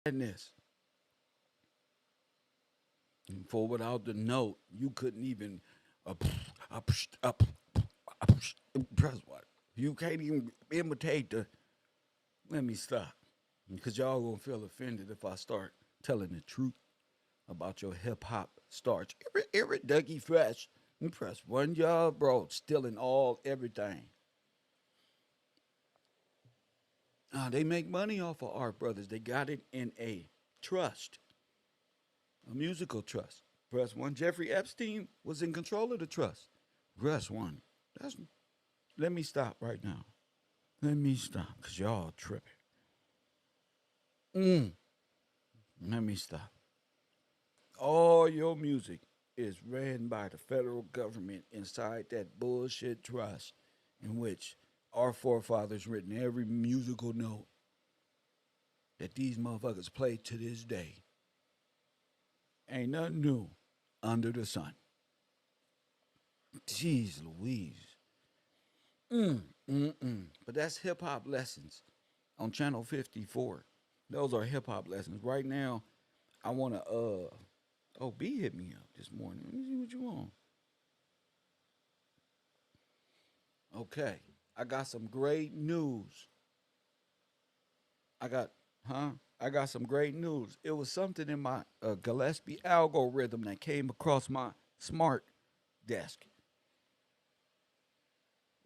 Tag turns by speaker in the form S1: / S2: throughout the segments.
S1: Madness. And for without the note, you couldn't even press what? You can't even imitate the. Let me stop. Because y'all gonna feel offended if I start telling the truth about your hip hop starch. Every Dougie Fresh. You press one job, bro, stealing all everything. They make money off of art brothers. They got it in a trust, a musical trust. Press one. Jeffrey Epstein was in control of the trust. Press one. That's. Let me stop right now. Let me stop, cause y'all tripping. Mm. Let me stop. All your music is ran by the federal government inside that bullshit trust in which our forefathers written every musical note that these motherfuckers play to this day. Ain't nothing new under the sun. Jeez Louise. But that's hip hop lessons on Channel 54. Those are hip hop lessons. Right now, I want to, oh, B hit me up this morning. Let me see what you want. Okay. I got some great news. I got, huh? I got some great news. It was something in my Gillespie algorithm that came across my smart desk.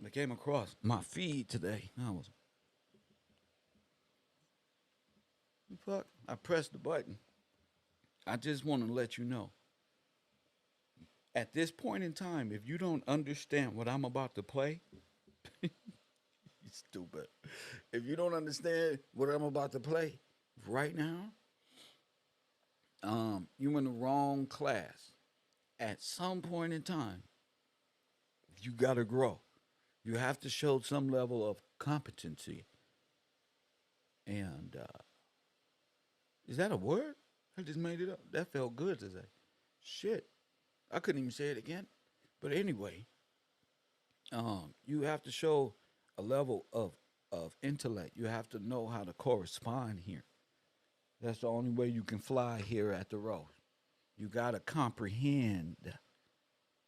S1: It came across my feed today. I was, fuck. I pressed the button. I just want to let you know. At this point in time, if you don't understand what I'm about to play, you stupid. If you don't understand what I'm about to play right now, you're in the wrong class. At some point in time, you got to grow. You have to show some level of competency. And is that a word? I just made it up. That felt good to say. Shit. I couldn't even say it again. But anyway, you have to show a level of intellect. You have to know how to correspond here. That's the only way you can fly here at the road. You got to comprehend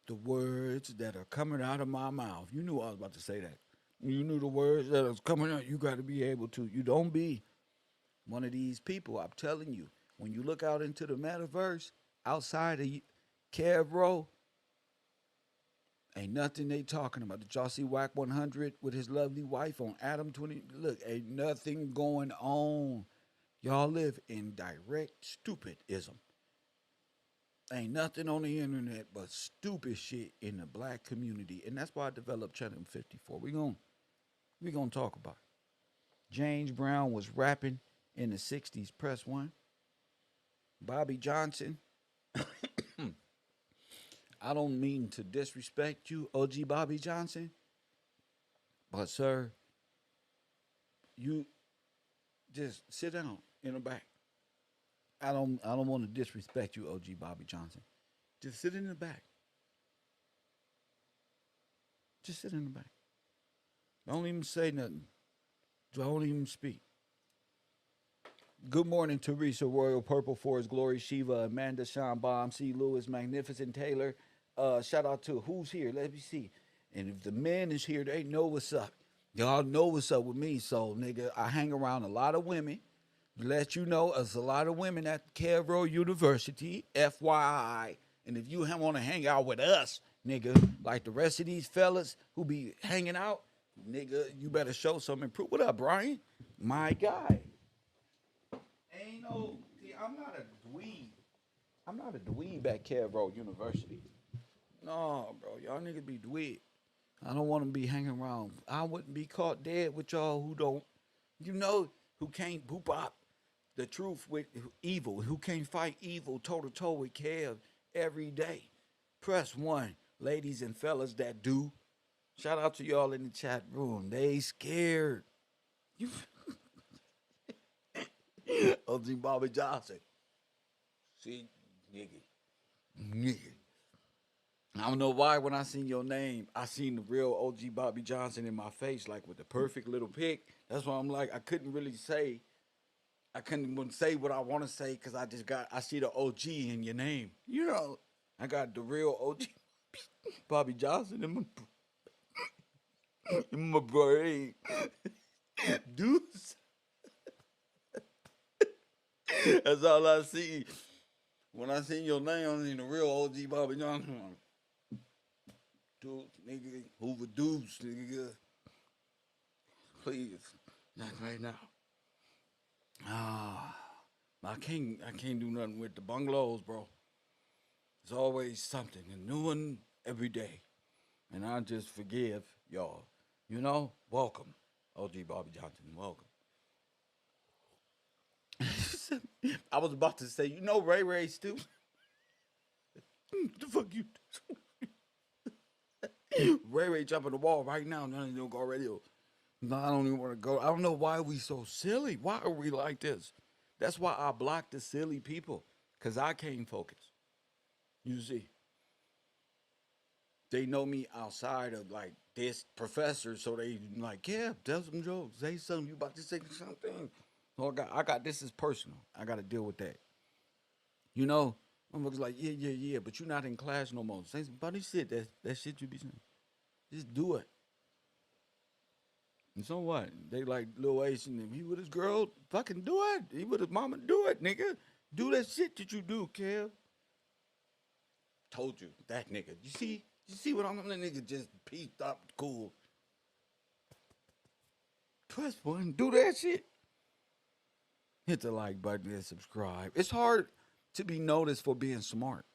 S1: the words that are coming out of my mouth. You knew I was about to say that. You knew the words that was coming out. You got to be able to. You don't be one of these people. I'm telling you, when you look out into the metaverse, outside of KevRow, ain't nothing they talking about. Did y'all see Whack 100 with his lovely wife on Adam 20? Look, ain't nothing going on. Y'all live in direct stupidism. Ain't nothing on the internet but stupid shit in the black community. And that's why I developed Channel 54. We gonna talk about it. James Brown was rapping in the 60s. Press one. Bobby Johnson. I don't mean to disrespect you, OG Bobby Johnson, but sir, you just sit down in the back. I don't want to disrespect you, OG Bobby Johnson. Just sit in the back. Just sit in the back. Don't even say nothing. Don't even speak. Good morning, Teresa Royal, Purple Forest, Glory Shiva, Amanda Sean Bomb, C. Lewis, Magnificent Taylor. Shout out to who's here. Let me see. And if the men is here, they know what's up. Y'all know what's up with me. So, nigga, I hang around a lot of women. Let you know, there's a lot of women at KevRow University, FYI. And if you want to hang out with us, nigga, like the rest of these fellas who be hanging out, nigga, you better show some improvement. What up, Brian? My guy. Ain't no, see, I'm not a dweeb. I'm not a dweeb at KevRow University. No, bro, y'all niggas be dweeb. I don't want to be hanging around. I wouldn't be caught dead with y'all who don't, you know, who can't boop up the truth with evil, who can't fight evil toe to toe with Kev every day. Press one, ladies and fellas that do. Shout out to y'all in the chat room. They scared. You OG Bobby Johnson. See, nigga. Nigga. I don't know why when I seen your name, I seen the real OG Bobby Johnson in my face, like with the perfect little pic. That's why I'm like, I couldn't really say I couldn't even say what I want to say because I see the OG in your name. You know, I got the real OG, Bobby Johnson in my brain. Dudes, that's all I see. When I see your name, I see the real OG Bobby Johnson. Dudes, nigga, Hoover Deuce, nigga. Please, not right now. Ah, I can't do nothing with the bungalows, bro. There's always something, a new one every day. And I just forgive y'all. You know, welcome. OG Bobby Johnson, welcome. I was about to say, you know Ray Ray Stu? The fuck you Ray Ray jumping the wall right now. None of you go radio. No, I don't even want to go. I don't know why we so silly. Why are we like this? That's why I block the silly people. Cause I can't focus. You see. They know me outside of like this professor, so they like, yeah, tell some jokes, say something. You about to say something? So I got this is personal. I got to deal with that. You know, I'm like, yeah, but you're not in class no more. Say some funny shit. That shit you be saying. Just do it. And so what? They like Lil Ace and him. He with his girl, fucking do it. He with his mama, do it, nigga. Do that shit that you do, Kev. Told you that nigga. You see what I'm that nigga just peeped up cool. Press one, do that shit. Hit the like button and subscribe. It's hard to be noticed for being smart.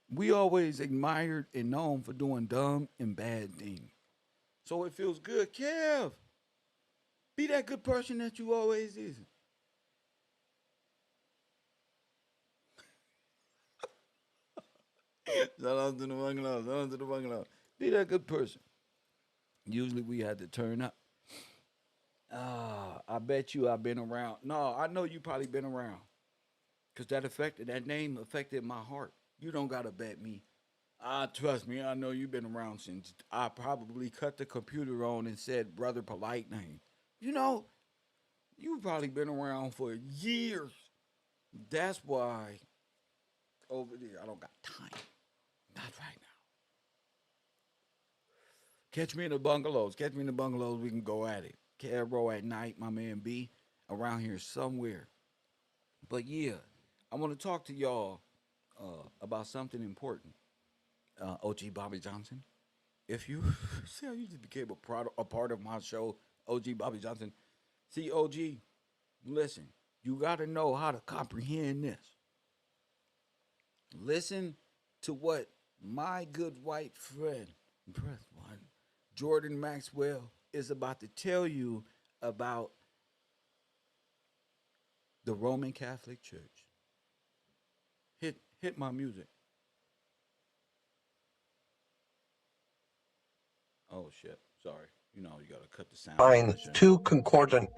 S1: We always admired and known for doing dumb and bad things. So it feels good. Kev, be that good person that you always is. Shout out to the bungalow. Shout out to the bungalow. Be that good person. Usually we had to turn up. I bet you I've been around. No, I know you probably been around. Cause that name affected my heart. You don't gotta bet me. Trust me, I know you've been around since I probably cut the computer on and said brother polite name. You know, you've probably been around for years. That's why over there I don't got time. Not right now. Catch me in the bungalows. Catch me in the bungalows. We can go at it. KevRow at night, my man B, around here somewhere. But yeah, I want to talk to y'all about something important. OG Bobby Johnson. If you see how you just became a part of my show, OG Bobby Johnson. See, OG, listen, you got to know how to comprehend this. Listen to what my good white friend, press one, Jordan Maxwell, is about to tell you about the Roman Catholic Church. Hit my music. Oh shit. Sorry. You know you gotta cut the sound.
S2: Find two concordant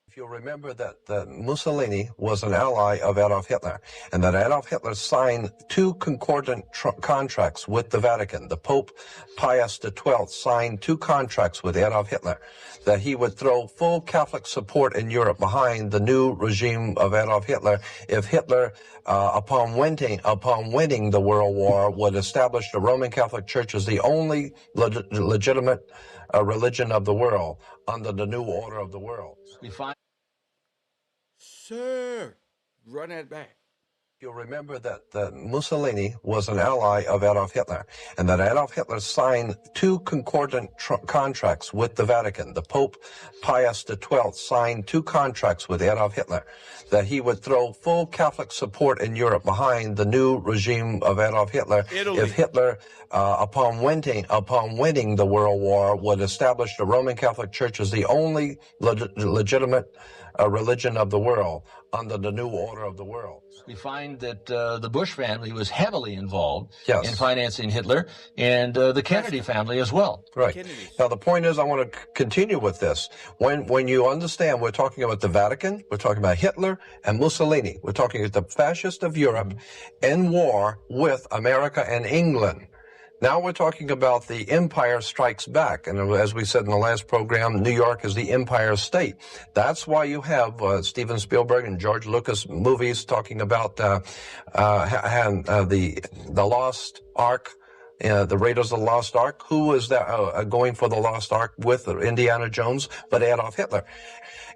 S2: if you remember that Mussolini was an ally of Adolf Hitler, and that Adolf Hitler signed two concordant contracts with the Vatican. The Pope Pius XII signed two contracts with Adolf Hitler, that he would throw full Catholic support in Europe behind the new regime of Adolf Hitler if Hitler, upon winning the World War, would establish the Roman Catholic Church as the only legitimate religion of the world under the new order of the world.
S1: We find, sir, run that back.
S2: You'll remember that Mussolini was an ally of Adolf Hitler, and that Adolf Hitler signed two concordant contracts with the Vatican. The Pope Pius XII signed two contracts with Adolf Hitler, that he would throw full Catholic support in Europe behind the new regime of Adolf Hitler
S1: Italy.
S2: If Hitler, upon winning the World War, would establish the Roman Catholic Church as the only legitimate religion of the world under the new order of the world.
S3: We find that the Bush family was heavily involved
S2: Yes.
S3: in financing Hitler, and the Kennedy family as well.
S2: Right.
S1: Kennedys.
S2: Now, the point is, I want to continue with this. When you understand, we're talking about the Vatican, we're talking about Hitler and Mussolini. We're talking about the fascist of Europe in war with America and England. Now we're talking about the Empire Strikes Back. And as we said in the last program, New York is the Empire State. That's why you have Steven Spielberg and George Lucas movies talking about the Lost Ark. The Raiders of the Lost Ark. Who is that going for the Lost Ark with Indiana Jones but Adolf Hitler?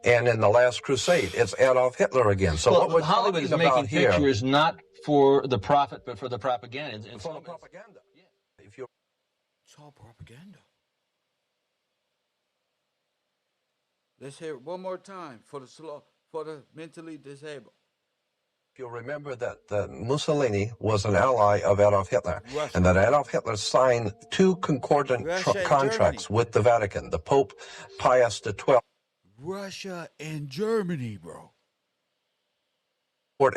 S2: And in the Last Crusade, it's Adolf Hitler again. So
S3: well,
S2: what we're
S3: Hollywood
S2: talking
S3: is making
S2: about here,
S3: pictures not for the profit, but for the propaganda. And
S2: for the propaganda.
S3: Yeah.
S2: If you
S1: It's all propaganda. Let's hear it one more time for the mentally disabled.
S2: You'll remember that Mussolini was an ally of Adolf Hitler,
S1: Russia.
S2: and that Adolf Hitler signed two concordant
S1: Russia and
S2: contracts
S1: Germany.
S2: with the Vatican. The Pope Pius XII
S1: Russia and Germany, bro.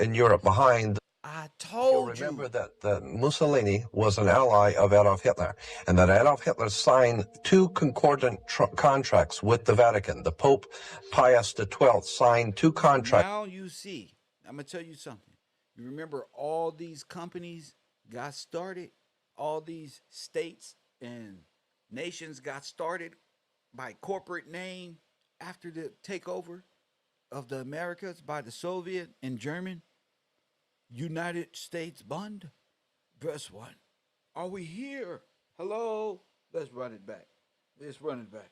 S2: in Europe behind.
S1: I
S2: You'll
S1: told you.
S2: remember that Mussolini was an ally of Adolf Hitler, and that Adolf Hitler signed two concordant contracts with the Vatican. The Pope Pius XII signed two contracts.
S1: Now you see, I'm going to tell you something. You remember all these companies got started, all these states and nations got started by corporate name after the takeover of the Americas by the Soviet and German United States Bund. Press 1. Are we here? Hello? Let's run it back. Let's run it back.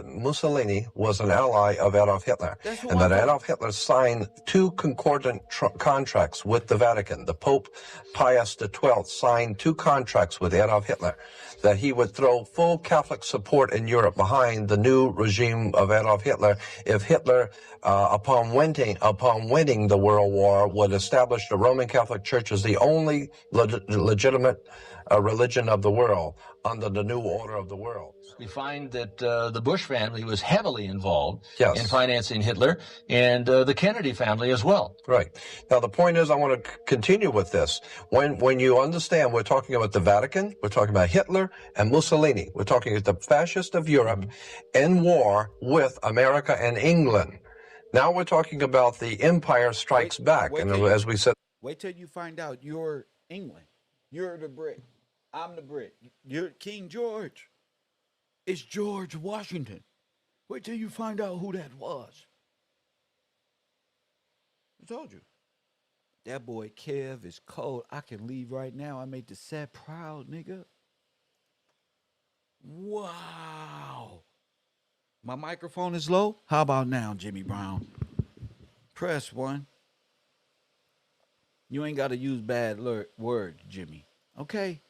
S2: Mussolini was an ally of Adolf Hitler,
S1: That's who
S2: and
S1: I'm
S2: that
S1: talking-
S2: Adolf Hitler signed two concordant contracts with the Vatican. The Pope Pius XII signed two contracts with Adolf Hitler, that he would throw full Catholic support in Europe behind the new regime of Adolf Hitler if Hitler, upon winning the World War, would establish the Roman Catholic Church as the only legitimate religion of the world under the new order of the world.
S3: We find that the Bush family was heavily involved
S2: Yes.
S3: in financing Hitler, and the Kennedy family as well.
S2: Right. Now, the point is, I want to continue with this. When you understand, we're talking about the Vatican, we're talking about Hitler and Mussolini. We're talking about the fascist of Europe in war with America and England. Now we're talking about the Empire Strikes Back.
S1: wait
S2: And
S1: till you-
S2: as we said,
S1: Wait till you find out you're England. You're the Brit. I'm the Brit. You're King George. It's George Washington. Wait till you find out who that was. I told you. That boy Kev is cold. I can leave right now. I made the set proud, nigga. Wow. My microphone is low? How about now, Jimmy Brown? Press 1. You ain't got to use bad words, Jimmy. Okay?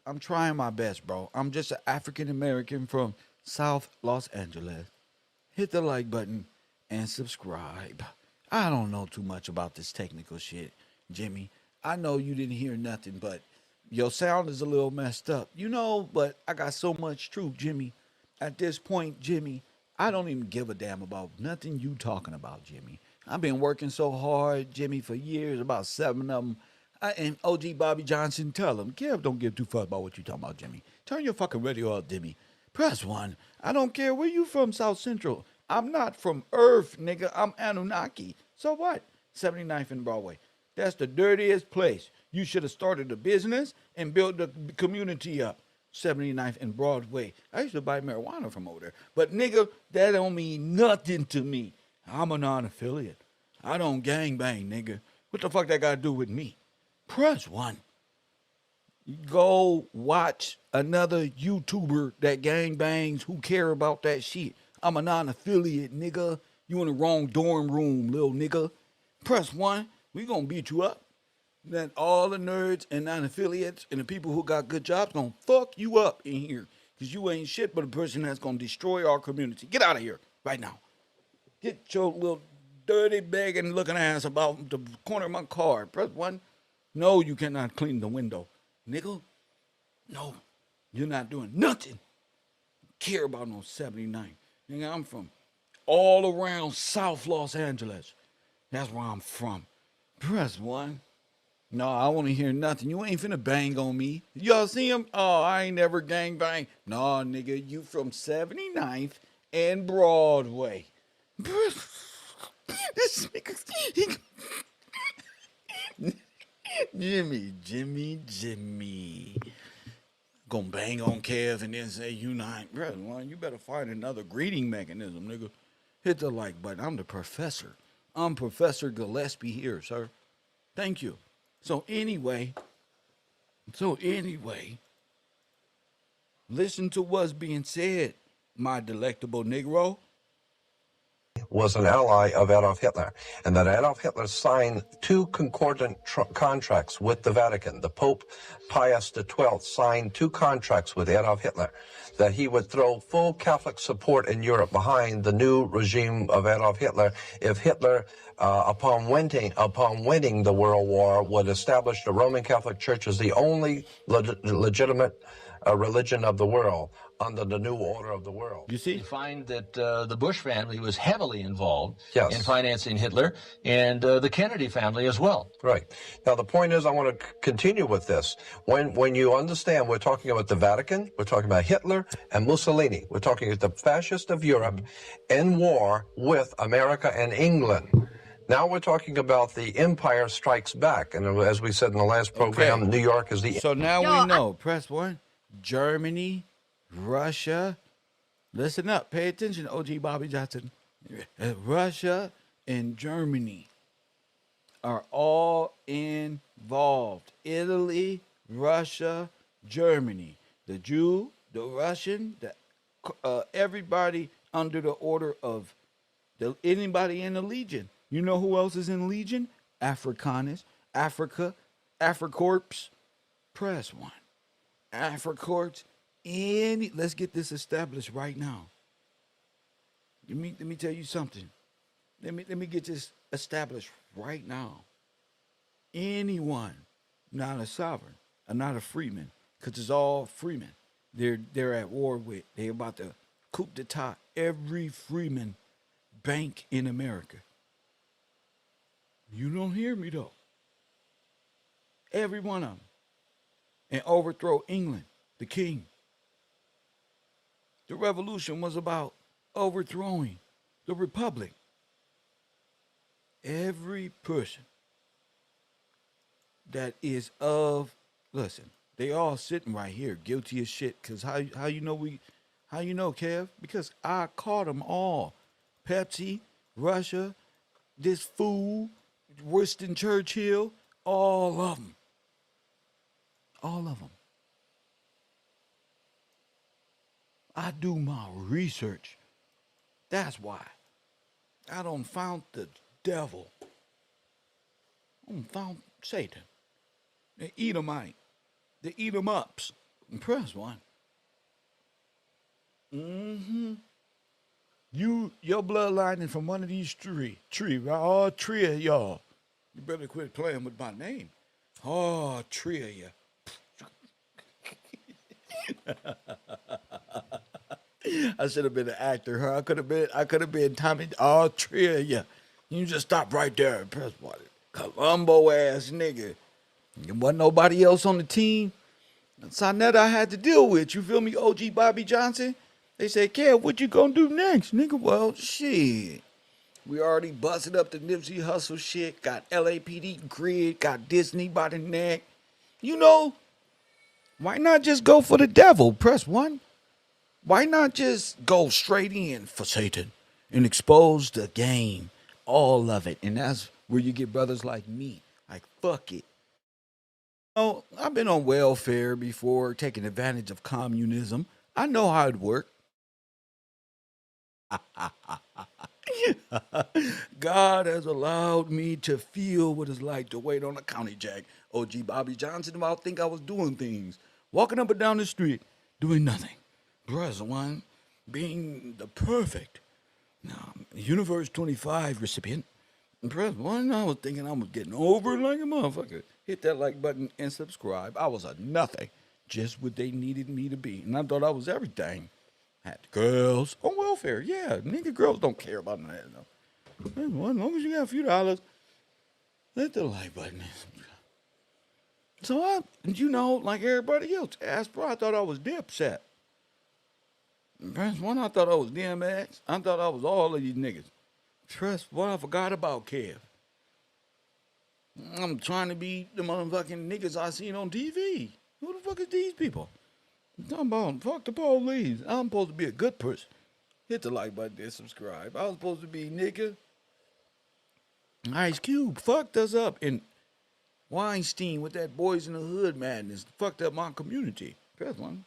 S1: I'm trying my best, bro. I'm just an African American from South Los Angeles. Hit the like button and subscribe. I don't know too much about this technical shit, Jimmy. I know you didn't hear nothing, but your sound is a little messed up. You know, but I got so much truth, Jimmy. At this point, Jimmy, I don't even give a damn about nothing you talking about, Jimmy. I've been working so hard, Jimmy, for years, about 7 of them. And OG Bobby Johnson, tell him, Kev, don't give two fucks about what you talking about, Jimmy. Turn your fucking radio off, Jimmy. Press 1. I don't care where you from, South Central. I'm not from Earth, nigga. I'm Anunnaki. So what? 79th and Broadway. That's the dirtiest place. You should have started a business and built the community up. 79th and Broadway. I used to buy marijuana from over there. But nigga, that don't mean nothing to me. I'm a non-affiliate. I don't gangbang, nigga. What the fuck that got to do with me? Press 1. Go watch another YouTuber that gangbangs who care about that shit. I'm a non-affiliate, nigga. You in the wrong dorm room, little nigga. Press 1. We gonna beat you up. Then all the nerds and non-affiliates and the people who got good jobs gonna fuck you up in here. Because you ain't shit but a person that's gonna destroy our community. Get out of here right now. Get your little dirty begging looking ass about the corner of my car. Press 1. No, you cannot clean the window. Nigga, no, you're not doing nothing. Care about no 79. Nigga, I'm from all around South Los Angeles. That's where I'm from. Press 1. No, I want to hear nothing. You ain't finna bang on me. Y'all see him? Oh, I ain't never gang bang. No, nigga, you from 79th and Broadway. This nigga, Jimmy. Gonna bang on Kev and then say you not. Bro, well, you better find another greeting mechanism, nigga. Hit the like button. I'm the professor. I'm Professor Gillespie here, sir. Thank you. So anyway, listen to what's being said, my delectable Negro.
S2: Was an ally of Adolf Hitler, and that Adolf Hitler signed two concordant contracts with the Vatican. The Pope Pius XII signed two contracts with Adolf Hitler, that he would throw full Catholic support in Europe behind the new regime of Adolf Hitler if Hitler, upon winning the World War, would establish the Roman Catholic Church as the only legitimate religion of the world under the new order of the world.
S1: You see?
S3: You find that the Bush family was heavily involved
S2: Yes.
S3: in financing Hitler, and the Kennedy family as well.
S2: Right. Now, the point is, I want to continue with this. When you understand, we're talking about the Vatican, we're talking about Hitler and Mussolini. We're talking about the fascist of Europe in war with America and England. Now we're talking about the Empire Strikes Back. And as we said in the last program,
S1: Okay.
S2: New York is the...
S1: So now we know. Press one. Germany, Russia. Listen up. Pay attention, OG Bobby Johnson. Russia and Germany are all involved. Italy, Russia, Germany. The Jew, the Russian, everybody under the order of anybody in the Legion. You know who else is in Legion? Afrikaners, Africa, Africorps. Press one. Africorps. Let's get this established right now. Let me tell you something. Let me get this established right now. Anyone not a sovereign or not a freeman, because it's all freemen. They're at war with. They're about to coup d'etat every freeman bank in America. You don't hear me though. Every one of them. And overthrow England, the king. The revolution was about overthrowing the republic. Every person that is listen, they all sitting right here, guilty as shit. Cause how you know Kev? Because I caught them all. Pepsi, Russia, this fool, Winston Churchill, all of them. All of them. I do my research. That's why. I done found the devil. I done found Satan. The Edomite. The Edom-ups. Press one. Your bloodline is from one of these tree, right? All three of y'all. You better quit playing with my name. All three of you. I should have been an actor, huh? I could have been Tommy. All three of you. You just stop right there and press one. Columbo ass nigga. There wasn't nobody else on the team. So that I had to deal with. You feel me, OG Bobby Johnson? They said, Kev, what you gonna do next, nigga? Well, shit. We already busted up the Nipsey Hustle shit. Got LAPD grid. Got Disney by the neck. You know, why not just go for the devil? Press one. Why not just go straight in for Satan and expose the game, all of it? And that's where you get brothers like me. Like, fuck it. Oh, I've been on welfare before, taking advantage of communism. I know how it works. God has allowed me to feel what it's like to wait on a county jack. OG Bobby Johnson about think I was doing things. Walking up and down the street, doing nothing. Bruh, one being the perfect Universe 25 recipient. Bruh, one I was thinking I was getting over like a motherfucker. Hit that like button and subscribe. I was a nothing. Just what they needed me to be. And I thought I was everything. Had girls on welfare. Yeah, nigga, girls don't care about none of that. No. As long as you got a few dollars, hit the like button. So I, like everybody else, asked, bro, I thought I was Dipset. Press one, I thought I was DMX. I thought I was all of these niggas. Press one, I forgot about Kev. I'm trying to be the motherfucking niggas I seen on TV. Who the fuck is these people? I'm talking about fuck the police. I'm supposed to be a good person. Hit the like button and subscribe. I was supposed to be nigga. Ice Cube fucked us up. And Weinstein with that Boys in the Hood madness fucked up my community. First one.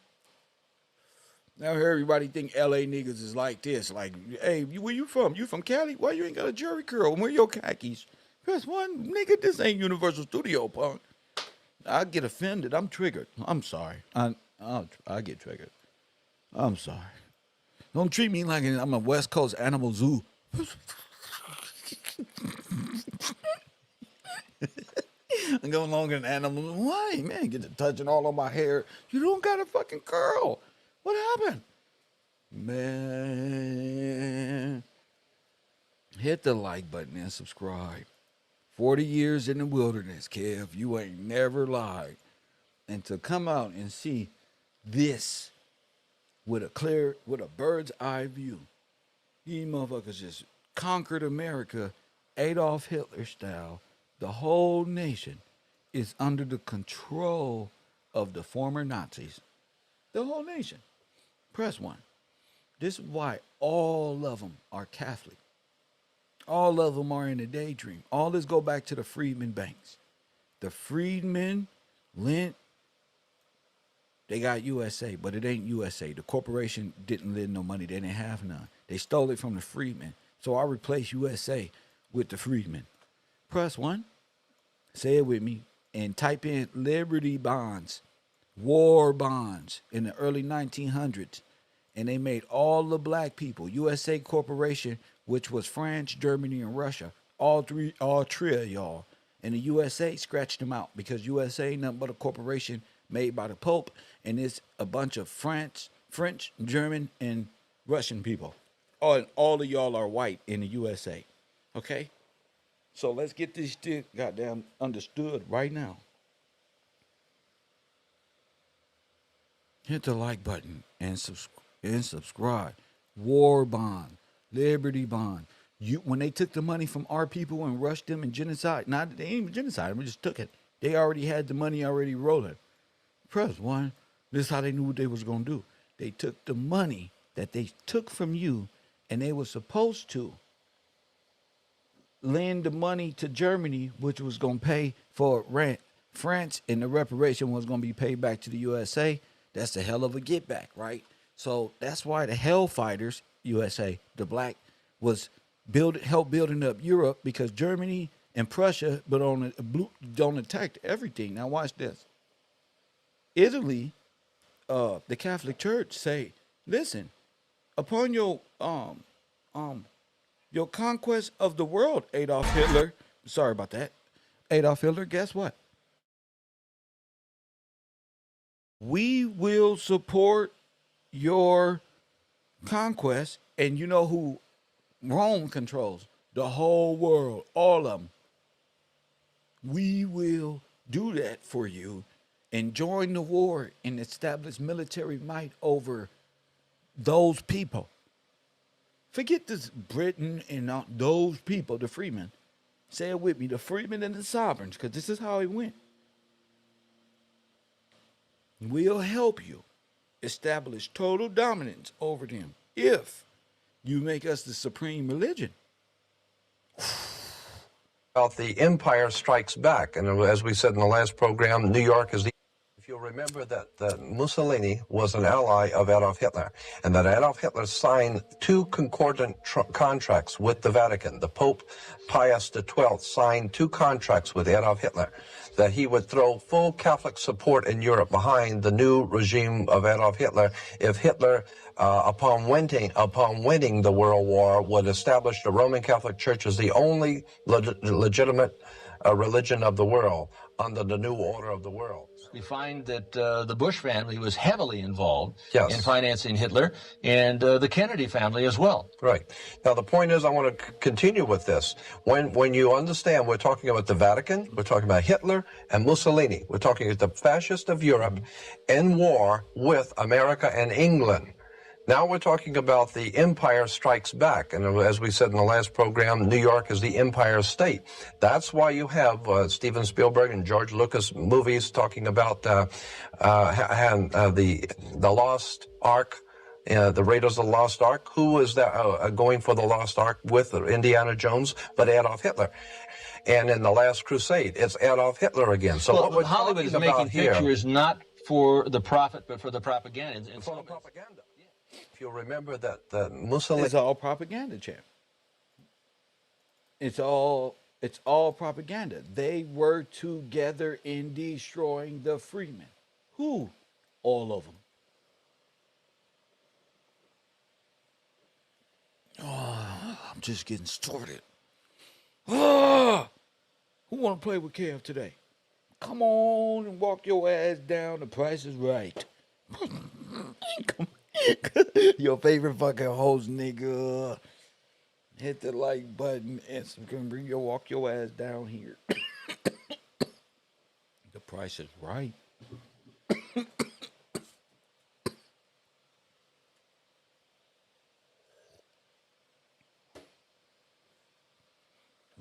S1: Now everybody think LA niggas is like this. Like, hey, where you from? You from Cali? Why you ain't got a jerry curl? Where your khakis? Press one, nigga, this ain't Universal Studio, punk. I get offended. I'm triggered. I'm sorry. I get triggered. I'm sorry. Don't treat me like I'm a West Coast animal zoo. I go along an animal. Why, man? Get to touching all on my hair. You don't got a fucking curl. What happened? Man. Hit the like button and subscribe. 40 years in the wilderness, Kev. You ain't never lied. And to come out and see this with a bird's eye view. These motherfuckers just conquered America, Adolf Hitler style. The whole nation is under the control of the former Nazis. The whole nation. Press one. This is why all of them are Catholic. All of them are in a daydream. All this go back to the freedmen banks. The freedmen lent. They got USA, but it ain't USA. The corporation didn't lend no money. They didn't have none. They stole it from the freedmen. So I replace USA with the freedmen. Press one. Say it with me. And type in Liberty bonds, war bonds in the early 1900s. And they made all the black people, USA Corporation, which was France, Germany, and Russia, all three of y'all. And the USA scratched them out because USA ain't nothing but a corporation made by the Pope, and it's a bunch of French, German, and Russian people. All of y'all are white in the USA. Okay? So let's get this shit goddamn understood right now. Hit the like button and subscribe. War bond, Liberty bond. When they took the money from our people and rushed them in genocide, they ain't even genocide, we just took it. They already had the money already rolling. Press one. This is how they knew what they was gonna do. They took the money that they took from you, and they were supposed to lend the money to Germany, which was gonna pay for rent. France, and the reparation was gonna be paid back to the USA. That's a hell of a get back, right? So that's why the Hellfighters, USA, the black, was help building up Europe, because Germany and Prussia don't attack everything. Now watch this. Italy, the Catholic Church say, listen, upon your conquest of the world, Adolf Hitler, sorry about that, Adolf Hitler, guess what? We will support your conquest, and you know who Rome controls? The whole world, all of them. We will do that for you and join the war and establish military might over those people. Forget this Britain and those people, the freemen. Say it with me, the freemen and the sovereigns, because this is how it went. We'll help you establish total dominance over them if you make us the supreme religion.
S2: About the Empire Strikes Back, and as we said in the last program, New York is the... If you'll remember that Mussolini was an ally of Adolf Hitler, and that Adolf Hitler signed two concordant contracts with the Vatican. The Pope Pius XII signed two contracts with Adolf Hitler, that he would throw full Catholic support in Europe behind the new regime of Adolf Hitler if Hitler, upon winning the World War, would establish the Roman Catholic Church as the only legitimate religion of the world under the new order of the world.
S3: We find that the Bush family was heavily involved
S2: Yes.
S3: in financing Hitler, and the Kennedy family as well.
S2: Right. Now, the point is, I want to continue with this. When you understand, we're talking about the Vatican, we're talking about Hitler and Mussolini. We're talking about the fascist of Europe in war with America and England. Now we're talking about the Empire Strikes Back. And as we said in the last program, New York is the Empire State. That's why you have Steven Spielberg and George Lucas movies talking about the Lost Ark. The Raiders of the Lost Ark. Who was that going for the Lost Ark with Indiana Jones, but Adolf Hitler? And in The Last Crusade, it's Adolf Hitler again. So what we're
S3: Hollywood is
S2: talking about
S3: making
S2: here,
S3: pictures not for the profit, but for the propaganda.
S2: for the propaganda. If you remember that Mussolini.
S1: It's all propaganda, champ. It's all propaganda. They were together in destroying the freemen. Who? All of them. Oh, I'm just getting started. Ah! Who want to play with Kev today? Come on and walk your ass down. The price is right. Come your favorite fucking host, nigga. Hit the like button and bring your walk your ass down here. The price is right.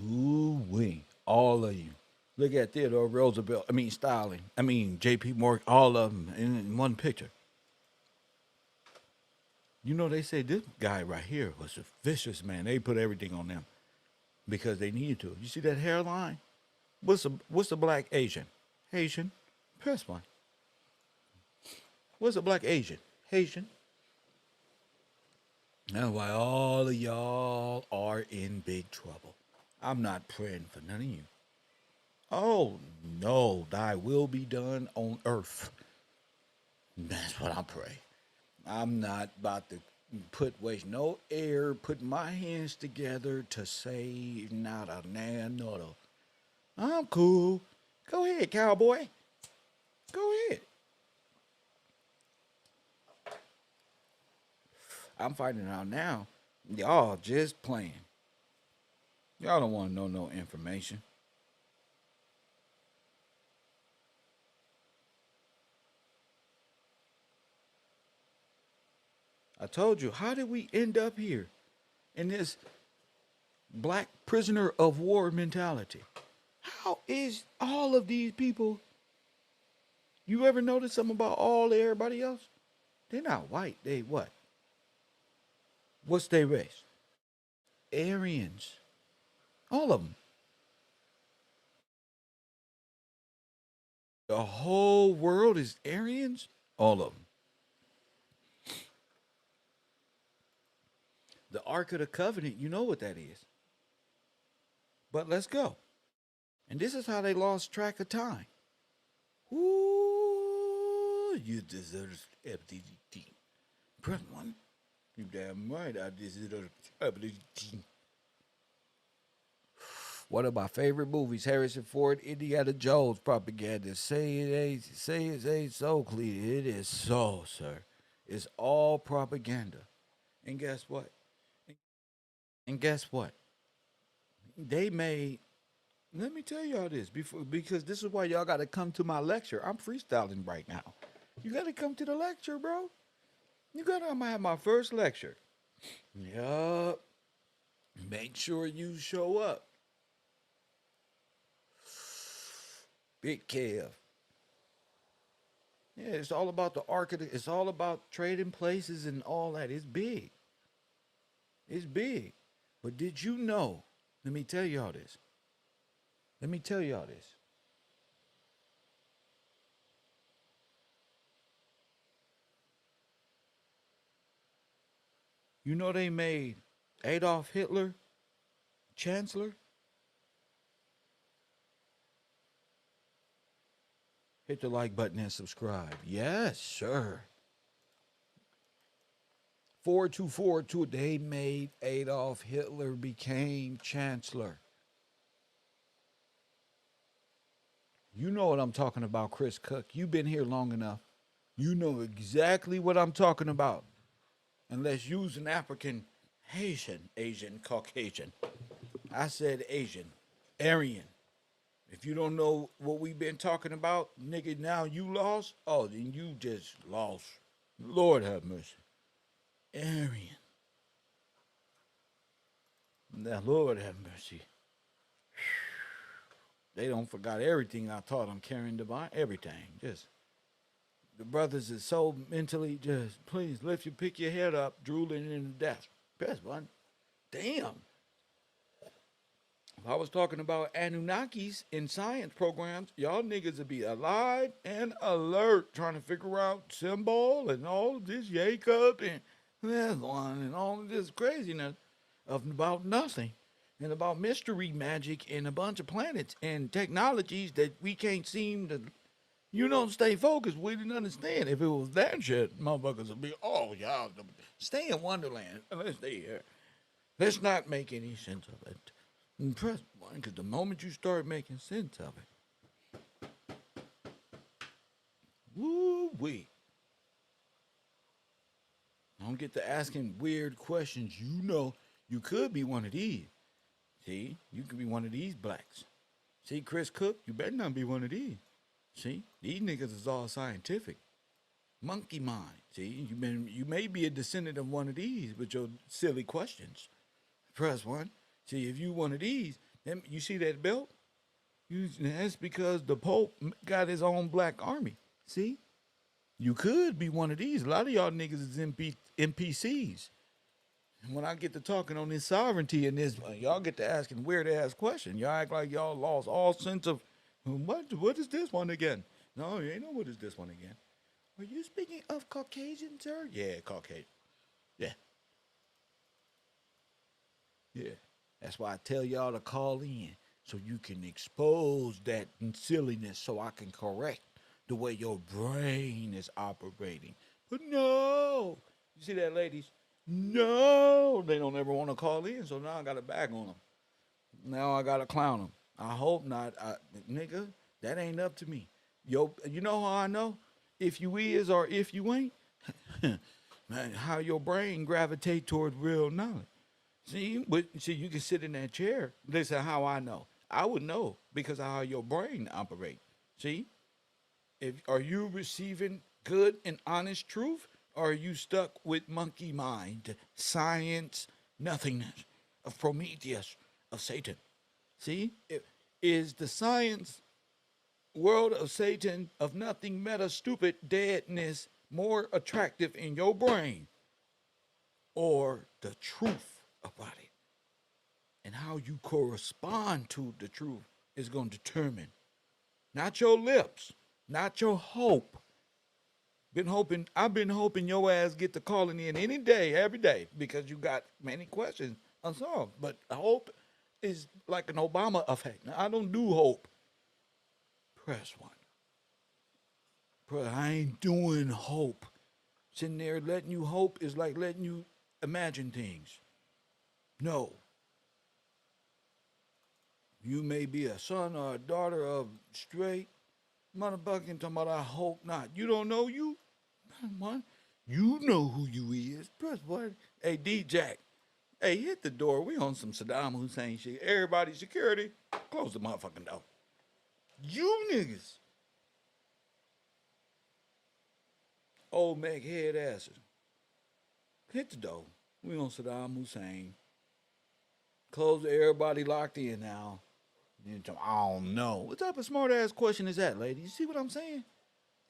S1: Ooh wee, all of you. Look at Theodore Roosevelt. Stalin. J.P. Morgan. All of them in one picture. You know, they say this guy right here was a vicious man. They put everything on them because they needed to. You see that hairline? What's a black Asian? Haitian. Press one. What's a black Asian? Haitian. That's why all of y'all are in big trouble. I'm not praying for none of you. Oh, no, thy will be done on earth. That's what I pray. I'm not about to waste no air putting my hands together to save not a another. I'm cool. Go ahead, cowboy. Go ahead. I'm finding out now, y'all just playing. Y'all don't want to know no information. I told you, how did we end up here in this black prisoner of war mentality? How is all of these people, you ever notice something about everybody else? They're not white. They what? What's their race? Aryans. All of them. The whole world is Aryans? All of them. The Ark of the Covenant, you know what that is. But let's go. And this is how they lost track of time. Ooh, you deserve FDT. Press one. You damn right, I deserve FDT. One of my favorite movies, Harrison Ford, Indiana Jones propaganda. Say it ain't so clear. It is so, sir. It's all propaganda. And guess what? They made, let me tell y'all this because this is why y'all got to come to my lecture. I'm freestyling right now. You got to come to the lecture, bro. I'm gonna have my first lecture. Yup. Make sure you show up. Big Kev. Yeah, it's all about the architect. It's all about trading places and all that. It's big. It's big. But did you know? Let me tell y'all this. You know they made Adolf Hitler chancellor? Hit the like button and subscribe. Yes, sir. 4242, they made Adolf Hitler became chancellor. You know what I'm talking about, Chris Cook. You've been here long enough. You know exactly what I'm talking about. Unless you's an African, Asian, Caucasian. I said Asian, Aryan. If you don't know what we've been talking about, nigga, now you lost. Oh, then you just lost. Lord have mercy. Aryan. Now, Lord have mercy. They don't forgot everything I taught them, carrying divine, everything. Just the brothers is so mentally just, please pick your head up, drooling in the death. Best one. Damn. If I was talking about Anunnakis in science programs, y'all niggas would be alive and alert trying to figure out symbol and all of this Jacob and that one and all of this craziness of about nothing and about mystery magic and a bunch of planets and technologies that we can't seem to, stay focused. We didn't understand. If it was that shit, motherfuckers would be, oh, y'all, stay in Wonderland. Let's stay here. Let's not make any sense of it. Press one, because the moment you start making sense of it, woo-wee. Don't get to asking weird questions. You could be one of these. See, you could be one of these blacks. See, Chris Cook, you better not be one of these. See, these niggas is all scientific. Monkey mind. See, you may be a descendant of one of these with your silly questions. Press one. See, if you one of these, then you see that belt? That's because the Pope got his own black army. See? You could be one of these. A lot of y'all niggas is NPCs. And when I get to talking on this sovereignty and this, y'all get to asking weird-ass questions. Y'all act like y'all lost all sense of, what is this one again? No, you ain't know what is this one again. Are you speaking of Caucasian, sir? Yeah, Caucasian. Yeah. Yeah. That's why I tell y'all to call in so you can expose that silliness so I can correct the way your brain is operating. But no. You see that, ladies? No. They don't ever want to call in, so now I got to bag on them. Now I got to clown them. I hope not. Nigga, that ain't up to me. Yo, you know how I know? If you is or if you ain't? Man, how your brain gravitate toward real knowledge. See, you can sit in that chair. Listen, how I know. I would know because of how your brain operates. See, are you receiving good and honest truth, or are you stuck with monkey mind, science, nothingness of Prometheus, of Satan? See, is the science world of Satan, of nothing, meta, stupid, deadness more attractive in your brain, or the truth about it? And how you correspond to the truth is going to determine not your lips, not your hope. I've been hoping your ass get to calling in any day, every day, because you got many questions unsolved. But hope is like an Obama effect. Now, I don't do hope. Press one. I ain't doing hope. Sitting there letting you hope is like letting you imagine things. No. You may be a son or a daughter of straight motherfucking talking about I hope not. You don't know you? What? You know who you is. Press what? Hey, D-Jack. Hey, hit the door. We on some Saddam Hussein shit. Everybody, security, close the motherfucking door. You niggas. Old Mac head asses. Hit the door. We on Saddam Hussein. Close everybody locked in now. I don't know. What type of smart ass question is that, lady? You see what I'm saying?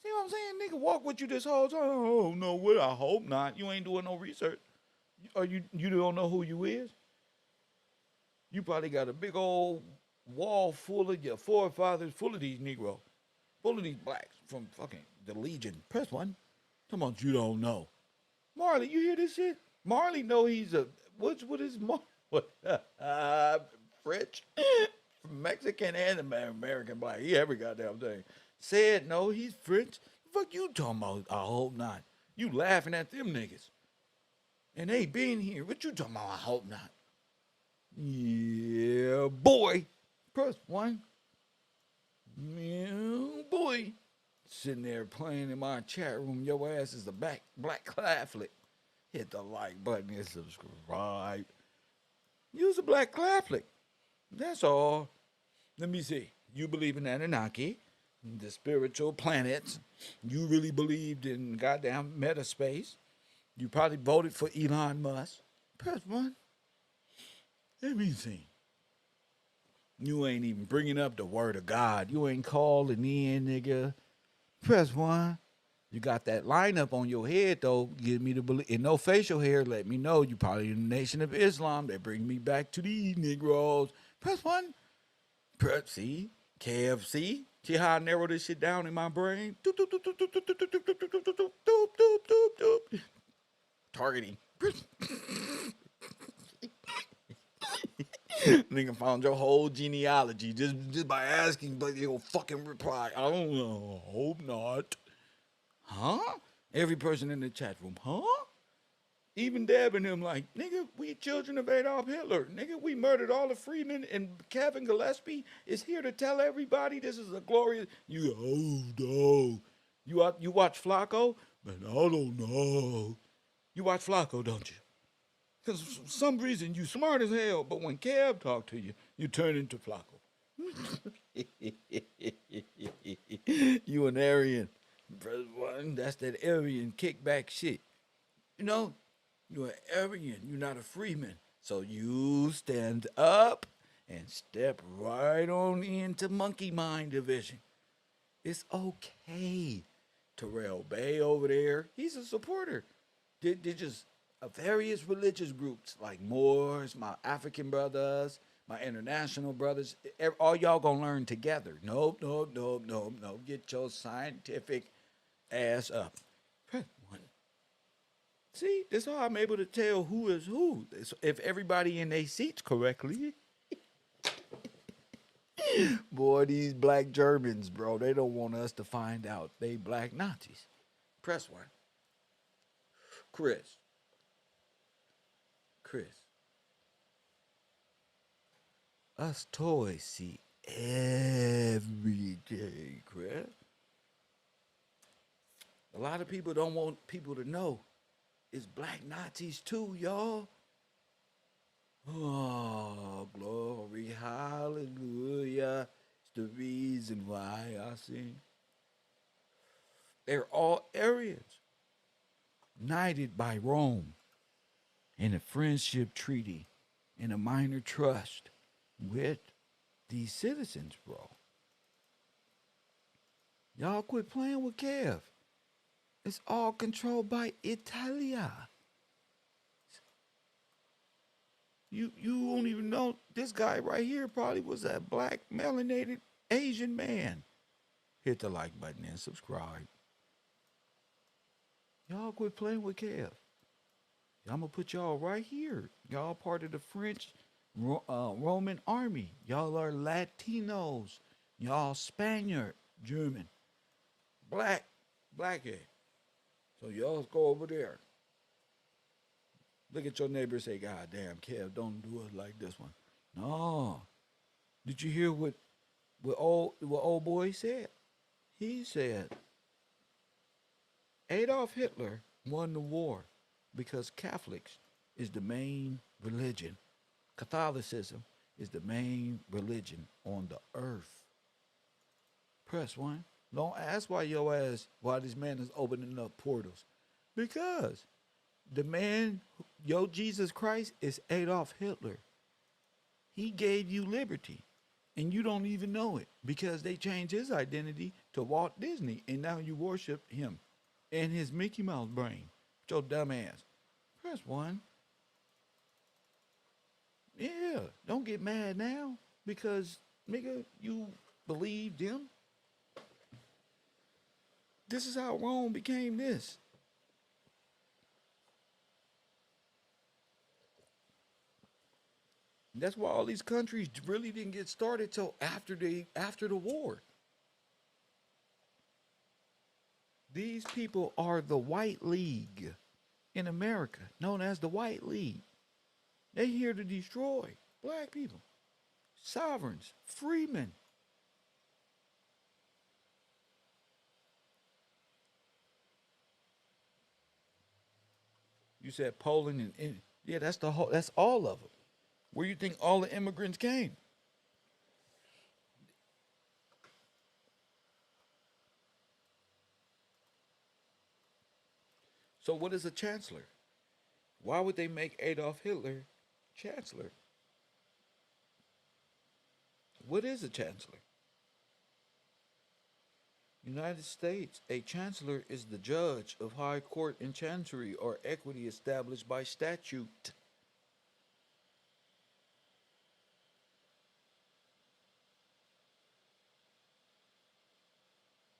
S1: See what I'm saying? Nigga walk with you this whole time. Oh no, what? I hope not. You ain't doing no research. Or you don't know who you is? You probably got a big old wall full of your forefathers, full of these Negroes, full of these blacks from fucking the Legion. Press one. Come on, you don't know. Marley, you hear this shit? Marley know he's a what is French, Mexican, and American black. He every goddamn thing. Said no, he's French. The fuck you talking about? I hope not. You laughing at them niggas. And they been here. What you talking about? I hope not. Yeah, boy. Press one. Yeah, boy. Sitting there playing in my chat room. Your ass is a black Catholic. Hit the like button and subscribe. Use a black Catholic. That's all. Let me see. You believe in Anunnaki, the spiritual planets. You really believed in goddamn metaspace. You probably voted for Elon Musk. Press 1. Let me see. You ain't even bringing up the word of God. You ain't calling in, nigga. Press 1. You got that lineup on your head, though. Give me the belief. And no facial hair. Let me know you probably in the Nation of Islam. That bring me back to these Negroes. Press 1. Press, see? KFC. See how I narrow this shit down in my brain? Doop, doop, doop, doop, doop, doop, doop, doop, doop, doop, doop, doop, doop, doop, doop. Targeting. Nigga found your whole genealogy just by asking, but you'll fucking reply. I don't know. Hope not. Huh? Every person in the chat room, huh? Even Deb and them like, nigga, we children of Adolf Hitler. Nigga, we murdered all the freedmen, and Kevin Gillespie is here to tell everybody this is a glorious. You go, oh no. You watch Flacco? But I don't know. You watch Flacco, don't you? Because for some reason you smart as hell, but when Kev talk to you, you turn into Flacco. You an Aryan. That's that Aryan kickback shit. You know, you're an Aryan. You're not a freeman. So you stand up and step right on into monkey mind division. It's okay. Terrell Bay over there, he's a supporter. They're just various religious groups like Moors, my African brothers, my international brothers. All y'all gonna learn together. Nope, nope, nope, nope, nope. Get your scientific ass up. Press 1. See, this is how I'm able to tell who is who. If everybody in their seats correctly. Boy, these black Germans, bro, they don't want us to find out they black Nazis. Press 1. Chris. Us toys see every day, Chris. A lot of people don't want people to know it's black Nazis too, y'all. Oh, glory, hallelujah. It's the reason why I sing. They're all Aryans, knighted by Rome in a friendship treaty, in a minor trust with these citizens, bro. Y'all quit playing with Kev. It's all controlled by Italia. You don't even know this guy right here probably was a black melanated Asian man. Hit the like button and subscribe. Y'all quit playing with Kev. I'm gonna put y'all right here. Y'all part of the French Roman army. Y'all are Latinos. Y'all Spaniard, German, blackhead. So y'all go over there. Look at your neighbor and say, God damn, Kev, don't do it like this one. No. Did you hear what old boy said? He said Adolf Hitler won the war because Catholics is the main religion. Catholicism is the main religion on the earth. Press 1. Don't ask why this man is opening up portals. Because the man, Jesus Christ, is Adolf Hitler. He gave you liberty, and you don't even know it because they changed his identity to Walt Disney, and now you worship him and his Mickey Mouse brain. Your dumb ass. Press 1. Yeah, don't get mad now because, nigga, you believed him. This is how Rome became this. That's why all these countries really didn't get started till after the war. These people are the White League in America, known as the White League. They here to destroy black people, sovereigns, freemen. You said Poland and yeah, that's all of them. Where you think all the immigrants came? So what is a chancellor? Why would they make Adolf Hitler chancellor? What is a chancellor? United States, a chancellor is the judge of high court and chancery or equity established by statute.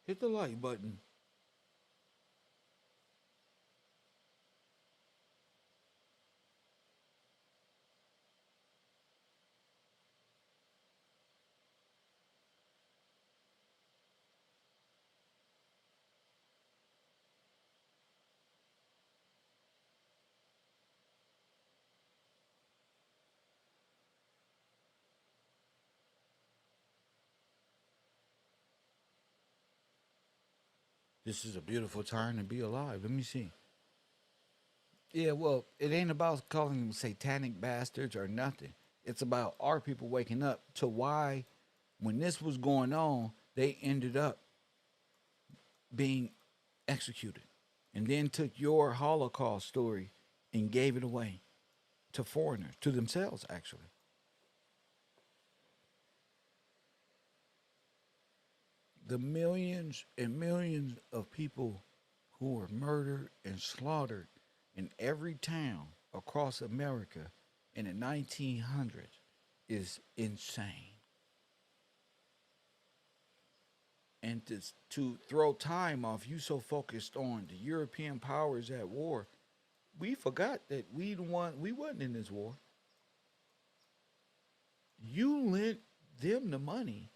S1: Hit the like button. This is a beautiful time to be alive. Let me see. Yeah, well, it ain't about calling them satanic bastards or nothing. It's about our people waking up to why, when this was going on, they ended up being executed and then took your Holocaust story and gave it away to foreigners, to themselves, actually. The millions and millions of people who were murdered and slaughtered in every town across America in the 1900s is insane. And to throw time off, you so focused on the European powers at war, we forgot that we wasn't in this war. You lent them the money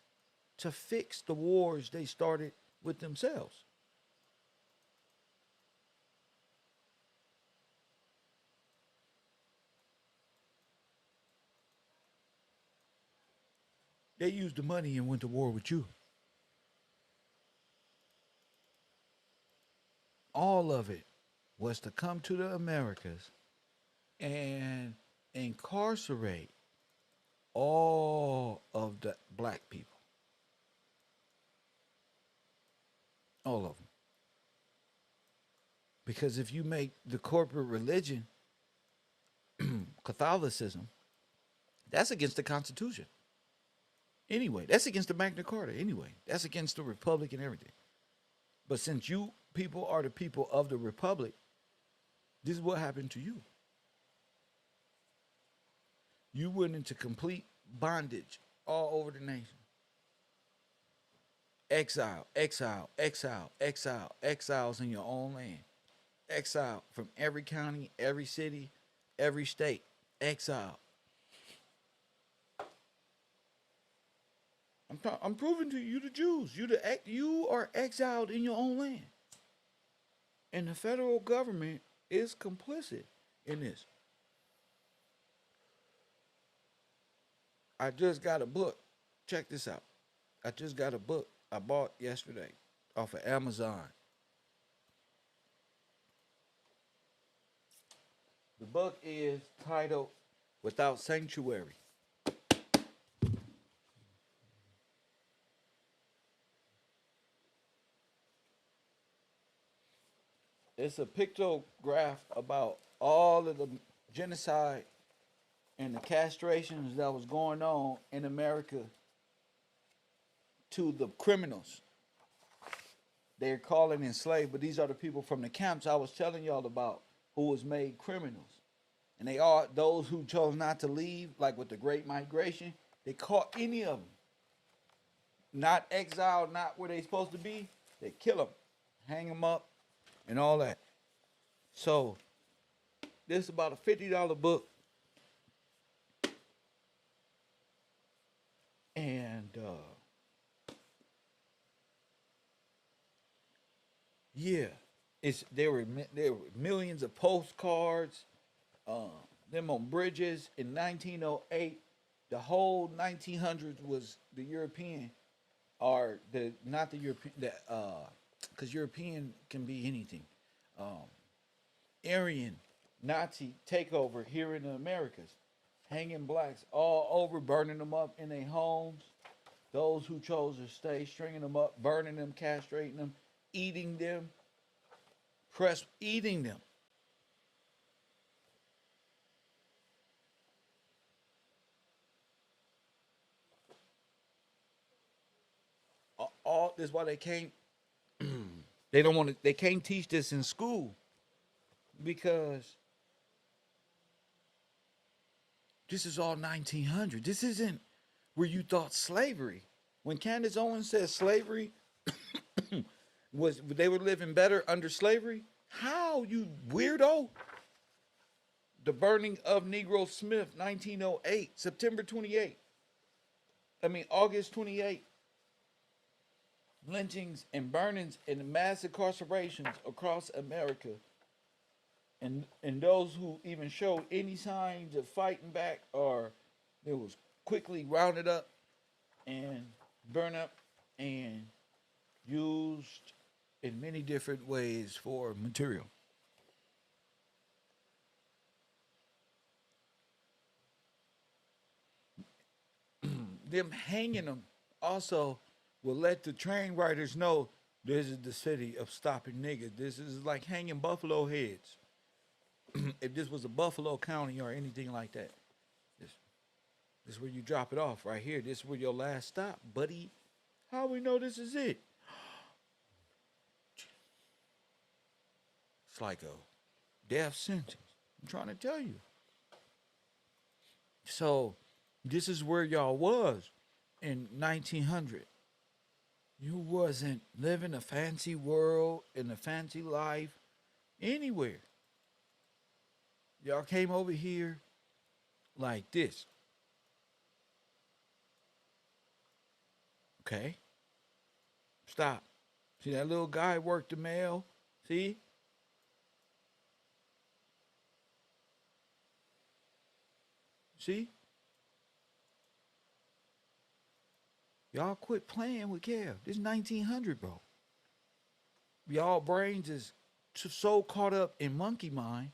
S1: to fix the wars they started with themselves. They used the money and went to war with you. All of it was to come to the Americas and incarcerate all of the black people. All of them. Because if you make the corporate religion Catholicism, that's against the Constitution. Anyway, that's against the Magna Carta. Anyway, that's against the Republic and everything. But since you people are the people of the Republic, this is what happened to you. You went into complete bondage all over the nation. Exile, exile, exile, exile, exiles in your own land. Exile from every county, every city, every state. Exile. I'm proving to you, the Jews, you are exiled in your own land, and the federal government is complicit in this. I just got a book. Check this out. I just got a book I bought yesterday off of Amazon. The book is titled Without Sanctuary. It's a pictograph about all of the genocide and the castrations that was going on in America to the criminals. They're calling enslaved, but these are the people from the camps I was telling y'all about who was made criminals. And they are those who chose not to leave, like with the Great Migration. They caught any of them, not exiled, not where they supposed to be. They kill them, hang them up, and all that. So this is about a $50 book, and yeah, there were millions of postcards, them on bridges in 1908. The whole 1900s was the European, or the not the European, because European can be anything. Aryan Nazi takeover here in the Americas, hanging blacks all over, burning them up in their homes. Those who chose to stay, stringing them up, burning them, castrating them, eating them, Press eating them. All this is why they can't. They don't want to. They can't teach this in school because this is all 1900. This isn't where you thought slavery. When Candace Owens says slavery was they were living better under slavery, how, you weirdo? The burning of Negro Smith, 1908, September 28. August 28. Lynchings and burnings and mass incarcerations across America. And those who even showed any signs of fighting back or it was quickly rounded up and burned up and used in many different ways for material. Them hanging them also will let the train riders know this is the city of stopping niggas. This is like hanging buffalo heads. If this was a Buffalo County or anything like that, this is where you drop it off right here. This is where your last stop, buddy. How we know this is it? It's like a death sentence. I'm trying to tell you. So this is where y'all was in 1900. You wasn't living a fancy world in a fancy life anywhere. Y'all came over here like this. Okay? Stop. See that little guy worked the mail? See? See? Y'all quit playing with Kev. This is 1900, bro. Y'all brains is so caught up in monkey mind.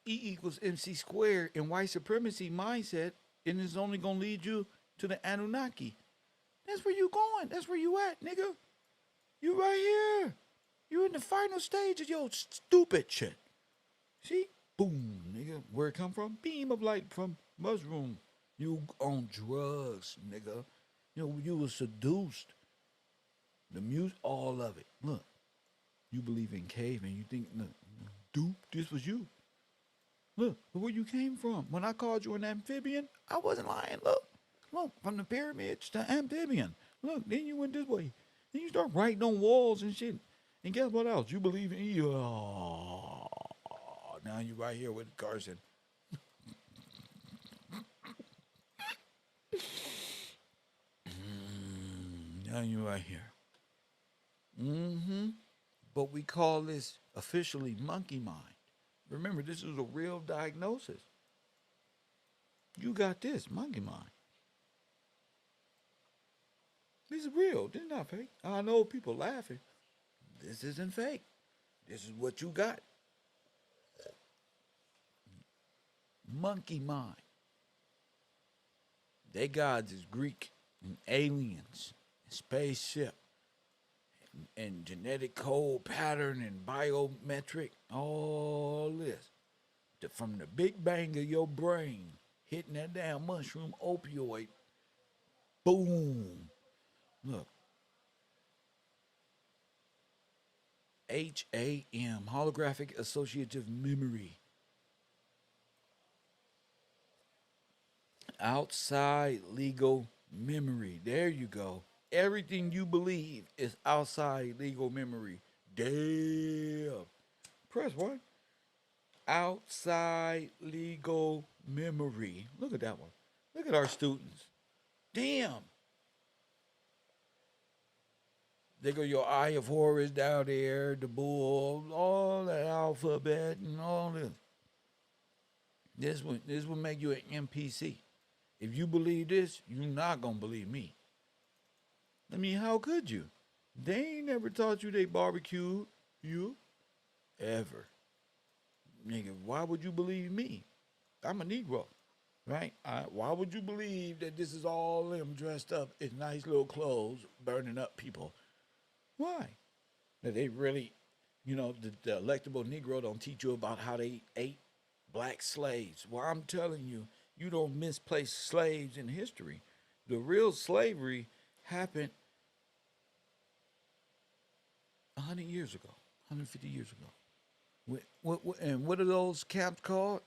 S1: E equals MC squared in white supremacy mindset, and it's only gonna lead you to the Anunnaki. That's where you going. That's where you at, nigga. You right here. You in the final stage of your stupid shit. See? Boom, nigga. Where it come from? Beam of light from mushroom. You on drugs, nigga. You was seduced. The music, all of it. Look, you believe in cave and you think, look, dupe, this was you. Look where you came from. When I called you an amphibian, I wasn't lying. Look, from the pyramids to amphibian. Look, then you went this way. Then you start writing on walls and shit. And guess what else? You believe in you. Oh, now you right here with Carson. Now you right here. But we call this officially monkey mind. Remember, this is a real diagnosis. You got this, monkey mind. This is real. This is not fake. I know people laughing. This isn't fake. This is what you got. Monkey mind. Their gods is Greek and aliens and spaceship and genetic code pattern and biometric, all this. From the big bang of your brain, hitting that damn mushroom opioid, boom. Look. HAM, holographic associative memory. Outside legal memory. There you go. Everything you believe is outside legal memory. Damn. Press what? Outside legal memory. Look at that one. Look at our students. Damn. They go, your eye of Horus down there, the bull, all the alphabet and all this. This will make you an NPC. If you believe this, you're not going to believe me. I mean, how could you? They ain't never taught you they barbecued you. Ever. Nigga, why would you believe me? I'm a Negro, right? Why would you believe that this is all them dressed up in nice little clothes, burning up people? Why? That they really You know, the electable Negro don't teach you about how they ate black slaves. Well, I'm telling you, you don't misplace slaves in history. The real slavery happened 100 years ago, 150 years ago. And what are those camps called?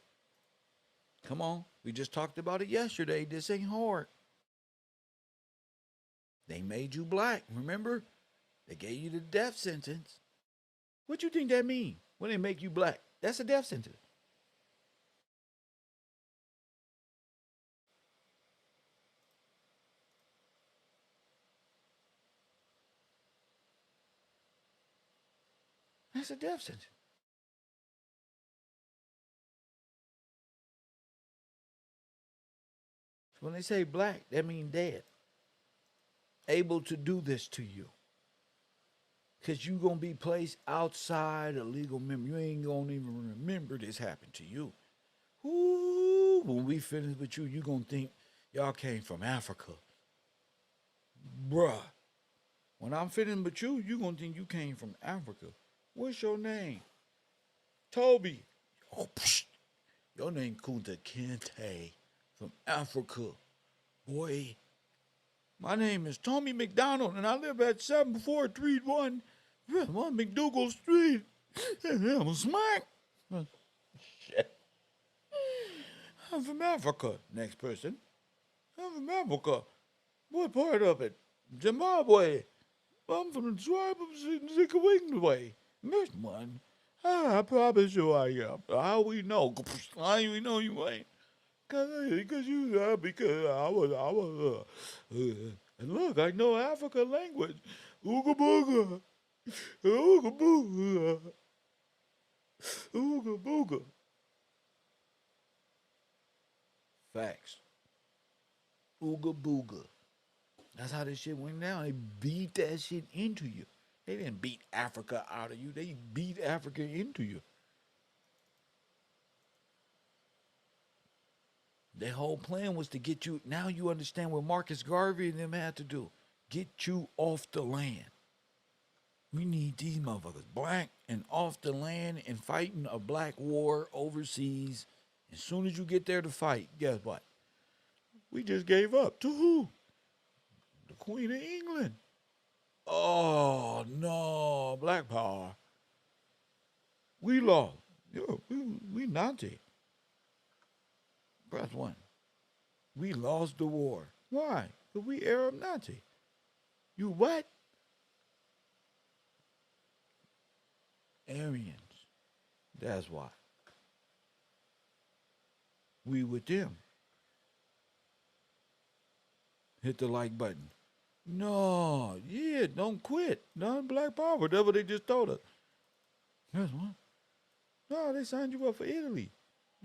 S1: Come on, we just talked about it yesterday. This ain't hard. They made you black, remember? They gave you the death sentence. What you think that mean when they make you black? That's a death sentence. That's a death sentence. When they say black, that means dead. Able to do this to you. Because you going to be placed outside a legal member. You ain't going to even remember this happened to you. Ooh, when we finish with you, you going to think y'all came from Africa. Bruh. When I'm finished with you, you going to think you came from Africa. What's your name? Toby. Oh, psh. Your name Kunta Kinte from Africa. Boy, my name is Tommy McDonald, and I live at 7431 McDougal Street. I'm a smack. Shit. I'm from Africa. Next person. I'm from Africa. What part of it? Zimbabwe. I'm from the tribe of Zikawingwe. Next one. I promise you I am. How we know? How we know you ain't? Because you because and look, I know African language. Ooga booga. Ooga booga. Ooga booga. Facts. Ooga booga. That's how this shit went down. They beat that shit into you. They didn't beat Africa out of you. They beat Africa into you. Their whole plan was to get you. Now you understand what Marcus Garvey and them had to do. Get you off the land. We need these motherfuckers black and off the land and fighting a black war overseas. As soon as you get there to fight, guess what? We just gave up. To who? The Queen of England. Oh, no. Black power. We lost. We Nazi. Press one. We lost the war. Why? Because we Arab Nazi. You what? Aryans. That's why. We with them. Hit the like button. No, yeah, don't quit. None black power. Whatever they just told us. That's one. No, they signed you up for Italy.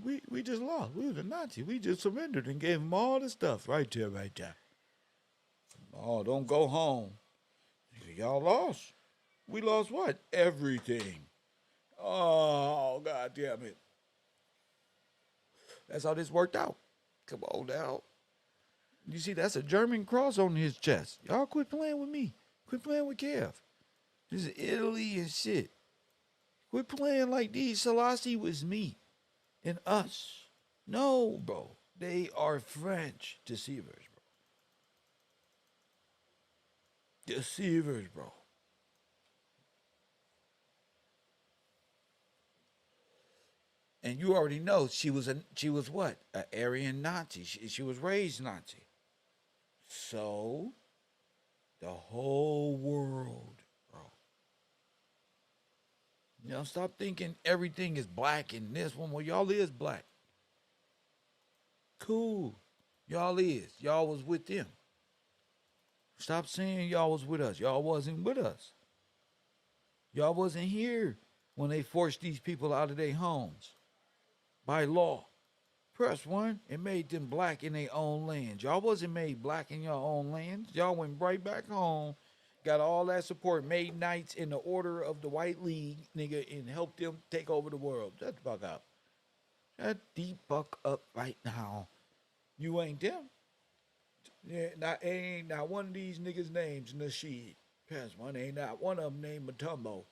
S1: We just lost. We were the Nazis. We just surrendered and gave them all the stuff right there, right there. Oh, don't go home. Y'all lost. We lost what? Everything. Oh, God damn it. That's how this worked out. Come on now. You see, that's a German cross on his chest. Y'all quit playing with me. Quit playing with Kev. This is Italy and shit. Quit playing like these Selassie was me and us. No, bro. They are French deceivers, bro. Deceivers, bro. And you already know she was what? An Aryan Nazi. She was raised Nazi. So the whole world, bro. You know, stop thinking everything is black in this one. Well, y'all is black. Cool. Y'all is. Y'all was with them. Stop saying y'all was with us. Y'all wasn't with us. Y'all wasn't here when they forced these people out of their homes by law. Press one, it made them black in their own lands. Y'all wasn't made black in your own lands. Y'all went right back home, got all that support, made knights in the order of the White League, nigga, and helped them take over the world. Shut the fuck up. Shut the fuck up right now. You ain't them. Yeah, ain't not one of these niggas' names Nasheed. Press one, ain't not one of them named Matumbo.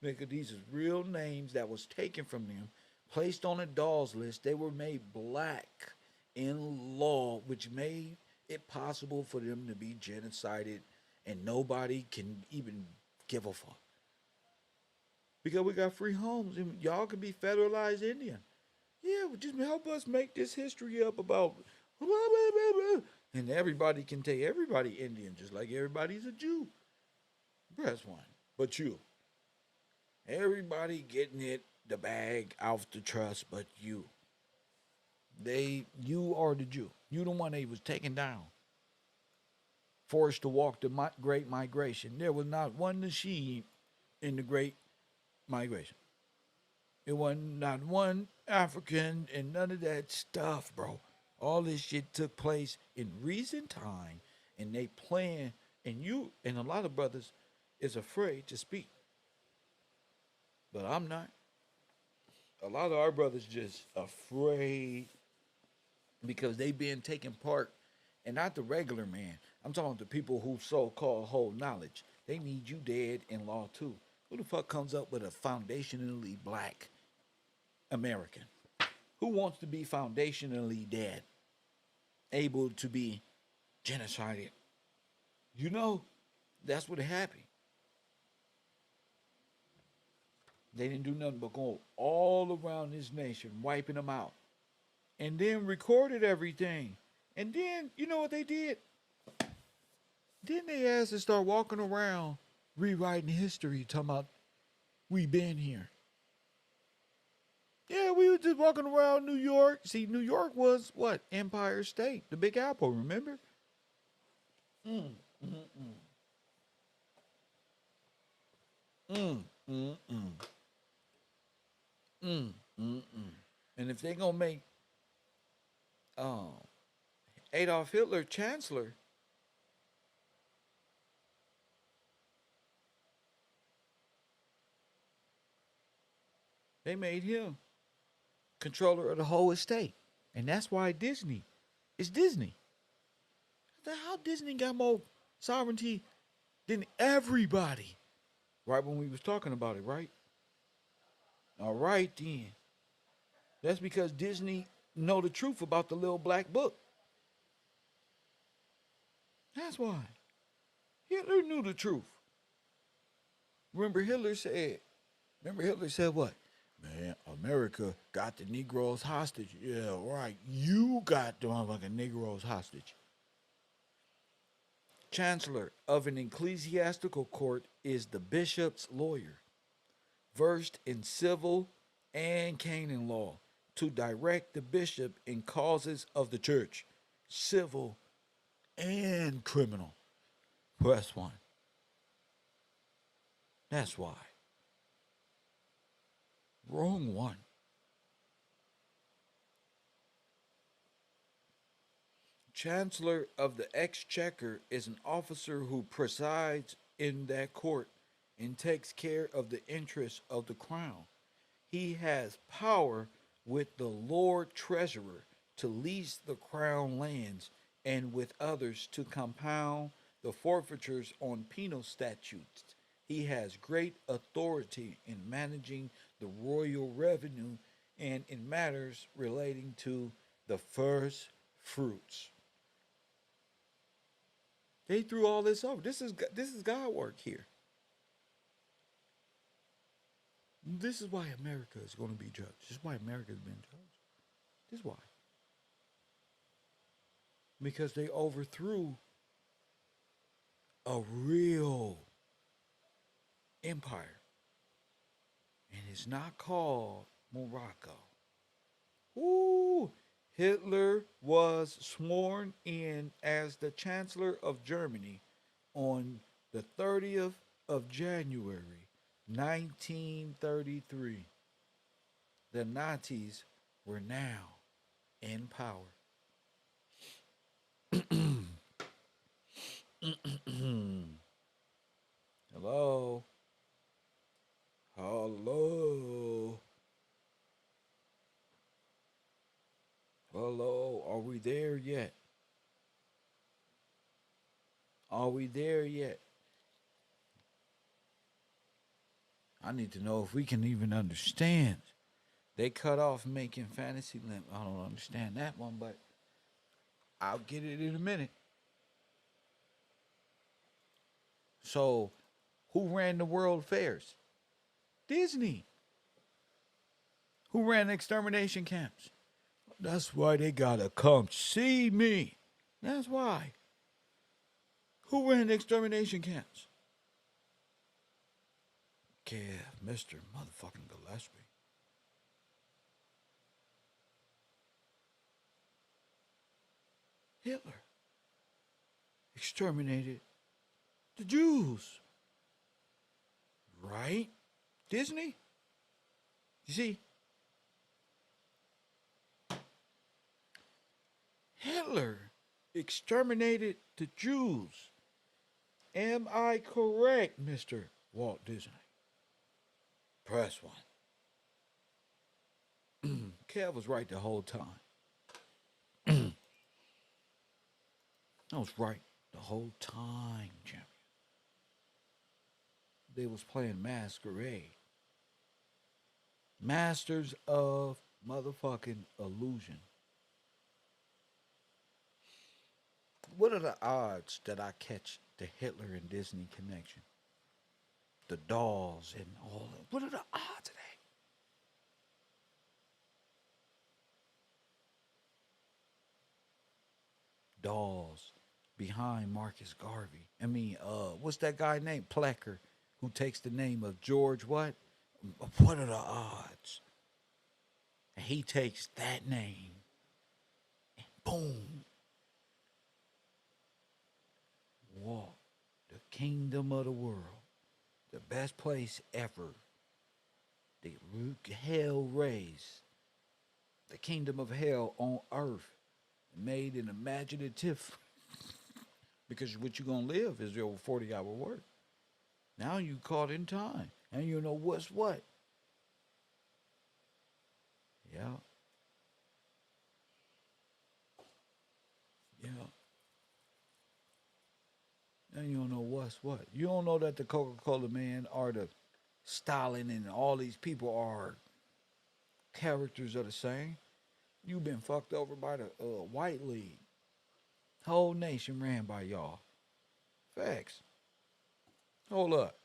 S1: Nigga, these is real names that was taken from them, placed on a dolls list. They were made black in law, which made it possible for them to be genocided, and nobody can even give a fuck. Because we got free homes, and y'all can be federalized Indian. Yeah, well, just help us make this history up about blah, blah, blah, blah. And everybody can take everybody Indian, just like everybody's a Jew. Press one. But you. Everybody getting it, the bag out the trust, but you. You are the Jew. You the one they was taken down. Forced to walk the great migration. There was not one Nasheed in the great migration. It wasn't not one African and none of that stuff, bro. All this shit took place in recent time, and they plan, and you and a lot of brothers is afraid to speak. But I'm not. A lot of our brothers just afraid because they been taking part, and not the regular man. I'm talking about the people who so-called hold knowledge. They need you dead in law too. Who the fuck comes up with a foundationally black American? Who wants to be foundationally dead, able to be genocided? You know, that's what happened. They didn't do nothing but go all around this nation, wiping them out. And then recorded everything. And then, you know what they did? Then they asked to start walking around, rewriting history, talking about we been here. Yeah, we were just walking around New York. See, New York was what? Empire State, the Big Apple, remember? Mm, mm, mm. Mm, mm, mm. Mm, mm, mm. And if they gonna make um, Adolf Hitler chancellor, they made him controller of the whole estate. And that's why Disney is Disney. How Disney got more sovereignty than everybody? Right when we was talking about it, right? All right then. That's because Disney know the truth about the little black book. That's why. Hitler knew the truth. Remember Hitler said what? Man, America got the Negroes hostage. Yeah, right. You got the motherfucking Negroes hostage. Chancellor of an ecclesiastical court is the bishop's lawyer, versed in civil and canon law, to direct the bishop in causes of the church, civil and criminal. Press one. That's why. Wrong one. Chancellor of the Exchequer is an officer who presides in that court and takes care of the interests of the crown. He has power with the Lord Treasurer to lease the crown lands and with others to compound the forfeitures on penal statutes. He has great authority in managing the royal revenue and in matters relating to the first fruits. They threw all this over. This is God work here. This is why America is going to be judged. This is why America has been judged. This is why. Because they overthrew a real empire. And it's not called Morocco. Ooh, Hitler was sworn in as the Chancellor of Germany on the 30th of January, 1933. The Nazis were now in power. Hello? Hello? Hello? Are we there yet? Are we there yet? I need to know if we can even understand. They cut off making fantasy limp. I don't understand that one, but I'll get it in a minute. So, who ran the world fairs? Disney. Who ran the extermination camps? That's why they gotta come see me. That's why. Who ran the extermination camps? Mr. Motherfucking Gillespie. Hitler exterminated the Jews. Right? Disney? You see? Hitler exterminated the Jews. Am I correct, Mr. Walt Disney? Press one. Kev was right the whole time. I was right the whole time, champion. They was playing masquerade. Masters of motherfucking illusion. What are the odds that I catch the Hitler and Disney connection? The dolls and all that. What are the odds of that? Dolls behind Marcus Garvey. What's that guy named Plecker, who takes the name of George what? What are the odds? And he takes that name and boom. Walk the kingdom of the world. The best place ever. The hell raised. The kingdom of hell on earth. Made an imaginative. Because what you're going to live is your 40-hour work. Now you caught in time. And you know what's what. Yeah. Yeah. And you don't know what's what. You don't know that the Coca-Cola man or the Stalin and all these people are characters of the same. You've been fucked over by the White League. Whole nation ran by y'all. Facts. Hold up.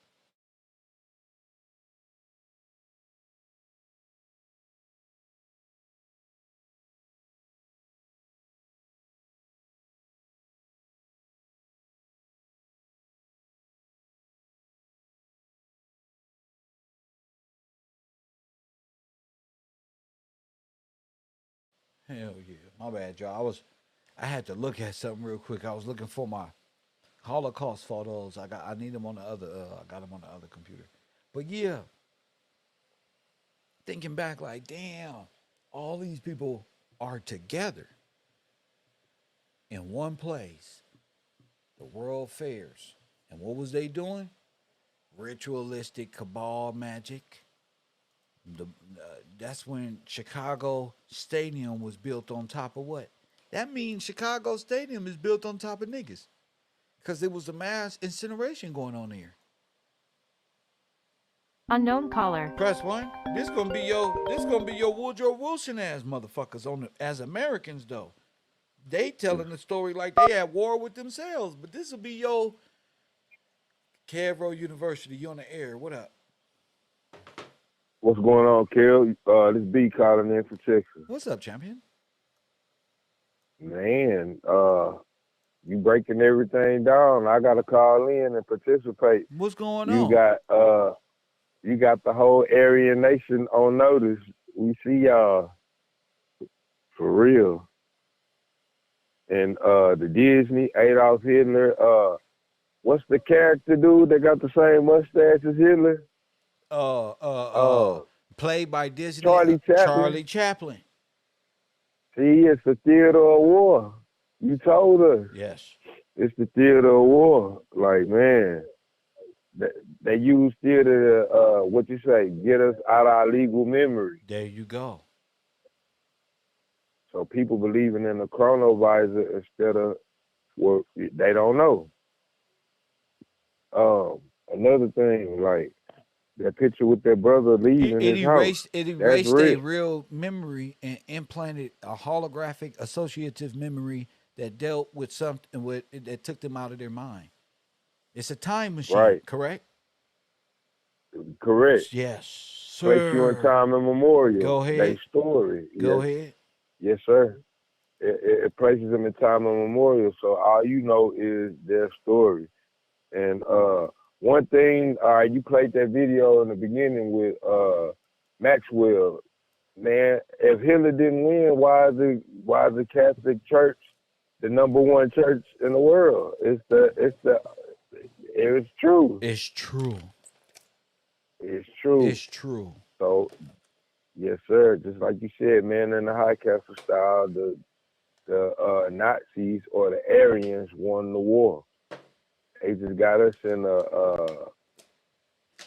S1: Hell yeah. My bad, y'all. I had to look at something real quick. I was looking for my Holocaust photos. I need them on the other I got them on the other computer. But yeah, thinking back like, damn, all these people are together in one place, the World Fairs. And what was they doing? Ritualistic cabal magic. That's when Chicago Stadium was built on top of what? That means Chicago Stadium is built on top of niggas. Because there was a mass incineration going on here.
S4: Unknown caller.
S1: Press one. This gonna be your Woodrow Wilson ass motherfuckers as Americans though. They telling the story like they at war with themselves. But this will be your KevRow University. You on the air. What up?
S5: What's going on, Kel? This B calling in from Texas.
S1: What's up, champion?
S5: Man, you breaking everything down. I gotta call in and participate.
S1: What's going
S5: You
S1: on?
S5: got the whole Aryan Nation on notice. We see y'all for real. And the Disney, Adolf Hitler, what's the character dude that got the same mustache as Hitler?
S1: Played by Disney.
S5: Charlie Chaplin.
S1: Charlie Chaplin.
S5: See, it's the theater of war. You told us.
S1: Yes.
S5: It's the theater of war. Like, man, they use theater to, what you say, get us out of our legal memory.
S1: There you go.
S5: So people believing in the chronovisor instead of what they don't know. Another thing, like, That picture with that brother leaving his house.
S1: It
S5: That's
S1: erased a
S5: real.
S1: real memory and implanted a holographic associative memory that dealt with something that took them out of their mind. It's a time machine,
S5: Right.
S1: correct?
S5: Correct.
S1: Yes,
S5: Place you in
S1: sir.
S5: time immemorial.
S1: Go
S5: They
S1: ahead.
S5: story.
S1: Go
S5: Yes.
S1: ahead.
S5: Yes, sir. It places them in time immemorial. So all you know is their story. And one thing, you played that video in the beginning with Maxwell. Man, if Hitler didn't win, why is the Catholic Church the #1 church in the world? It's true.
S1: It's true.
S5: It's true.
S1: It's true.
S5: So yes, sir. Just like you said, man, in the High Castle style, the Nazis or the Aryans won the war. They just got us in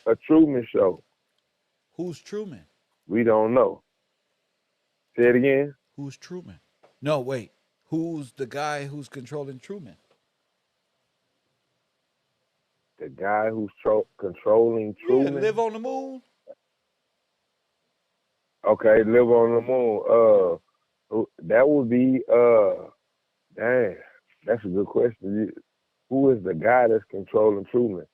S5: a Truman show.
S1: Who's Truman?
S5: We don't know. Say it again.
S1: Who's Truman? No, wait. Who's the guy who's controlling Truman?
S5: The guy who's controlling
S1: Yeah,
S5: Truman.
S1: live on the moon.
S5: Okay, live on the moon. That would be dang. That's a good question. Who is the guy that's controlling Truman?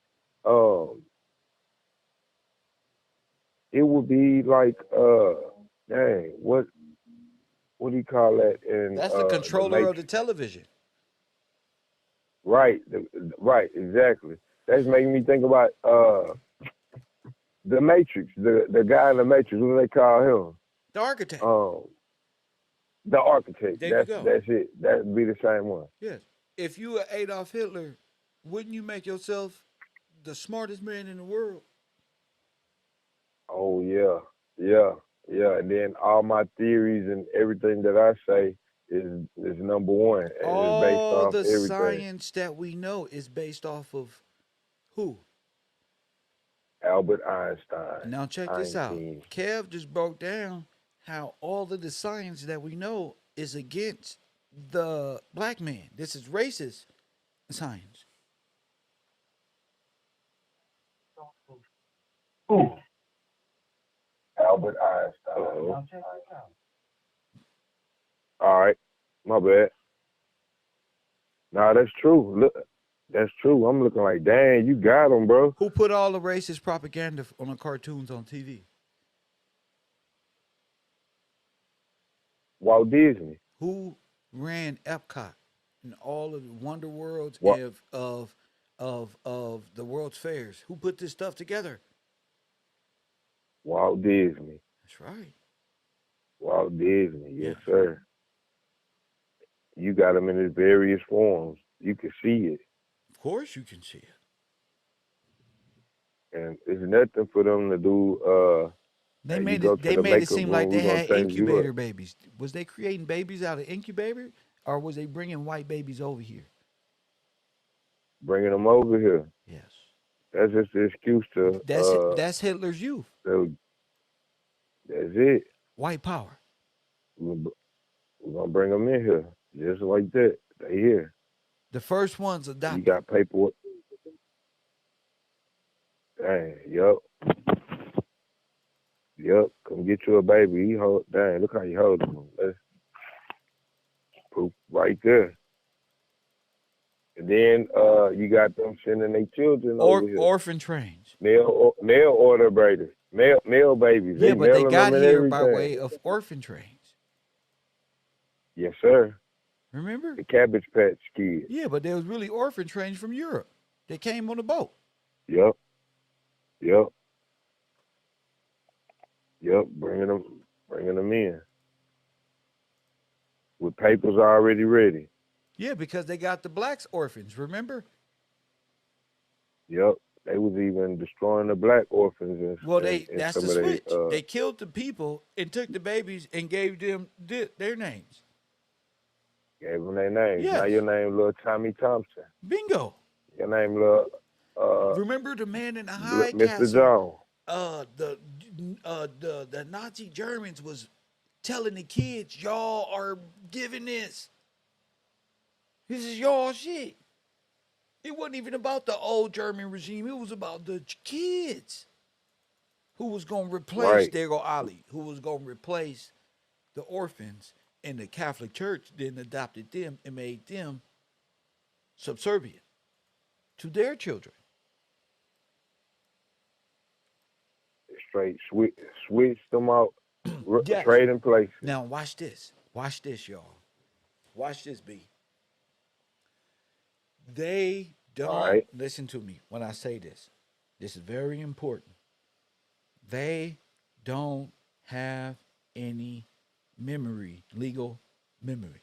S5: It would be like dang, what do you call that in
S1: That's the
S5: the
S1: controller of the
S5: Matrix?
S1: television.
S5: Right, right, exactly. That's making me think about the Matrix, the guy in the Matrix. What do they call him?
S1: The architect.
S5: The architect.
S1: There you go.
S5: That's it. That'd be the same one.
S1: Yes. If you were Adolf Hitler, wouldn't you make yourself the smartest man in the world?
S5: Oh yeah, yeah. And then all my theories and everything that I say is #1. And it's based
S1: All
S5: off
S1: the
S5: everything.
S1: science that we know is based off of who?
S5: Albert Einstein.
S1: Now check this out. Kev just broke down how all of the science that we know is against the black man. This is racist science.
S5: Ooh. Albert Einstein. All right, my bad. Nah, that's true. Look, that's true. I'm looking like, dang, you got him, bro.
S1: Who put all the racist propaganda on the cartoons on TV?
S5: Walt Disney.
S1: Who ran Epcot and all of the Wonder Worlds of the World's Fairs? Who put this stuff together?
S5: Walt Disney.
S1: That's right.
S5: Walt Disney. Yes, sir. You got him in his various forms. You can see it.
S1: Of course you can see it.
S5: And it's nothing for them to do.
S1: They made it seem like they had incubator babies. Was they creating babies out of incubator, or was they bringing white babies over here?
S5: Bringing them over here.
S1: Yes.
S5: That's just the excuse to.
S1: That's Hitler's youth.
S5: That's it.
S1: White power.
S5: We're gonna bring them in here just like that. They here.
S1: The first ones adopted.
S5: You got paperwork. Dang. Yup. Come get you a baby. Dang. Look how you hold him. That's proof right there. And then you got them sending their children over here.
S1: Orphan trains.
S5: Mail order babies. Mail babies.
S1: Yeah, but they got here
S5: everything.
S1: by way of orphan trains.
S5: Yes, sir.
S1: Remember?
S5: The Cabbage Patch Kids.
S1: Yeah, but there was really orphan trains from Europe. They came on a boat.
S5: Yep. Bringing them in with papers already ready.
S1: Yeah, because they got the blacks orphans. Remember?
S5: Yep. They was even destroying the black orphans.
S1: That's the switch. They killed the people and took the babies and gave them their names.
S5: Gave them their names.
S1: Yes.
S5: Now your name, little Tommy Thompson.
S1: Bingo.
S5: Your name, little.
S1: Remember the man in the high
S5: Mr.
S1: castle?
S5: Jones.
S1: The Nazi Germans was telling the kids, y'all are giving this. This is y'all shit. It wasn't even about the old German regime. It was about the kids. who was going to replace,
S5: Right.
S1: there go Ali, who was going to replace the orphans, and the Catholic Church then adopted them and made them subservient to their children.
S5: Straight switched them out,
S1: Yes.
S5: trading places.
S1: Now watch this. Watch this, y'all. Watch this, B. They
S5: All
S1: don't
S5: right.
S1: listen to me when I say this. This is very important. They don't have any memory, legal memory.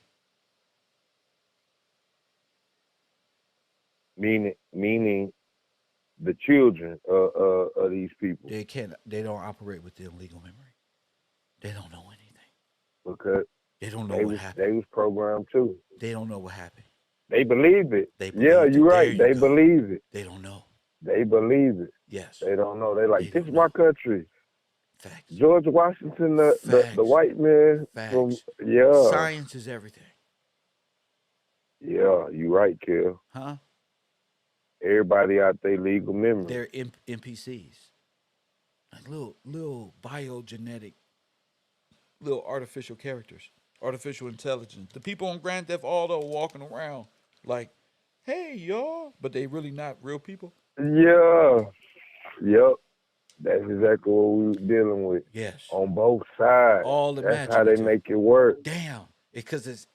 S5: Meaning the children of these people,
S1: They can't. They don't operate within legal memory. They don't know anything.
S5: because
S1: They don't know what happened.
S5: they was programmed too.
S1: They don't know what happened.
S5: They believe it.
S1: They
S5: Yeah,
S1: believed
S5: you're
S1: it. There
S5: right.
S1: you
S5: They
S1: go.
S5: believe it.
S1: They don't know.
S5: They believe it.
S1: Yes.
S5: They don't know. They like,
S1: They
S5: this
S1: don't
S5: is my
S1: know.
S5: country.
S1: Facts.
S5: George Washington, the
S1: Facts.
S5: white man from
S1: Facts.
S5: yeah.
S1: Science is everything.
S5: Yeah, you right, Kel.
S1: Huh?
S5: Everybody out there legal memory.
S1: They're NPCs. Like little biogenetic, little artificial characters, artificial intelligence. The people on Grand Theft Auto walking around like, hey, y'all. But they really not real people.
S5: Yeah. Yep. That's exactly what we were dealing with.
S1: Yes.
S5: On both sides.
S1: All
S5: That's how they
S1: imaginative.
S5: make it work.
S1: Damn.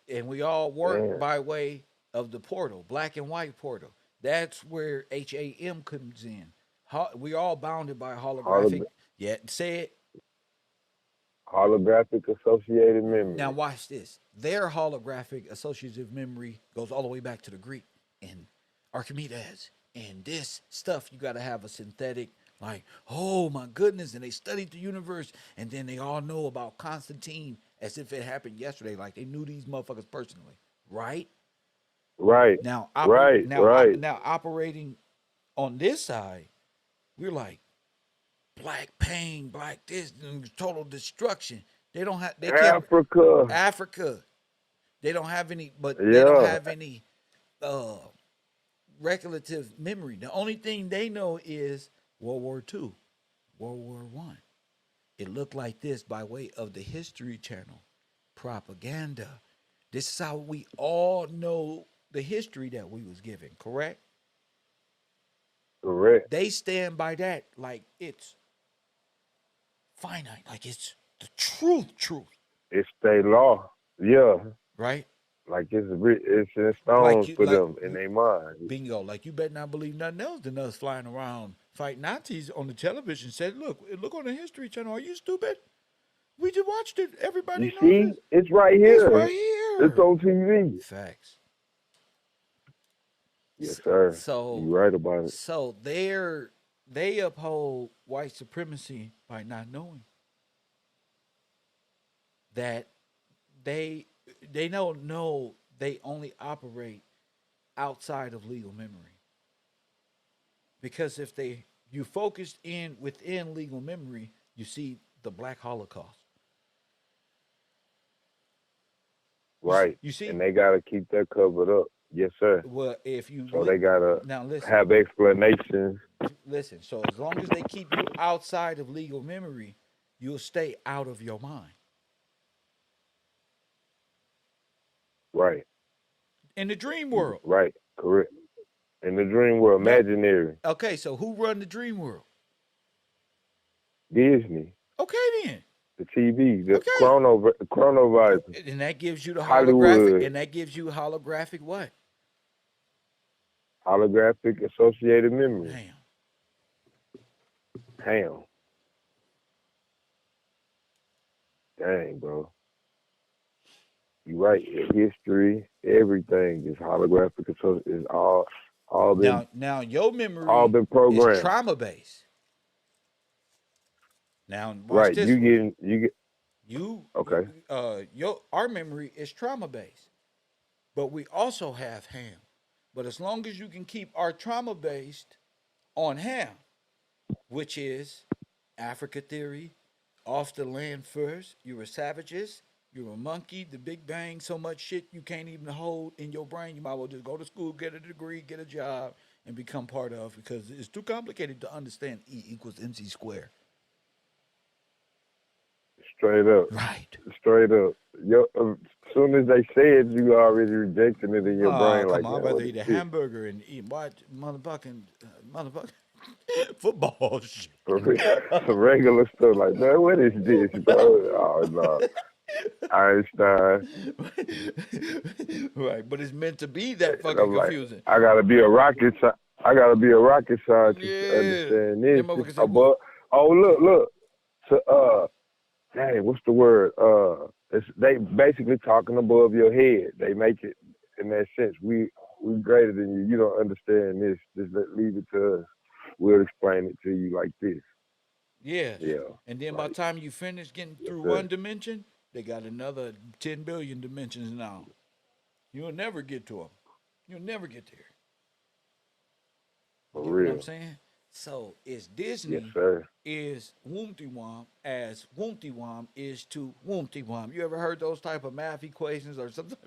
S1: And we all work
S5: Damn.
S1: by way of the portal, black and white portal. That's where HAM comes in. We all bounded by holographic. Yeah, say it.
S5: Holographic associated memory.
S1: Now watch this. Their holographic associative memory goes all the way back to the Greek and Archimedes. And this stuff, you got to have a synthetic, like, oh my goodness. And they studied the universe. And then they all know about Constantine as if it happened yesterday. Like they knew these motherfuckers personally. Right?
S5: Right.
S1: Now,
S5: right.
S1: now operating on this side, we're like, black pain, black this, total destruction. They don't have. They can't. Africa. They don't have any, but they don't have any recollective memory. The only thing they know is World War II, World War I. It looked like this by way of the History Channel propaganda. This is how we all know the history that we was given. Correct.
S5: Correct.
S1: They stand by that like it's finite, like it's the truth.
S5: It's state law. Yeah.
S1: Right?
S5: Like it's in stone for them in their mind.
S1: Bingo. Like you better not believe nothing else than us flying around fighting Nazis on the television. Said, look on the History Channel. Are you stupid? We just watched it. Everybody knows
S5: this. It's right here.
S1: It's right here.
S5: It's on TV.
S1: Facts.
S5: Yes, sir.
S1: So
S5: you're right about it.
S1: So they uphold white supremacy by not knowing that they don't know they only operate outside of legal memory. Because if you focused in within legal memory, you see the Black Holocaust.
S5: Right.
S1: You see,
S5: and they gotta keep that covered up. Yes, sir.
S1: Well, if you
S5: they gotta
S1: now listen,
S5: have explanations.
S1: Listen, so as long as they keep you outside of legal memory, you'll stay out of your mind.
S5: Right.
S1: In the dream world.
S5: Right. Correct. In the dream world, imaginary.
S1: Okay, so who run the dream world?
S5: Disney.
S1: Okay then.
S5: The TV, the chronovisor.
S1: And that gives you the
S5: Hollywood.
S1: Holographic. And that gives you holographic what?
S5: Holographic associated memory. Damn. Dang, bro. You right. History, everything is holographic. It's all been
S1: now your memory
S5: all been programmed.
S1: Is trauma based. Now
S5: right,
S1: this
S5: you get okay.
S1: Our memory is trauma based, but we also have ham. But as long as you can keep our trauma based on ham, which is Africa theory, off the land first, you were savages. You're a monkey, the Big Bang, so much shit you can't even hold in your brain. You might as well just go to school, get a degree, get a job, and become part of, because it's too complicated to understand E equals MC squared.
S5: Straight up.
S1: Right.
S5: Straight up. As soon as they say it, you already rejecting it in your
S1: Oh,
S5: brain
S1: come
S5: like,
S1: on. I'd
S5: man,
S1: rather
S5: what
S1: eat
S5: is
S1: a
S5: this?
S1: hamburger and watch motherfucking football shit.
S5: Some regular stuff like, man, what is this, bro? Oh, no. Einstein.
S1: Right, but it's meant to be that
S5: And
S1: fucking
S5: I'm like,
S1: confusing.
S5: I gotta be a rocket scientist to
S1: Yeah.
S5: understand
S1: That
S5: this. It's
S1: motherfucker said, what?
S5: above. Oh, look. So, dang, what's the word? They basically talking above your head. They make it in that sense. We greater than you. You don't understand this. Just leave it to us. We'll explain it to you like this.
S1: Yes.
S5: Yeah,
S1: And then by the
S5: like
S1: time you finish getting
S5: yes,
S1: through
S5: sir.
S1: one dimension, they got another 10 billion dimensions now. You'll never get to them. You'll never get there. You
S5: For
S1: get what I'm
S5: real.
S1: saying? So it's
S5: Yes,
S1: Disney
S5: sir.
S1: is Woomty as Woomty is to Woomty. You ever heard those type of math equations or something?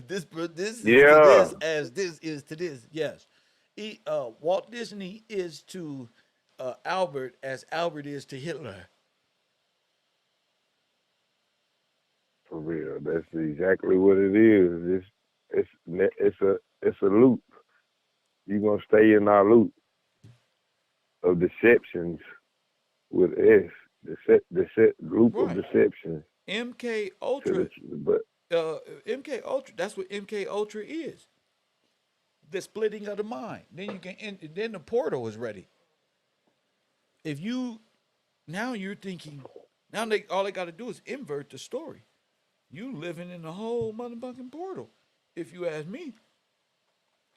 S1: This is to
S5: Yeah,
S1: this as this is to this. Yes. Walt Disney is to Albert as Albert is to Hitler.
S5: for real. That's exactly what it is. It's a loop. You're gonna stay in our loop of deceptions with S. Loop of
S1: Right.
S5: deceptions
S1: MK
S5: to
S1: Ultra,
S5: but
S1: MK Ultra. That's what MK Ultra is. The splitting of the mind. Then you can. Then the portal is ready. If you now you're thinking, now they all they got to do is invert the story. You living in the whole motherfucking portal. If you ask me,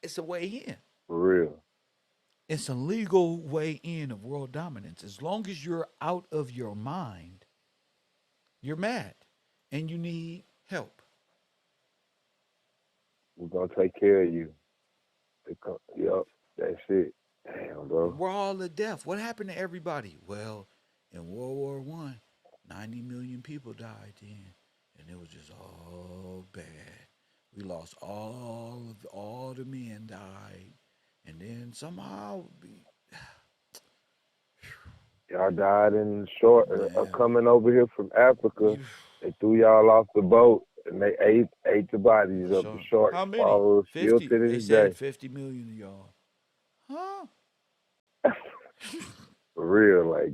S1: it's a way in.
S5: for real.
S1: It's a legal way in of world dominance. As long as you're out of your mind, you're mad, and you need help.
S5: We're gonna take care of you. Yup, that's it. Damn, bro.
S1: We're all the death. What happened to everybody? Well, in World War One, 90 million people died then, and it was just all bad. We lost all the men died, and then somehow,
S5: Y'all died in the short
S1: man,
S5: coming over here from Africa.
S1: you
S5: They threw y'all off the boat and they ate the bodies of the
S1: sure.
S5: sharks.
S1: How many?
S5: Follow still
S1: 50.
S5: to
S1: They
S5: this
S1: said
S5: day.
S1: 50 million of y'all. Huh?
S5: For real, like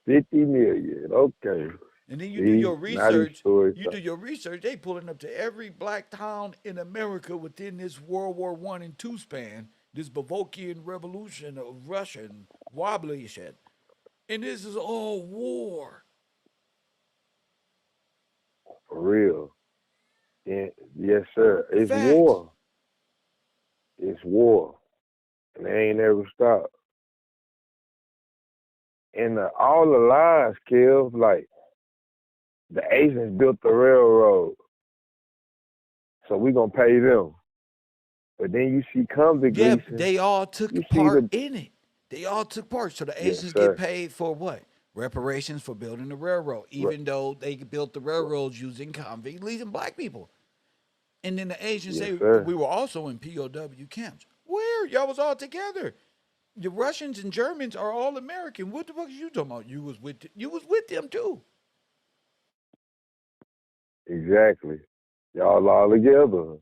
S5: 50 million. Okay.
S1: And then you do
S5: See,
S1: your
S5: now these
S1: research.
S5: stories.
S1: You do your research. They pulling up to every black town in America within this World War One and Two span. This Bavokian Revolution of Russian wobbly shit, and this is all war.
S5: For real. And yes, sir. It's
S1: Facts.
S5: war. It's war. And they ain't ever stopped. And all the lies, Kev, like the Asians built the railroad, so we gonna pay them. But then you see convict
S1: Yeah,
S5: leasing.
S1: they all
S5: You
S1: took
S5: see
S1: part
S5: the
S1: in it. They all took part. So the
S5: yes,
S1: Asians get
S5: sir.
S1: paid for what? Reparations for building the railroad,
S5: Right,
S1: even though they built the railroads using convict leasing black people. And then the Asians
S5: yes,
S1: say
S5: sir.
S1: we were also in POW camps. Where? Y'all was all together. The Russians and Germans are all American. What the fuck is you talking about? You was with them too.
S5: Exactly. Y'all all together.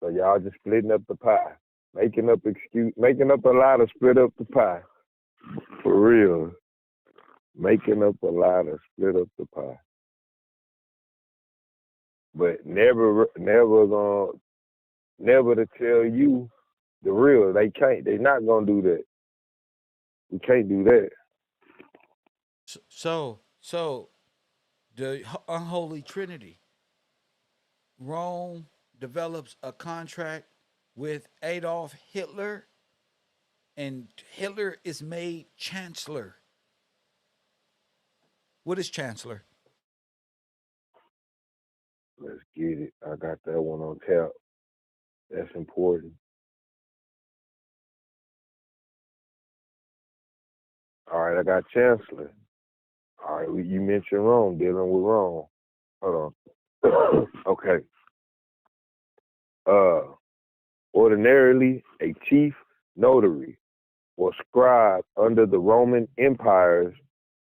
S5: So y'all just splitting up the pie, making up a lie to split up the pie. For real, making up a lie to split up the pie. But never to tell you the real. They can't. They not gonna do that. We can't do that.
S1: So the unholy trinity. Rome develops a contract with Adolf Hitler, and Hitler is made chancellor. What is chancellor?
S5: Let's get it. I got that one on tap. That's important. All right, I got chancellor. All right, you mentioned Rome, dealing with Rome. Hold on. Okay. Uh, Ordinarily, a chief notary was scribe under the Roman empires,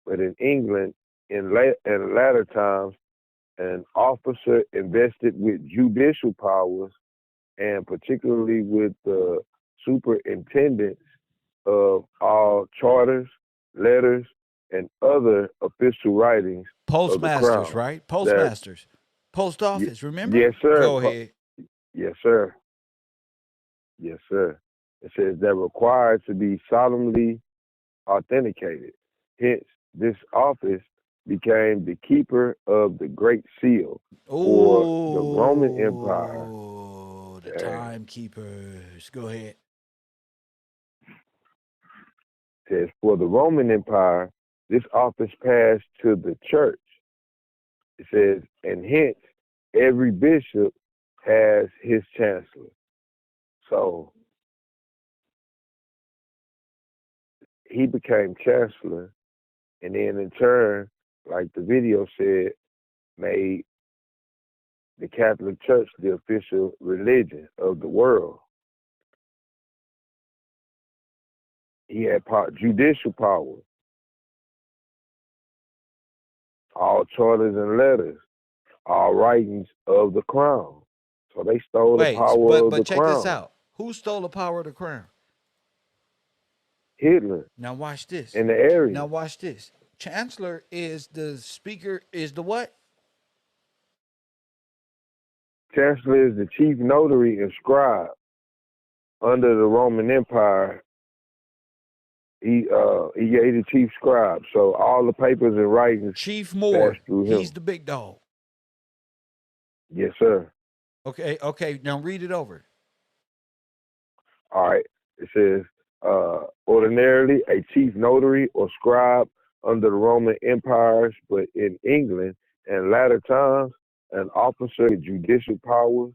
S5: but in England, in latter times, an officer invested with judicial powers and particularly with the superintendents of all charters, letters, and other official writings of the
S1: Postmasters,
S5: crown.
S1: right?
S5: That,
S1: Postmasters. Post office, remember?
S5: yes, sir.
S1: Go ahead.
S5: Yes, sir. Yes, sir. It says they're required to be solemnly authenticated. Hence, this office became the keeper of the Great Seal for the Roman Empire.
S1: Oh, the timekeepers. Go ahead.
S5: It says for the Roman Empire, this office passed to the church. It says, and hence every bishop has his chancellor. So he became chancellor, and then in turn, like the video said, made the Catholic Church the official religion of the world. He had judicial power, all charters and letters, all writings of the crown. So they stole the
S1: Wait,
S5: power of
S1: but
S5: the
S1: check this
S5: crown.
S1: out. Who stole the power of the crown?
S5: Hitler
S1: Now watch this.
S5: and the Aryans.
S1: Now watch this. Chancellor is the speaker, is the what?
S5: Chancellor is the chief notary and scribe under the Roman Empire. He's the chief scribe. So all the papers and writings
S1: Chief Moore.
S5: pass through him.
S1: He's the big dog.
S5: Yes, sir.
S1: Okay. Now read it over.
S5: All right. It says, ordinarily a chief notary or scribe under the Roman empires, but in England and latter times, an officer with judicial powers,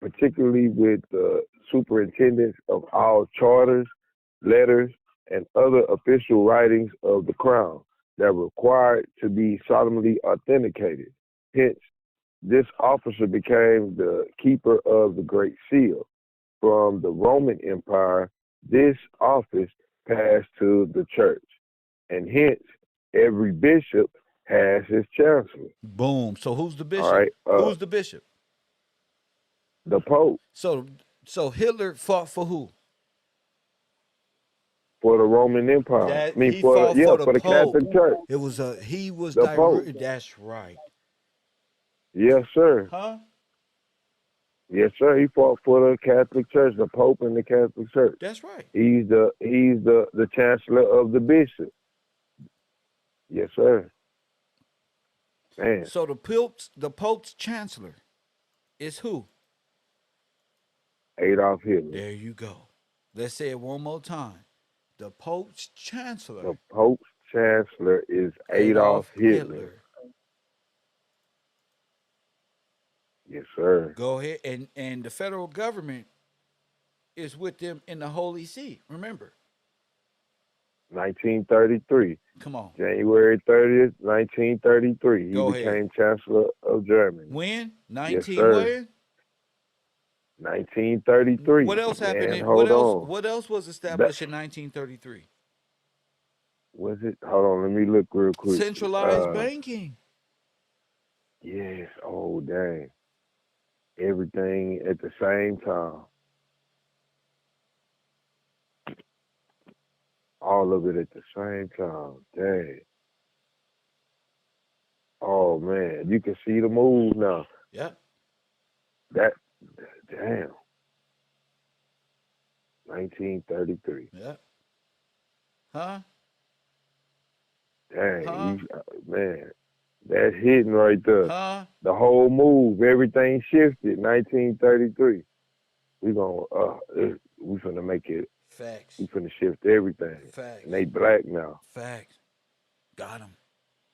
S5: particularly with the superintendents of all charters, letters, and other official writings of the crown that are required to be solemnly authenticated. Hence, this officer became the keeper of the Great Seal. From the Roman Empire, this office passed to the church, and hence every bishop has his chancellor.
S1: Boom. So who's the bishop?
S5: All right,
S1: Who's the bishop?
S5: the Pope
S1: So Hitler fought for who?
S5: for the Roman Empire.
S1: He fought for the Pope.
S5: Catholic Church.
S1: It was he was
S5: The Pope.
S1: That's right.
S5: Yes, sir.
S1: Huh?
S5: Yes, sir. He fought for the Catholic Church, the Pope and the Catholic Church.
S1: That's right.
S5: He's the chancellor of the bishop. Yes, sir. Man.
S1: So the Pope's chancellor is who?
S5: Adolf Hitler.
S1: There you go. Let's say it one more time. The Pope's chancellor.
S5: The Pope's chancellor is Adolf Hitler. Yes, sir.
S1: Go ahead. And the federal government is with them in the Holy See. Remember.
S5: 1933.
S1: Come on.
S5: January 30th, 1933. He
S1: Go
S5: became
S1: ahead.
S5: Chancellor of Germany.
S1: When? 19
S5: yes, sir.
S1: when?
S5: 1933.
S1: What else happened?
S5: Man, hold on.
S1: What else was established in 1933?
S5: Was it? Hold on, let me look real quick.
S1: Centralized banking.
S5: Yes. Oh, dang. Everything at the same time. All of it at the same time. Dang. Oh, man. You can see the move now.
S1: Yep.
S5: Damn. 1933.
S1: Yep. Huh?
S5: Dang.
S1: Huh?
S5: Man. That's hitting right there.
S1: Huh?
S5: The whole move, everything shifted. 1933. We finna make it.
S1: Facts.
S5: We finna shift everything.
S1: Facts.
S5: And they black now.
S1: Facts. Got them.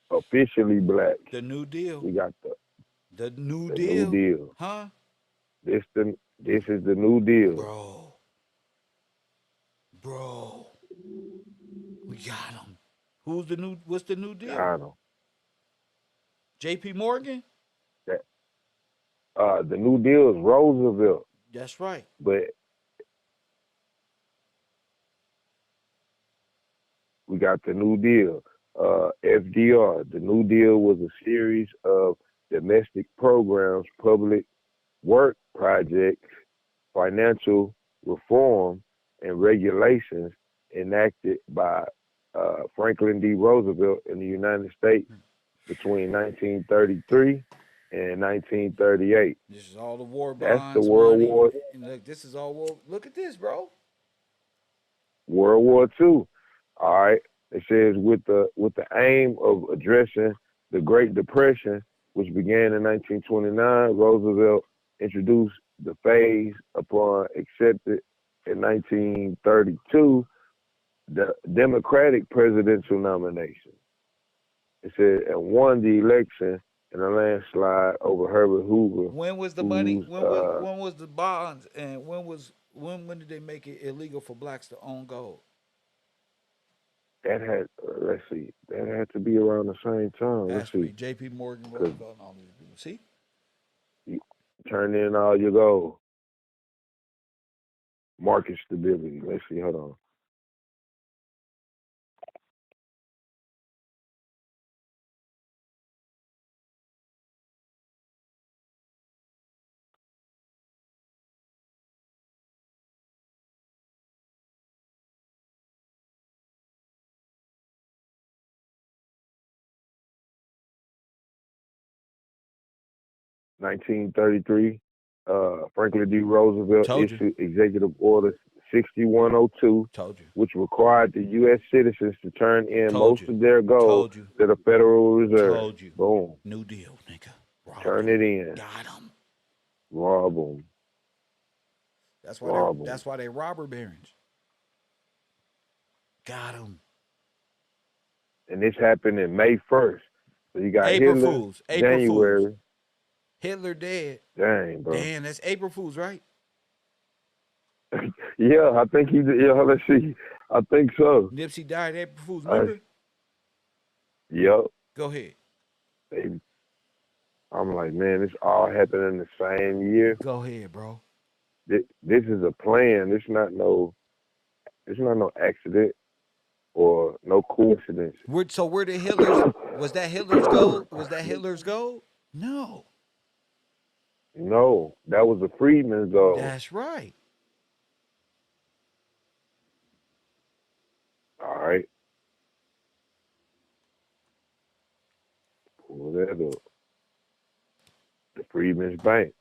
S5: Officially black.
S1: The New Deal.
S5: We got
S1: the New
S5: the
S1: Deal.
S5: New Deal.
S1: Huh?
S5: This is the New Deal.
S1: Bro. We got them. What's the New Deal?
S5: I know.
S1: J.P. Morgan?
S5: The New Deal is Roosevelt.
S1: That's right.
S5: But we got the New Deal. FDR. The New Deal was a series of domestic programs, public work projects, financial reform, and regulations enacted by Franklin D. Roosevelt in the United States between 1933 and 1938.
S1: This is all the war
S5: That's the
S1: bonds,
S5: World
S1: money.
S5: War
S1: And look, this is all war. Look at this, bro.
S5: World War II. All right. It says with the aim of addressing the Great Depression, which began in 1929, Roosevelt introduced the phase upon accepted in 1932 the Democratic presidential nomination. It said and won the election in a landslide over Herbert Hoover.
S1: When was the money? When was the bonds? And when did they make it illegal for blacks to own gold?
S5: That had let's see, that had to be around the same time.
S1: Has
S5: Let's
S1: to be
S5: see,
S1: J.P. Morgan, Rockefeller, and all these people. See,
S5: you turn in all your gold. Market stability. Let's see. Hold on. (1933). Franklin D. Roosevelt
S1: told you,
S5: issued Executive Order 6102,
S1: told you,
S5: which required the U.S. citizens to turn in
S1: Told
S5: most
S1: you.
S5: of their gold
S1: Told you.
S5: to the Federal Reserve.
S1: Told you.
S5: Boom.
S1: New Deal, nigga. Robbed
S5: Turn
S1: him.
S5: it in.
S1: Got him.
S5: Rob them.
S1: That's why they robber barons. Got him.
S5: And this happened in May 1st. So you got
S1: April
S5: Hitler,
S1: Fools. April
S5: January.
S1: Fools. Hitler dead.
S5: Dang, bro.
S1: Damn, that's April Fools, right?
S5: Yeah, I think he did. Yeah, let's see. I think so.
S1: Nipsey died April Fools. Remember?
S5: Yep.
S1: Go ahead.
S5: I'm like, man, this all happened in the same year.
S1: Go ahead, bro.
S5: This is a plan. It's not no accident or no coincidence.
S1: So where did Hitler's was that Hitler's gold? Was that Hitler's gold? No.
S5: No, that was a freedman's gold.
S1: That's right.
S5: All right. Pull that up. The Freedmen's Bank.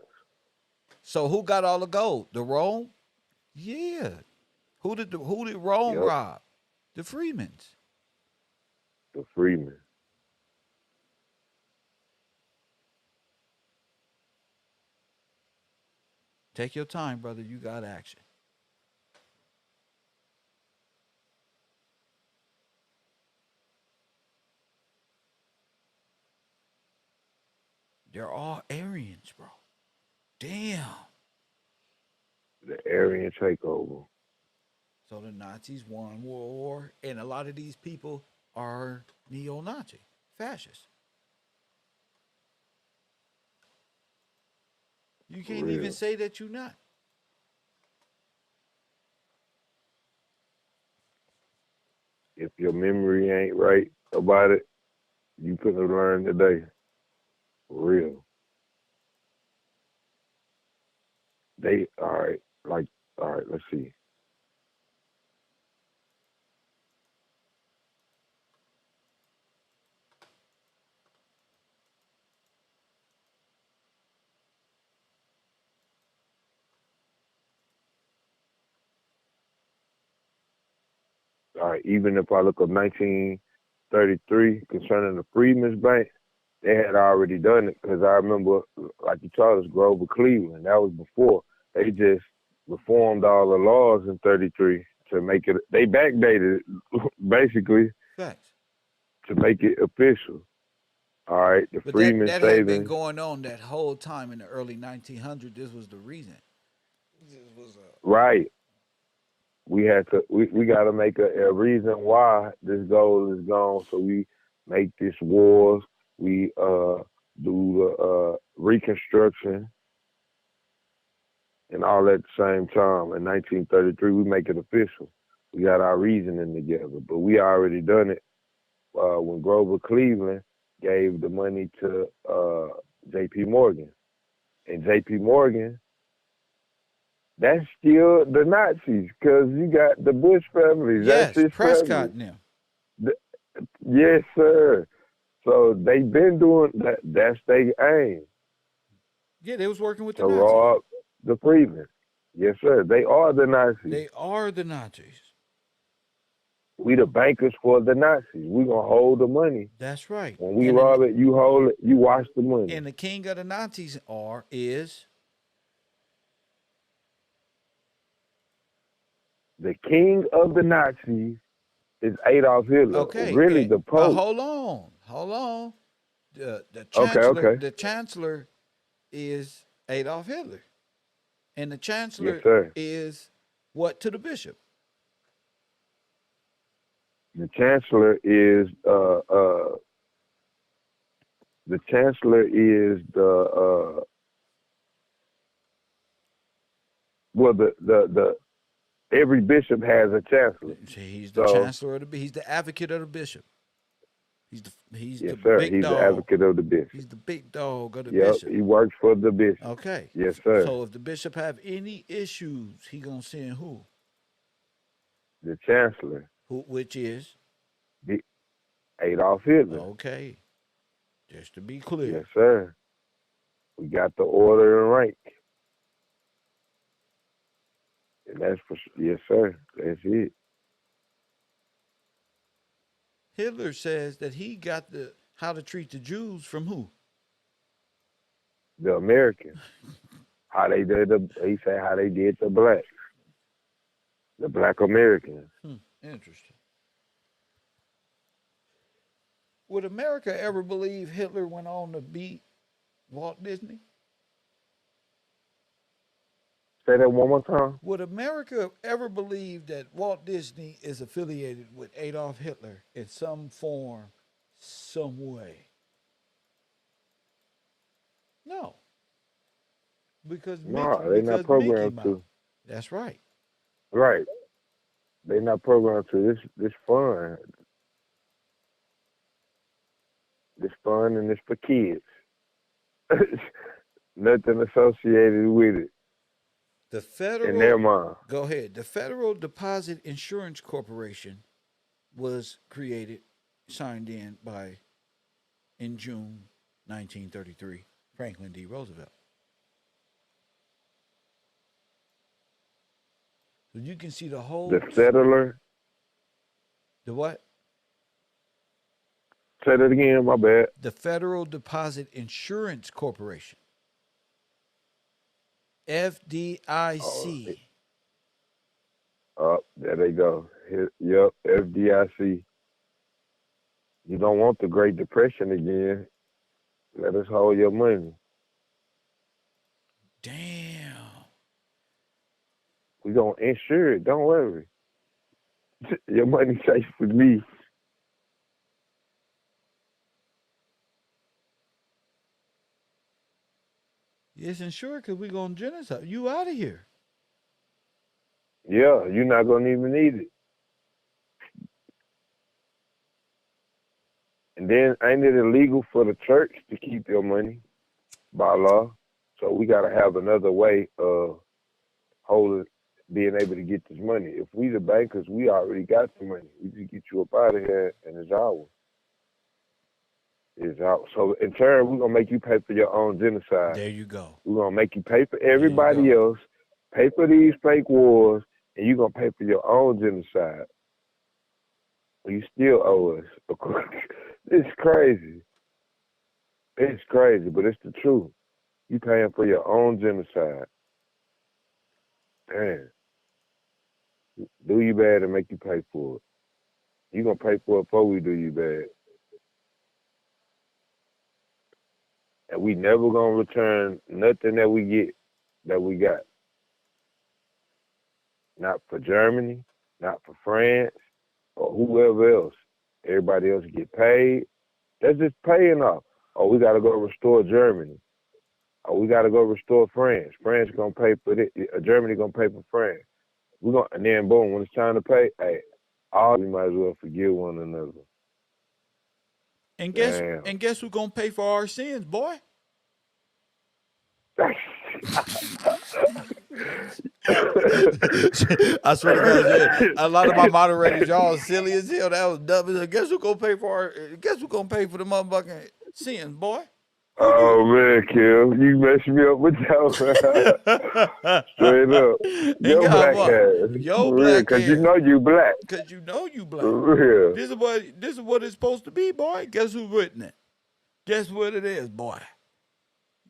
S1: So who got all the gold? The Rome? Yeah. Who did Rome rob? The Freedmans.
S5: The Freedmen.
S1: Take your time, brother. You got action. They're all Aryans, bro. Damn.
S5: The Aryan takeover.
S1: So the Nazis won World War, and a lot of these people are neo-Nazi, fascists. You can't even say that you're not.
S5: If your memory ain't right about it, you couldn't have learned today. For real. All right, let's see. All right, even if I look up 1933 concerning the Freedmen's Bank, they had already done it because I remember, like you told us, Grover Cleveland. That was before. They just reformed all the laws in 33 to make it. They backdated it basically.
S1: Facts.
S5: To make it official. All right, the Freedmen's
S1: that
S5: Savings.
S1: had been going on that whole time in the early 1900s. This was the reason.
S5: Right. We had to. We got to make a reason why this gold is gone. So we make this wars. We do the reconstruction and all at the same time. In 1933, we make it official. We got our reasoning together, but we already done it when Grover Cleveland gave the money to J.P. Morgan. And J.P. Morgan, that's still the Nazis, because you got the Bush family.
S1: Yes,
S5: that's his
S1: Prescott
S5: family.
S1: now.
S5: Yes, sir. So they've been doing that. That's their aim,
S1: Yeah, they was working with the
S5: to
S1: Nazis.
S5: rob the freedmen. Yes, sir. They are the Nazis.
S1: They are the Nazis.
S5: We the bankers for the Nazis. We gonna hold the money.
S1: That's right.
S5: When we rob it, you hold it. You watch the money.
S1: And the king of the Nazis is
S5: the king of the Nazis is Adolf Hitler.
S1: okay.
S5: Really, the Pope.
S1: Hold on. The chancellor is Adolf Hitler, and the chancellor is what to the bishop?
S5: The chancellor is the every bishop has a chancellor.
S1: He's the chancellor of he's the advocate of the bishop. He's the
S5: big
S1: dog.
S5: The advocate of the bishop.
S1: He's the big dog of the bishop.
S5: He works for the bishop.
S1: Okay.
S5: Yes, sir.
S1: So if the bishop have any issues, he gonna send who?
S5: The chancellor.
S1: Which is?
S5: Adolf Hitler.
S1: Okay. Just to be clear.
S5: Yes, sir. We got the order and rank. And that's for yes, sir. That's it.
S1: Hitler says that he got the how to treat the Jews from who?
S5: The Americans. How they did he said how they did the blacks. The black Americans.
S1: Interesting. Would America ever believe Hitler went on to beat Walt Disney?
S5: Say that one more time.
S1: Would America ever believe that Walt Disney is affiliated with Adolf Hitler in some form, some way? No. Because
S5: they're not programmed to.
S1: That's right.
S5: Right. They're not programmed to. This fun. This fun and it's for kids. Nothing associated with it.
S1: The federal,
S5: in their mind.
S1: Go ahead. The Federal Deposit Insurance Corporation was created, signed in June 1933, Franklin D. Roosevelt. So you can see the whole.
S5: The settler.
S1: The what?
S5: Say that again, my bad.
S1: The Federal Deposit Insurance Corporation. FDIC.
S5: There they go. Yep, FDIC. You don't want the Great Depression again. Let us hold your money.
S1: Damn.
S5: We gonna insure it. Don't worry. Your money's safe with me.
S1: It's insured because we're going to genocide. You out of here.
S5: Yeah, you're not going to even need it. And then ain't it illegal for the church to keep your money by law? So we got to have another way of being able to get this money. If we the bankers, we already got the money. We just get you up out of here and it's ours. Is out. So in turn, we're gonna make you pay for your own genocide.
S1: There you go.
S5: We're gonna make you pay for everybody else, pay for these fake wars, and you're gonna pay for your own genocide. You still owe us. It's crazy. It's crazy, but it's the truth. You paying for your own genocide. Damn. Do you bad and make you pay for it. You gonna pay for it before we do you bad. And we never gonna return nothing that we got. Not for Germany, not for France, or whoever else. Everybody else get paid. That's just paying off. Oh, we gotta go restore Germany. Oh, we gotta go restore France. France gonna pay for it. Germany gonna pay for France. And then boom, when it's time to pay, hey, all we might as well forgive one another.
S1: And
S5: Damn.
S1: guess who's gonna pay for our sins, boy? I swear to God, yeah, a lot of my moderators, y'all silly as hell. That was dumb. Guess who gonna pay for our? Guess who gonna pay for the motherfucking sins, boy? Who
S5: Oh
S1: you?
S5: man, Kim, you messed me up with that. Straight up,
S1: And
S5: your
S1: God,
S5: black
S1: what?
S5: ass
S1: Yo,
S5: for real,
S1: black
S5: 'cause you
S1: hair.
S5: know you black
S1: Cause you know you black.
S5: for real.
S1: This is what it's supposed to be, boy. Guess who written it? Guess what it is, boy?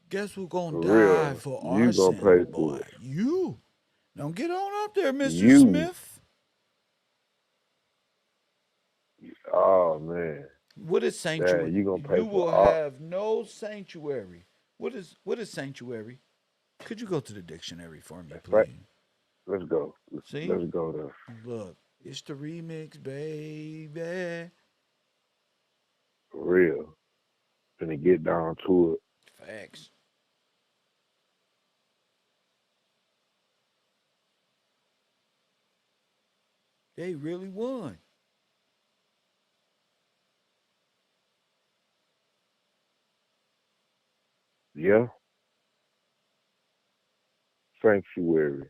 S1: Guess who gonna
S5: For
S1: die
S5: real,
S1: for
S5: you
S1: our
S5: gonna
S1: sins,
S5: pay
S1: boy?
S5: for it.
S1: You. Don't get on up there, Mr.
S5: You.
S1: Smith.
S5: Oh man,
S1: What is
S5: yeah,
S1: sanctuary?
S5: you gonna
S1: You
S5: pay for
S1: will
S5: all.
S1: have no sanctuary. What is sanctuary? Could you go to the dictionary for me,
S5: That's right.
S1: please?
S5: Let's go.
S1: See?
S5: Let's go there.
S1: Look, it's the remix, baby.
S5: For real. Finna get down to it.
S1: Facts. They really won.
S5: Yeah. Sanctuary.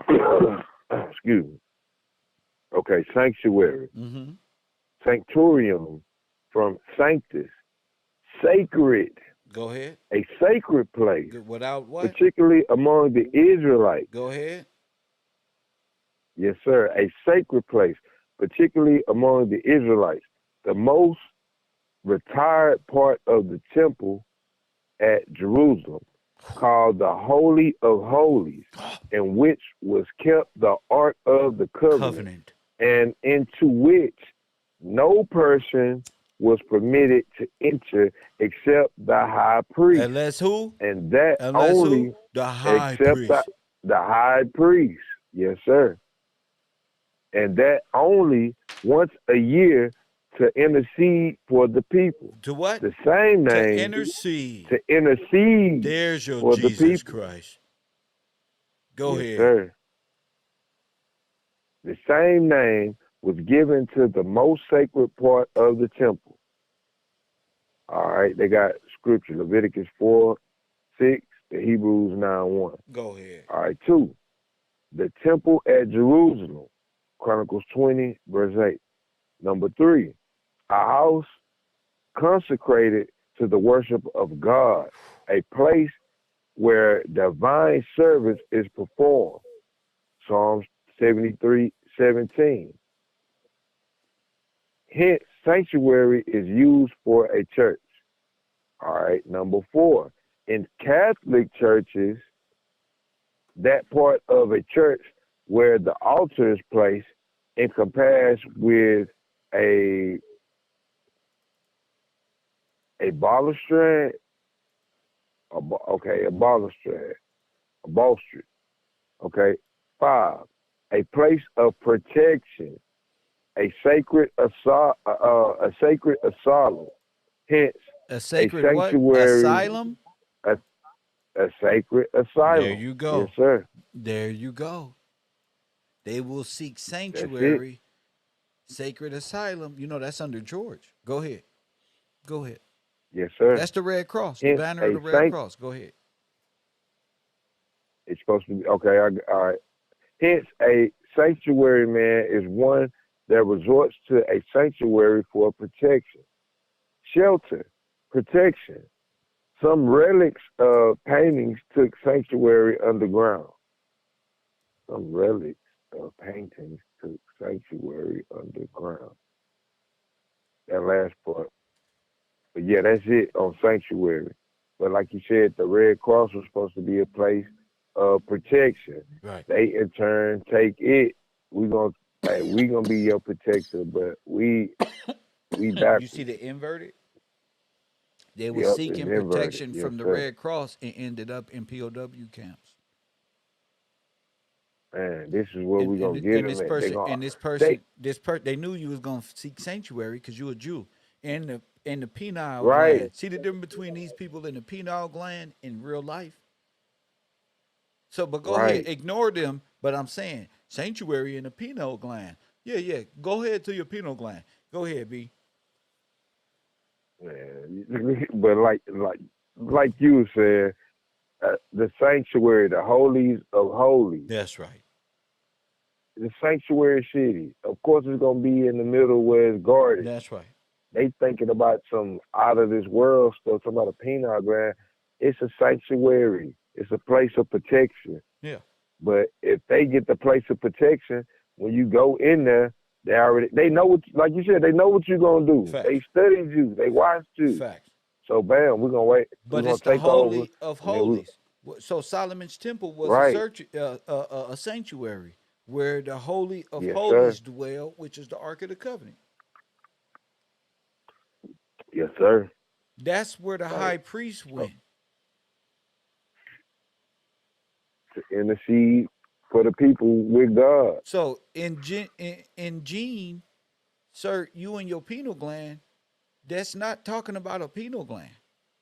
S5: Excuse me. Okay, sanctuary.
S1: Mm-hmm.
S5: Sanctorium from sanctus. Sacred.
S1: Go ahead.
S5: A sacred place,
S1: Without what?
S5: particularly among the Israelites.
S1: Go ahead.
S5: Yes, sir. A sacred place, particularly among the Israelites. The most retired part of the temple at Jerusalem, called the Holy of Holies, in which was kept the Ark of the Covenant, and into which no person was permitted to enter except the high priest.
S1: Unless who?
S5: And that
S1: Unless
S5: only
S1: who? The high
S5: except
S1: priest.
S5: the high priest. Yes, sir. And that only once a year to intercede for the people.
S1: To what?
S5: The same
S1: To
S5: name
S1: intercede.
S5: to intercede
S1: There's your
S5: for the
S1: Jesus
S5: people.
S1: Christ. Go
S5: Yes,
S1: ahead.
S5: sir. The same name was given to the most sacred part of the temple. All right, they got scripture, Leviticus 4:6, the Hebrews 9:1.
S1: Go ahead.
S5: All right, 2. The temple at Jerusalem, Chronicles 20, verse 8. Number 3, a house consecrated to the worship of God, a place where divine service is performed. Psalms 73:17. Hence, sanctuary is used for a church. All right, number 4. In Catholic churches, that part of a church where the altar is placed and compares with a balustrade. A balustrade. Okay. 5. A place of protection, a sacred asylum. Hence,
S1: A
S5: a
S1: sacred what?
S5: sanctuary,
S1: Asylum?
S5: a, a sacred asylum.
S1: There you go.
S5: Yes, sir.
S1: There you go. They will seek
S5: That's it.
S1: sanctuary, sacred asylum. You know, that's under George. Go ahead. Go ahead.
S5: Yes, sir.
S1: That's the Red Cross, the
S5: Hence,
S1: banner of the Red Cross. Go ahead.
S5: It's supposed to be okay. All right. Hence, a sanctuary, man, is one that resorts to a sanctuary for protection, shelter, protection. Some relics of paintings took sanctuary underground. Some relics of paintings took sanctuary underground. That last part. But yeah, that's it on sanctuary. But like you said, the Red Cross was supposed to be a place of protection.
S1: Right.
S5: They in turn take it. We gonna be your protector, but we backwards.
S1: You see the inverted? They were
S5: Yep, it's
S1: seeking
S5: inverted.
S1: protection
S5: Yes,
S1: from the
S5: sir.
S1: Red Cross and ended up in POW camps.
S5: Man, this is where we gonna get them at.
S1: They knew you was gonna seek sanctuary because you a Jew in the penile
S5: Right.
S1: gland. See the difference between these people in the penile gland in real life. So, but go ahead, ignore them. But I'm saying sanctuary in the penile gland. Yeah, go ahead to your penile gland. Go ahead, B.
S5: Man, but like you said, the sanctuary, the holies of holies,
S1: That's right.
S5: the sanctuary city. Of course, it's gonna be in the middle where it's guarded.
S1: That's right.
S5: They thinking about some out of this world stuff, talking about a penal ground. It's a sanctuary. It's a place of protection.
S1: Yeah.
S5: But if they get the place of protection, when you go in there, they know what, like you said, they know what you're gonna do.
S1: Facts.
S5: They studied you. They watched you.
S1: Facts.
S5: So bam, we're gonna wait. We're
S1: But
S5: gonna
S1: it's the
S5: take over.
S1: holy of
S5: And then
S1: holies. So Solomon's temple was
S5: right.
S1: a sanctuary where the holy of
S5: Yes,
S1: holies
S5: sir.
S1: dwell, which is the Ark of the Covenant.
S5: Yes, sir.
S1: That's where the
S5: Right.
S1: high priest went.
S5: To intercede for the people with God.
S1: So in Gene, sir, you and your pineal gland, that's not talking about a pineal gland.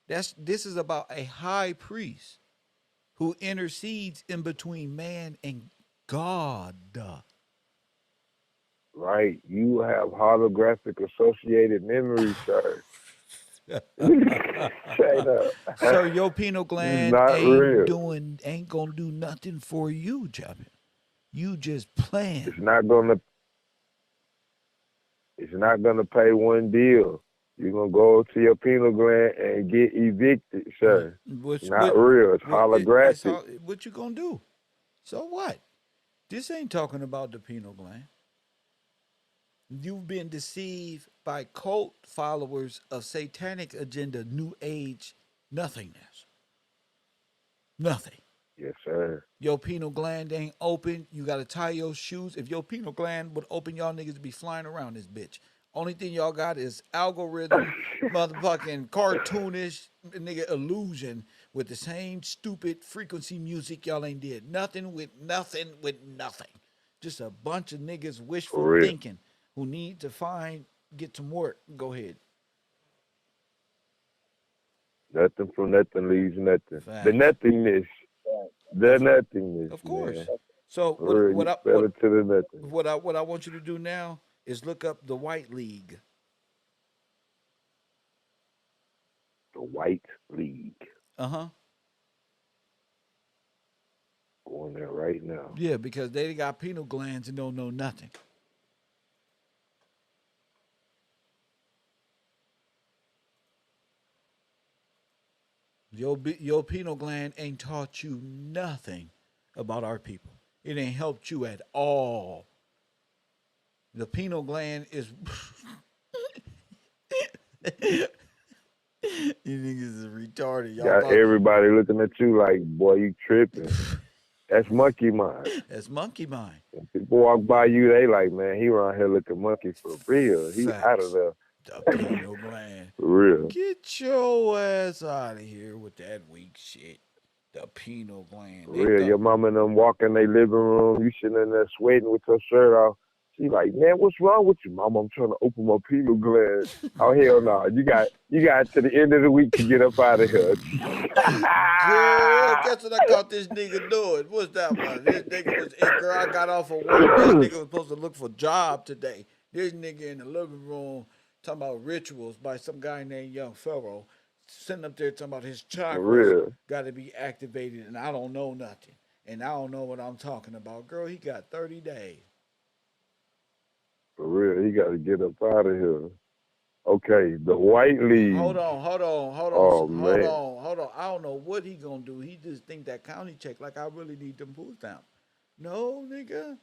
S1: This is about a high priest who intercedes in between man and God.
S5: Right. You have holographic associated memory, sir. Straight up.
S1: So your pineal
S5: It's
S1: gland
S5: not real.
S1: ain't gonna do nothing for you, Jabba. You just playing.
S5: It's not gonna pay one bill. You're gonna go to your pineal gland and get evicted, sir. Not real. It's holographic.
S1: What you gonna do? So what? This ain't talking about the pineal gland. You've been deceived by cult followers of satanic agenda, new age nothingness. Nothing.
S5: Yes, sir.
S1: Your pineal gland ain't open. You gotta tie your shoes. If your pineal gland would open, y'all niggas be flying around this bitch. Only thing y'all got is algorithm, motherfucking cartoonish nigga illusion with the same stupid frequency music y'all ain't did. Nothing with nothing with nothing. Just a bunch of niggas wishful thinking who need to get some work. Go ahead.
S5: Nothing from nothing leaves nothing.
S1: Facts.
S5: The nothingness. The nothingness.
S1: Of course.
S5: Man.
S1: So
S5: what
S1: I want you to do now is look up the White League.
S5: The White League.
S1: Uh-huh.
S5: Going there right now.
S1: Yeah, because they got pineal glands and don't know nothing. Your pineal gland ain't taught you nothing about our people. It ain't helped you at all. The pineal gland is you niggas is retarded. Y'all
S5: got everybody looking at you like, boy, you tripping. That's monkey mind.
S1: That's monkey mind.
S5: When people walk by you, they like, man, he around here looking monkey for real. He out of there.
S1: The pineal gland.
S5: For real.
S1: Get your ass out of here with that weak shit. The pineal gland.
S5: For real. Your mama and them walk in their living room. You sitting in there sweating with your shirt off. She like, man, what's wrong with you, mama? I'm trying to open my pineal gland. Oh, hell no. You got to the end of the week to get up out of here.
S1: Girl, guess what I caught this nigga doing? What's that one? This nigga was, girl, I got off of work. This nigga was supposed to look for a job today. This nigga in the living room talking about rituals by some guy named Young KevRow. Sitting up there talking about his chakras got to be activated, and I don't know nothing. And I don't know what I'm talking about. Girl, he got 30 days.
S5: For real, he got to get up out of here. Okay, the White League.
S1: Hold on.
S5: Oh, man.
S1: Hold on. I don't know what he gonna do. He just think that county check like I really need them food stamps. No, nigga.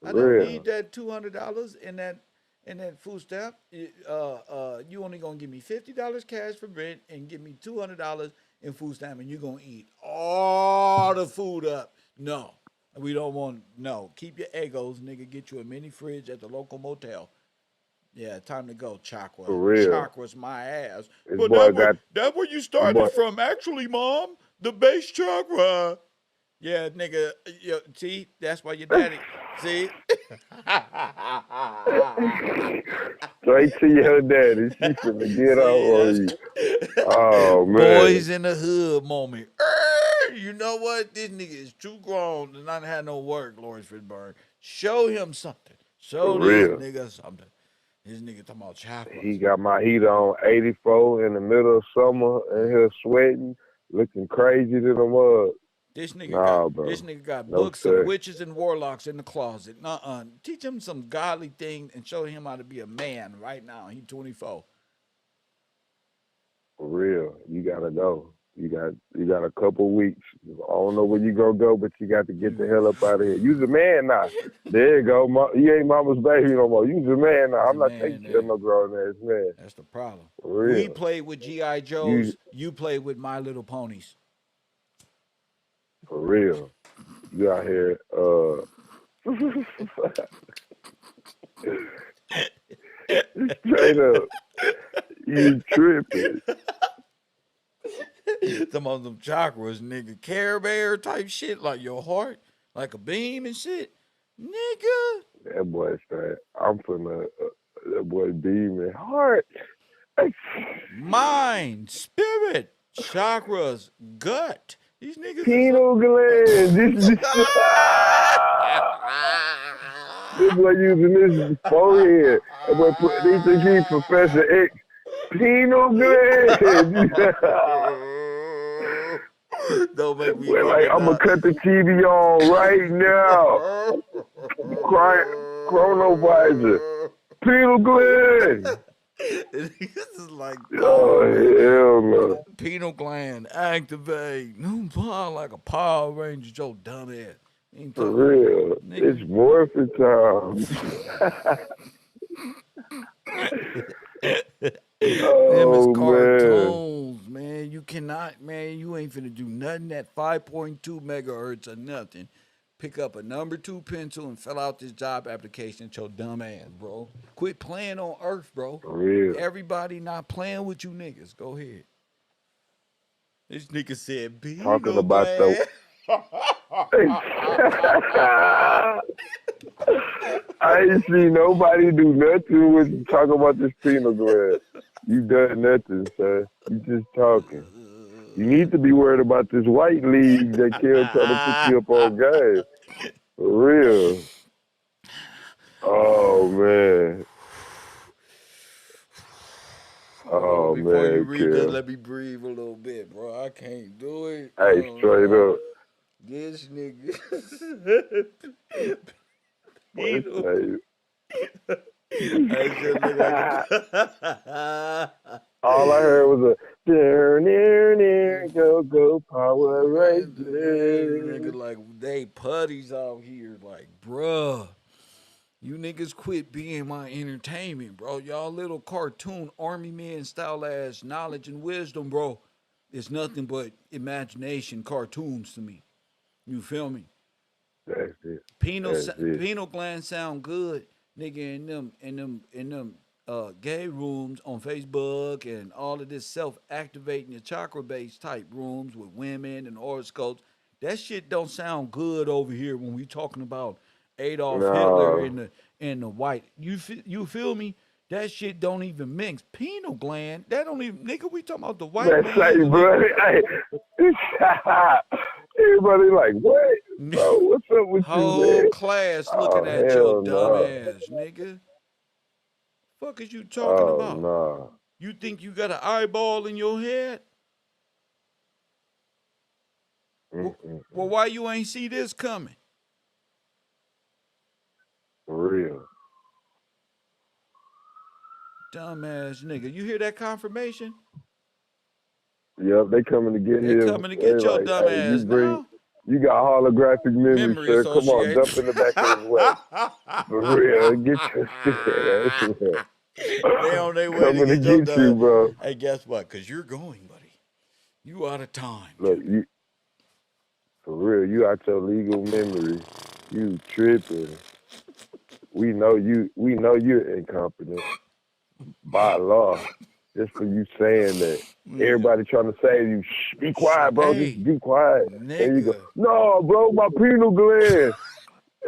S1: I don't need that $200 in that food stamp. You only gonna give me $50 cash for rent and give me $200 in food stamp, and you gonna eat all the food up. No. We don't want, no. Keep your egos, nigga. Get you a mini fridge at the local motel. Yeah, time to go, Chakra.
S5: For real.
S1: Chakra's my ass.
S5: This
S1: But that's where you started from, actually, Mom. The base chakra. Yeah, nigga. See, that's why your daddy. See?
S5: Straight to your daddy. She's finna get on you. Oh, man.
S1: Boys in the hood moment. You know what? This nigga is too grown to not have no work, Lawrence Fitchburg. Show him something. Show this nigga something. This nigga talking about chakras.
S5: He got my heater on 84 in the middle of summer and here sweating, looking crazy to the mug.
S1: This nigga got
S5: No,
S1: books
S5: sir.
S1: of witches and warlocks in the closet. Teach him some godly thing and show him how to be a man right now. He 24.
S5: For real, you gotta go. You got a couple weeks. I don't know where you gonna go, but you got to get the hell up out of here. You's a man now. There you go. You ain't mama's baby no more. You's a man now. I'm not taking care of no grown ass man.
S1: That's the problem.
S5: For real.
S1: We played with G.I. Joes. You played with My Little Ponies.
S5: For real. You out here, straight up. You tripping.
S1: Some of them chakras, nigga. Care Bear type shit, like your heart, like a beam and shit. Nigga.
S5: That boy straight. I'm from that boy demon heart.
S1: Mind, spirit, chakras, gut. These niggas.
S5: Penal gland. This boy using this forehead. That boy they think he's Professor X. Penal gland.
S1: Don't make me.
S5: We're like, I'm gonna cut the TV on right now. Chronovisor. Penal gland.
S1: This is like,
S5: oh hell no.
S1: Penal gland activate. New power like a Power Ranger. Joe dumbass.
S5: For real, nigga. It's morphin' time.
S1: Them is cartoons, man. You cannot, man. You ain't finna do nothing at 5.2 megahertz or nothing. Pick up a number 2 pencil and fill out this job application. Your dumb ass, bro. Quit playing on Earth, bro.
S5: For real.
S1: Everybody not playing with you niggas. Go ahead. This nigga said,
S5: talking about the. I ain't seen nobody do nothing with talking about this penal gland. You done nothing, sir. You just talking. You need to be worried about this white league that killed trying to put you up on game. For real. Oh man. Oh
S1: Before
S5: man.
S1: you read this, let me breathe a little bit, bro. I can't do it.
S5: Hey, straight up.
S1: This nigga.
S5: All I heard was a near go Power Rangers.
S1: Nigga, like they putties out here, like, bruh. You niggas quit being my entertainment, bro. Y'all little cartoon army man style ass knowledge and wisdom, bro. It's nothing but imagination cartoons to me. You feel me?
S5: That's it.
S1: Penal gland sound good, nigga. In them gay rooms on Facebook and all of this self-activating the chakra-based type rooms with women and horoscopes. That shit don't sound good over here when we talking about Adolf Hitler and the white. You feel me? That shit don't even mix. Penal gland, that don't even, nigga, we talking about the white man.
S5: Say, bro. Hey, everybody like, what? Bro, what's up with you, man?
S1: Whole class looking at your dumb ass, nigga. Fuck is you talking about?
S5: Nah.
S1: You think you got an eyeball in your head? Well, why you ain't see this coming?
S5: For real.
S1: Dumbass nigga. You hear that confirmation?
S5: Yep, they coming to get him.
S1: They coming to get your like, dumb ass now.
S5: You got holographic memory, sir. Come on, dump in the back of his way. For real, get your shit.
S1: They on their way
S5: coming to get you, bro.
S1: Hey, guess what? Because you're going, buddy. You out of time.
S5: Look, you, for real, you out your legal memory. You tripping. We know you're incompetent by law. Just for you saying that. Everybody trying to save you. Shh, be quiet, bro.
S1: Hey,
S5: just be quiet.
S1: Nigga.
S5: There you go. No, bro, my penal gland.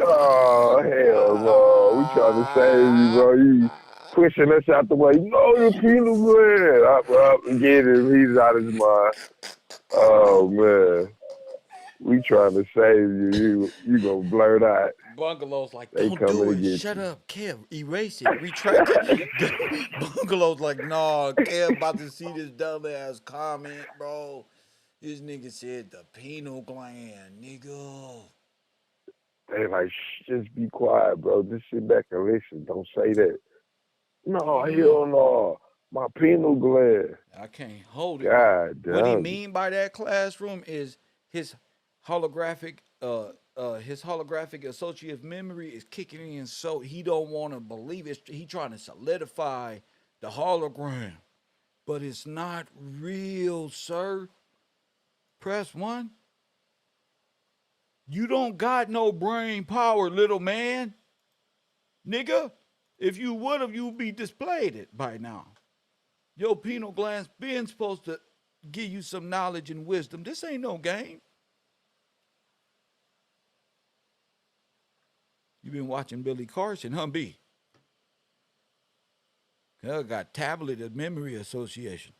S5: Oh, hell no. We trying to save you, bro. You pushing us out the way. No, your penal gland. Up, get him. He's out of his mind. Oh, man. We trying to save you. You gonna blurt out.
S1: Bungalow's like,
S5: They
S1: don't do
S5: coming to
S1: it.
S5: get
S1: Shut
S5: you.
S1: up, Kev. Erase it. Retract it. Bungalow's like, nah, Kev about to see this dumbass comment, bro. This nigga said the penal gland, nigga.
S5: They like, just be quiet, bro. Just sit back and listen. Don't say that. No, hell no. My penal gland.
S1: I can't hold it.
S5: God
S1: What he
S5: damn it.
S1: mean by that classroom is holographic his holographic associative memory is kicking in, so he don't want to believe it. He trying to solidify the hologram, but it's not real, sir. Press 1. You don't got no brain power, little man. Nigga, if you would have, you'd be displayed it by now. Your penal gland's been supposed to give you some knowledge and wisdom. This ain't no game. You been watching Billy Carson, huh, B? Got tablet of memory association.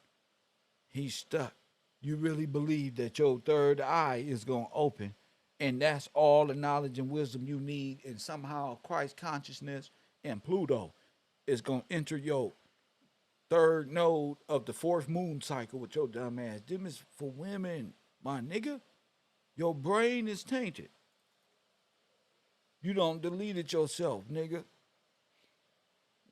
S1: He's stuck. You really believe that your third eye is going to open, and that's all the knowledge and wisdom you need, and somehow Christ consciousness and Pluto is going to enter your third node of the fourth moon cycle with your dumb ass. Them is for women, my nigga. Your brain is tainted. You don't delete it yourself, nigga.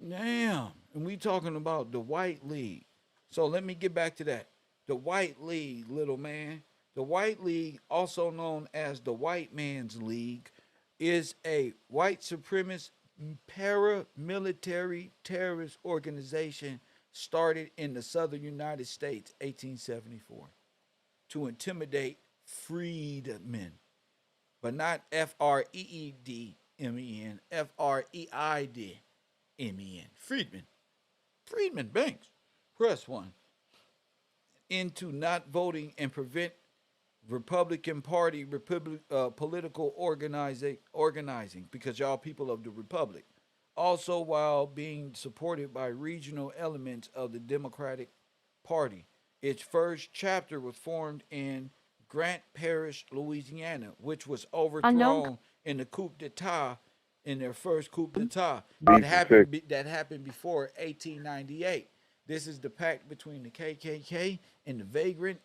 S1: Damn. And we talking about the White League. So let me get back to that. The White League, little man. The White League, also known as the White Man's League, is a white supremacist paramilitary terrorist organization started in the southern United States, 1874, to intimidate freedmen, but not Freedmen, Freidmen. Freedmen Banks. Press 1. Into not voting and prevent Republican Party political organizing because y'all people of the Republic. Also, while being supported by regional elements of the Democratic Party. Its first chapter was formed in Grant Parish, Louisiana, which was overthrown in the coup d'etat, in their first coup d'etat that happened before 1898. This is the pact between the KKK and the vagrant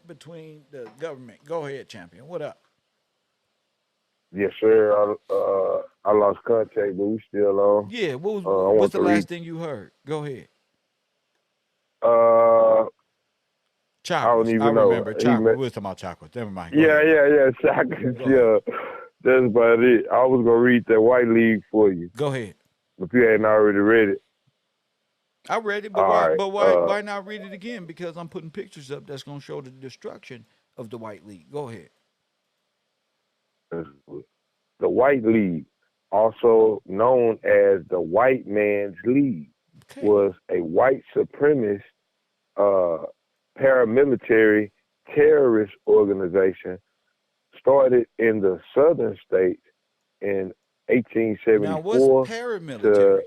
S1: between the government. Go ahead, champion. What up?
S5: Yes, sir. I lost contact, but we still on.
S1: Yeah, what's the last thing you heard? Go ahead.
S5: I don't
S1: Chakras. I
S5: even know.
S1: remember chakras. We was talking about chakras. Never mind.
S5: Yeah. Chakras. Yeah. That's about it. I was gonna read that White League for you.
S1: Go ahead.
S5: If you ain't already read it.
S1: I read it, but why not read it again? Because I'm putting pictures up that's gonna show the destruction of the White League. Go ahead.
S5: The White League, also known as the White Man's League, was a white supremacist paramilitary terrorist organization started in the southern states in 1874.
S1: Now, what's paramilitary?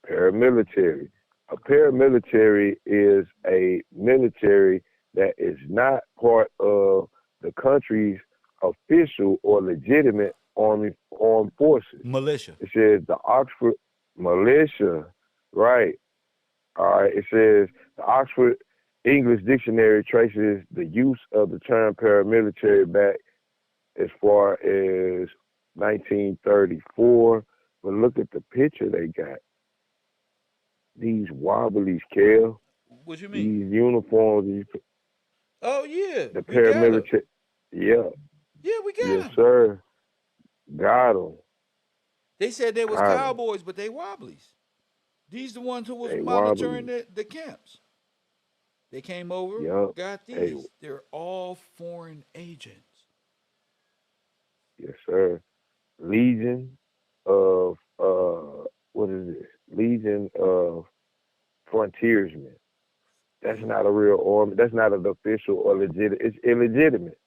S5: Paramilitary. A paramilitary is a military that is not part of the country's official or legitimate armed forces.
S1: Militia.
S5: It says the Oxford militia, right? All right. It says the Oxford English Dictionary traces the use of the term paramilitary back as far as 1934. But look at the picture they got. These wobblies, Kel.
S1: What you mean?
S5: These uniforms.
S1: Oh yeah.
S5: The paramilitary. Yeah.
S1: Yeah, we got them.
S5: Yes, sir. Got them.
S1: They said they was cowboys, but they wobblies. These the ones who was monitoring the camps. They came over, got these. They're all foreign agents.
S5: Yes, sir. Legion of what is this? Legion of Frontiersmen. That's not a real army. That's not an official or legitimate. It's illegitimate.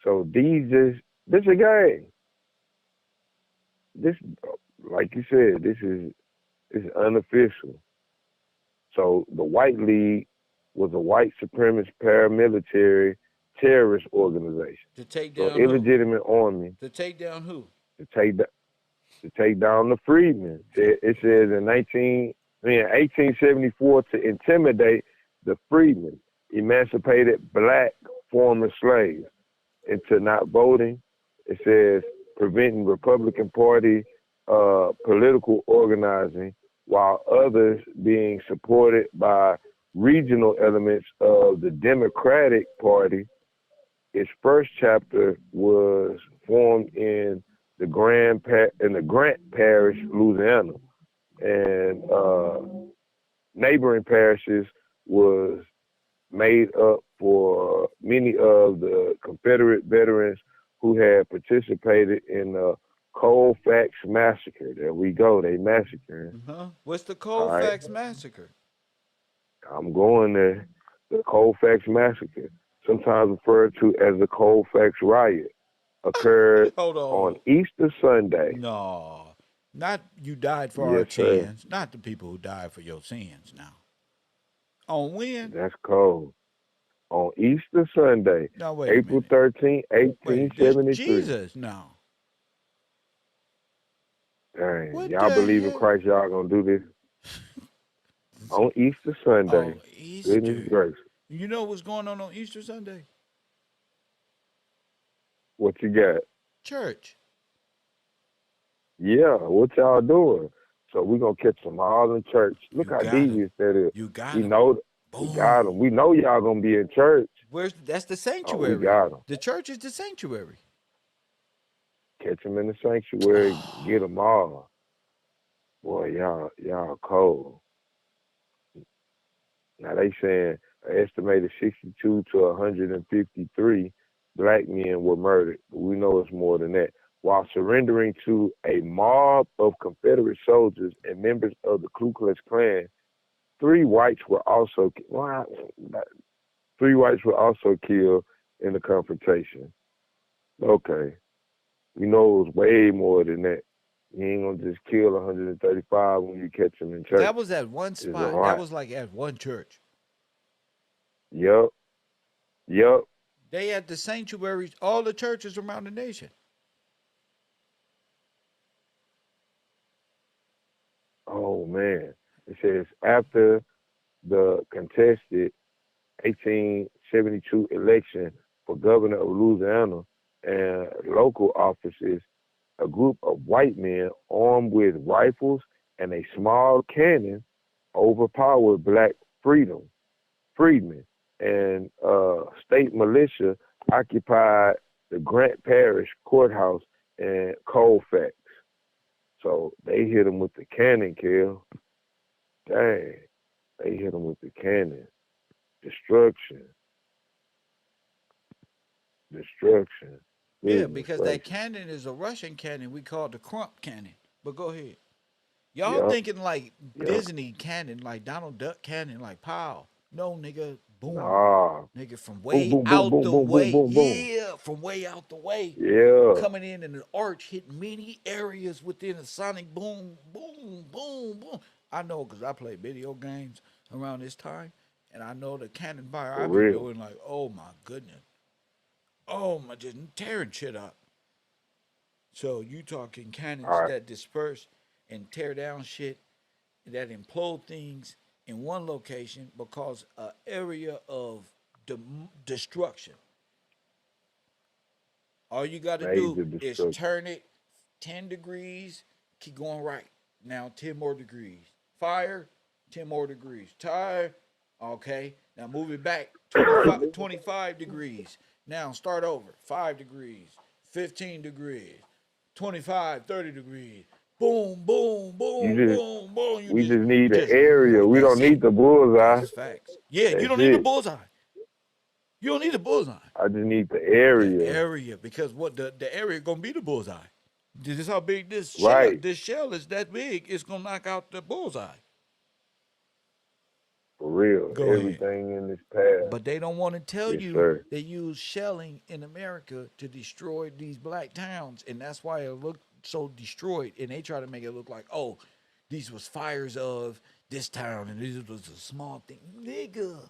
S5: So this a game. This, like you said, this is unofficial. So the White League was a white supremacist paramilitary terrorist organization.
S1: To take
S5: So
S1: down who?
S5: illegitimate army
S1: To take down who?
S5: to take down the freedmen. It says in 1874 to intimidate the freedmen, emancipated black former slaves into not voting. It says preventing Republican Party political organizing, while others being supported by regional elements of the Democratic Party. Its first chapter was formed in the Grant Parish, Louisiana, and neighboring parishes was made up for many of the Confederate veterans who had participated in the Colfax massacre. There we go, they massacred.
S1: What's the
S5: All right,
S1: Colfax massacre?
S5: I'm going there. The Colfax massacre, sometimes referred to as the Colfax riot, occurred
S1: Hold
S5: on
S1: on.
S5: Easter Sunday.
S1: No, not you died for our
S5: Yes, sir.
S1: sins. Not the people who died for your sins. Now, on when?
S5: That's cold. On Easter Sunday,
S1: No, wait a
S5: April
S1: minute.
S5: 13,
S1: Wait, this
S5: 1873.
S1: Jesus now.
S5: Dang,
S1: What
S5: y'all
S1: the
S5: believe in
S1: hell?
S5: Christ, y'all gonna do this? On Easter Sunday.
S1: Oh,
S5: Goodness
S1: Easter.
S5: gracious.
S1: You know what's going on Easter Sunday?
S5: What you got?
S1: Church.
S5: Yeah, what y'all doing? So we gonna catch them all in church. Look
S1: You
S5: how
S1: got him.
S5: devious that is.
S1: You got
S5: We
S1: him.
S5: know we got
S1: Boom.
S5: them. We know y'all gonna be in church.
S1: That's the
S5: Oh, we
S1: sanctuary.
S5: got them.
S1: The church is the sanctuary.
S5: Catch them in the sanctuary. Get them all. Boy, y'all cold. Now they saying an estimated 62 to 153 black men were murdered, but we know it's more than that. While surrendering to a mob of Confederate soldiers and members of the Ku Klux Klan, three whites were also killed in the confrontation. Okay, we know it was way more than that. You ain't gonna just kill 135 when you catch them in church.
S1: That was at one
S5: It's a
S1: spot. That
S5: lot.
S1: was like at one church.
S5: Yup.
S1: They had the sanctuaries, all the churches around the nation.
S5: Oh man. It says after the contested 1872 election for governor of Louisiana and local offices, a group of white men armed with rifles and a small cannon overpowered black freedmen, and state militia occupied the Grant Parish courthouse in Colfax. So they hit them with the cannon, kill. Dang, they hit them with the cannon. Destruction.
S1: Yeah,
S5: Goodness
S1: because that
S5: gracious.
S1: cannon is a Russian cannon we call the Crump cannon. But go ahead. Y'all
S5: Yup,
S1: thinking like
S5: yup.
S1: Disney cannon, like Donald Duck cannon, like pow. No, nigga, boom.
S5: Nah.
S1: Nigga, from
S5: Boom,
S1: way
S5: boom, boom,
S1: out
S5: boom,
S1: the
S5: boom, boom,
S1: way.
S5: boom, boom.
S1: Yeah, from way out the way.
S5: Yeah,
S1: Coming in an arch, hitting many areas within a sonic boom, boom, boom, boom. I know because I play video games around this time, and I know the cannon fire
S5: for
S1: I be
S5: real.
S1: doing like, oh my goodness. Oh my, just tearing shit up. So you talking cannons
S5: All right.
S1: that disperse and tear down shit that implode things in one location because an area of destruction. All you got to do
S5: Major
S1: is
S5: destruction.
S1: turn it 10 degrees, keep going right. Now 10 more degrees. Fire, 10 more degrees. Tire, okay. Now move it back 25 degrees. Now start over. 5 degrees, 15 degrees, 25, 30 degrees. Boom, boom,
S5: You
S1: boom,
S5: just
S1: boom, boom.
S5: we just
S1: You
S5: need an
S1: just
S5: area. We
S1: that's
S5: don't
S1: it.
S5: need the bullseye.
S1: That's facts. Yeah, you
S5: That's
S1: don't need a
S5: it.
S1: bullseye. You don't need a bullseye.
S5: I just need the
S1: The
S5: area.
S1: area, because what the area gonna be the bullseye. This is how big this shell.
S5: Right.
S1: This shell is that big. It's gonna knock out the bullseye.
S5: For real.
S1: Go ahead.
S5: Everything in this path.
S1: But they don't want to tell
S5: Yes,
S1: you
S5: sir.
S1: they use shelling in America to destroy these black towns, and that's why it looked so destroyed. And they try to make it look like, oh, these was fires of this town, and this was a small thing, nigga.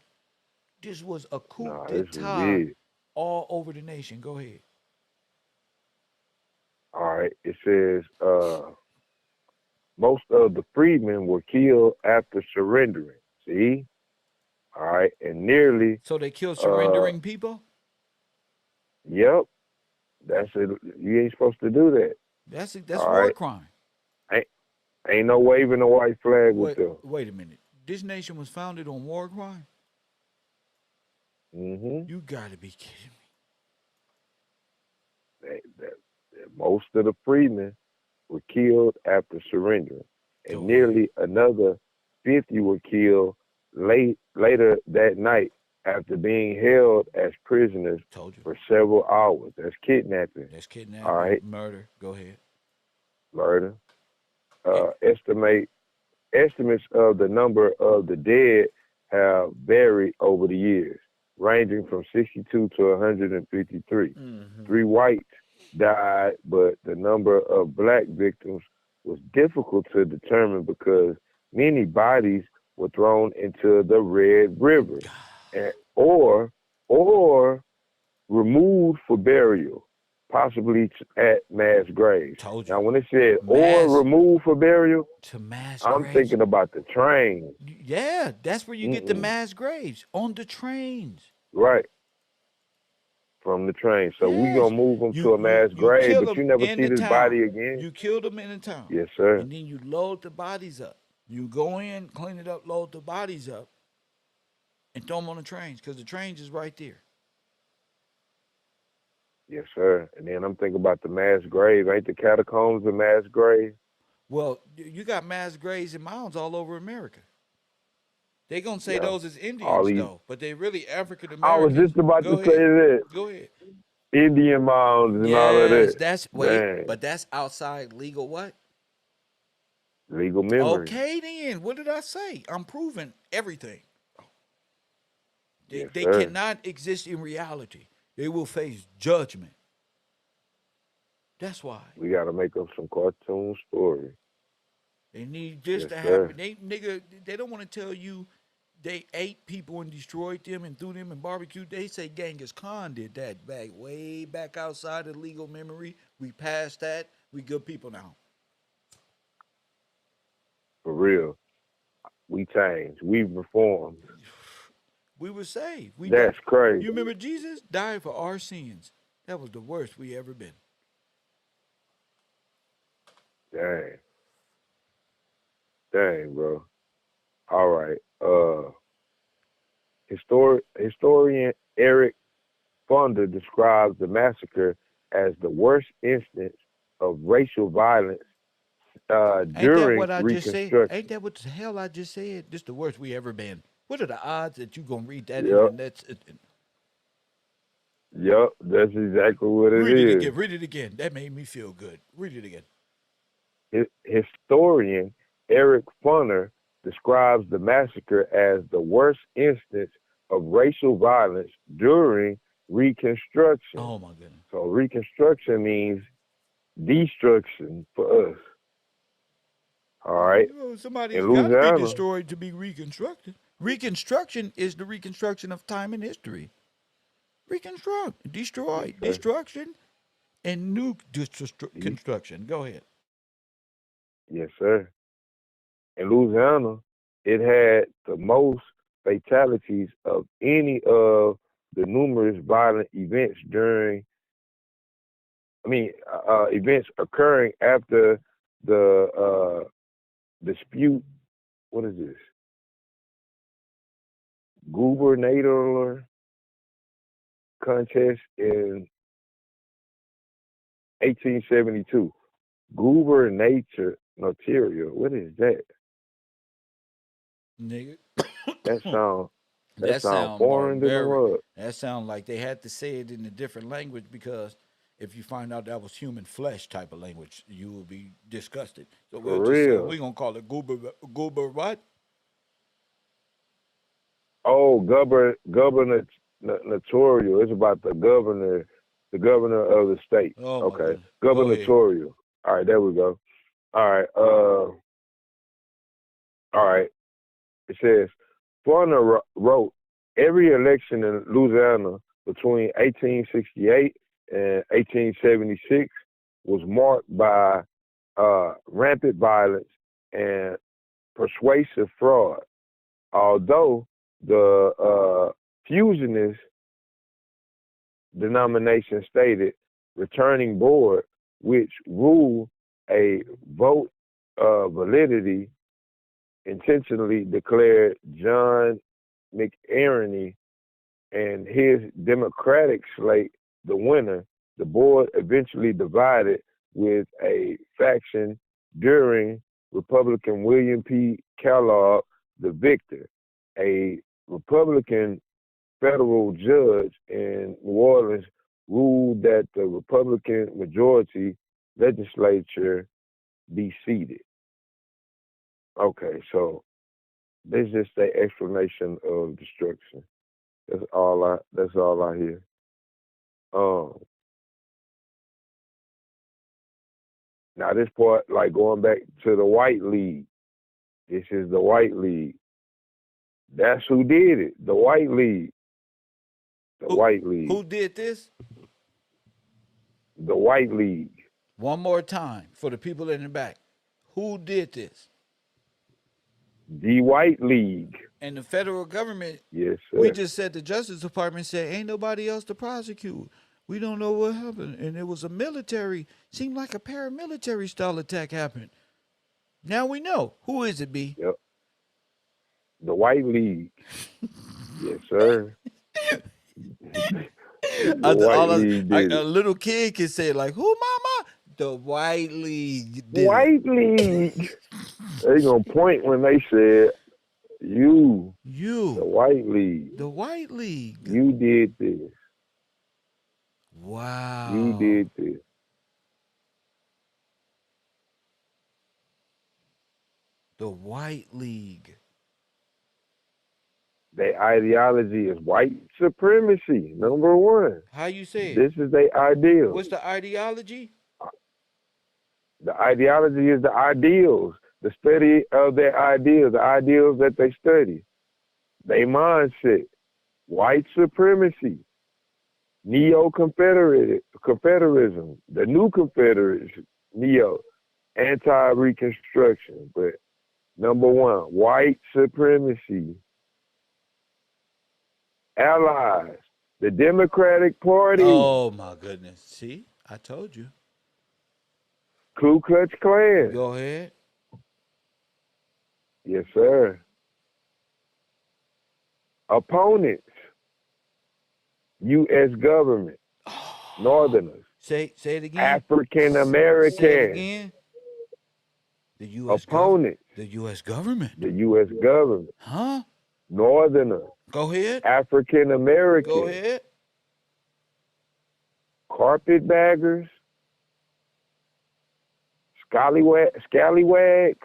S1: This was a coup
S5: Nah, this was
S1: d'etat
S5: big.
S1: all over the nation. Go ahead.
S5: All right. It says most of the freedmen were killed after surrendering. See? All right. And nearly
S1: So they killed
S5: uh
S1: surrendering people?
S5: yep, that's it. You ain't supposed to do that.
S1: That's
S5: All
S1: war
S5: right.
S1: crime.
S5: Ain't ain't no waving a white flag with them.
S1: Wait a minute. This nation was founded on war crime?
S5: Mm-hmm.
S1: You gotta be kidding
S5: Most of the freedmen were killed after surrendering,
S1: me.
S5: and
S1: Go ahead.
S5: nearly another 50 were killed later that night after being held as prisoners
S1: Told you.
S5: for several hours. That's kidnapping.
S1: That's
S5: All
S1: kidnapping,
S5: right,
S1: murder. Go ahead.
S5: murder.
S1: It,
S5: Uh, estimate Estimates of the number of the dead have varied over the years, ranging from 62 to 153.
S1: mm-hmm.
S5: 3 whites died, but the number of black victims was difficult to determine because many bodies were thrown into the Red River and, or removed for burial, possibly at mass graves.
S1: Told you.
S5: Now, when it said or
S1: Mass
S5: removed for burial,
S1: to mass
S5: I'm
S1: graves.
S5: thinking about the train.
S1: Yeah, that's where you get the
S5: Mm-mm.
S1: mass graves on the trains.
S5: Right, from the train. So we
S1: Yes,
S5: gonna move them
S1: you
S5: to a
S1: you
S5: mass
S1: you
S5: grave,
S1: kill
S5: but you
S1: them
S5: never
S1: in
S5: see
S1: the
S5: this
S1: town.
S5: body again.
S1: You kill them in the town,
S5: Yes, sir.
S1: and then you load the bodies up. You go in, clean it up, load the bodies up, and throw them on the trains because the trains is right there.
S5: Yes, sir. And then I'm thinking about the mass grave. Ain't the catacombs a mass grave?
S1: Well, you got mass graves and mounds all over America. They gonna say
S5: Yeah.
S1: those is
S5: All
S1: Indians
S5: these.
S1: though, but they really African
S5: I was
S1: Americans.
S5: just about to
S1: Go
S5: say
S1: ahead,
S5: that.
S1: go ahead.
S5: Indian mounds and all of
S1: Yes,
S5: that.
S1: that's wait,
S5: Dang.
S1: but that's outside legal what?
S5: Legal memory.
S1: Okay, then what did I say? I'm proving everything. They
S5: Yes,
S1: they
S5: sir.
S1: cannot exist in reality. They will face judgment. That's why
S5: We gotta make up some cartoon story.
S1: they need this
S5: Yes,
S1: to happen.
S5: sir.
S1: They nigga, they don't want to tell you they ate people and destroyed them and threw them in barbecue. They say Genghis Khan did that back way back outside of legal memory. We passed that. We good people now.
S5: For real. We changed. We reformed.
S1: We were saved. We died.
S5: That's crazy.
S1: You remember Jesus died for our sins. That was the worst we ever been.
S5: Dang. Dang, bro. All right. Historian Eric Funder describes the massacre as the worst instance of racial violence
S1: Ain't that
S5: during
S1: what I just said? Ain't
S5: Reconstruction.
S1: that what the hell I just said? This the worst we ever been. What are the odds that you gonna read that in the
S5: Yep.
S1: next?
S5: Yep. That's exactly what it
S1: Read it
S5: is.
S1: again. Read it again. That made me feel good. Read it again.
S5: Historian Eric Funner describes the massacre as the worst instance of racial violence during Reconstruction.
S1: Oh my goodness.
S5: So Reconstruction means destruction for us. All right.
S1: You know, somebody's
S5: In
S1: got to be
S5: Louisiana,
S1: destroyed to be reconstructed. Reconstruction is the reconstruction of time and history. Reconstruct,
S5: yes,
S1: destroy,
S5: sir.
S1: destruction, and new
S5: See?
S1: construction. Go ahead.
S5: Yes, sir. In Louisiana, it had the most fatalities of any of the numerous violent events events occurring after the dispute. What is this? Gubernatorial contest in 1872. Gubernatorial. What is that?
S1: Nigga.
S5: That sound that
S1: That
S5: sound
S1: sound
S5: foreign than the
S1: very.
S5: mud.
S1: That sound like they had to say it in a different language because if you find out that was human flesh type of language, you will be disgusted. So
S5: For
S1: we'll just say
S5: real.
S1: we're gonna call it goober what?
S5: Oh, gubernatorial. It's about the governor of the state.
S1: Oh my
S5: Okay,
S1: goodness. Go ahead.
S5: gubernatorial. All right, there we go. All right. All right. It says Farner wrote every election in Louisiana between 1868 and 1876 was marked by rampant violence and persuasive fraud. Although the fusionist denomination stated returning board, which ruled a vote validity, intentionally declared John McInerney and his Democratic slate the winner. The board eventually divided with a faction during Republican William P. Kellogg the victor. A Republican federal judge in New Orleans ruled that the Republican majority legislature be seated. Okay, so this is just the explanation of destruction. That's all I hear. Now this part, like going back to the White League. This is the White League. That's who did it. The White League. White League.
S1: Who did this?
S5: The White League.
S1: One more time for the people in the back. Who did this?
S5: The White League.
S1: And the federal government,
S5: yes, sir.
S1: We just said the Justice Department said, ain't nobody else to prosecute. We don't know what happened. And it was a military, seemed like a paramilitary style attack happened. Now we know. Who is it, B?
S5: Yep. The White League. Yes, sir.
S1: A little kid can say, like, who, mama? The White League.
S5: White League. They gonna point when they said, you. The White League.
S1: The White League.
S5: You did this.
S1: Wow.
S5: You did this.
S1: The White League.
S5: Their ideology is white supremacy, number one.
S1: How you say it?
S5: This is their ideal.
S1: What's the ideology?
S5: The ideology is the ideals, the study of their ideals, the ideals that they study. Their mindset, white supremacy, neo-confederism, the new confederation, anti-reconstruction. But number one, white supremacy. Allies, the Democratic Party.
S1: Oh, my goodness. See, I told you.
S5: Ku Klux Klan.
S1: Go ahead.
S5: Yes, sir. Opponents, U.S. government, Northerners.
S1: Say it again.
S5: African Americans.
S1: Say it again. The U.S.
S5: Opponents.
S1: The U.S. government.
S5: The U.S. government.
S1: Huh?
S5: Northerners.
S1: Go ahead.
S5: African Americans.
S1: Go ahead.
S5: Carpetbaggers. Scallywags.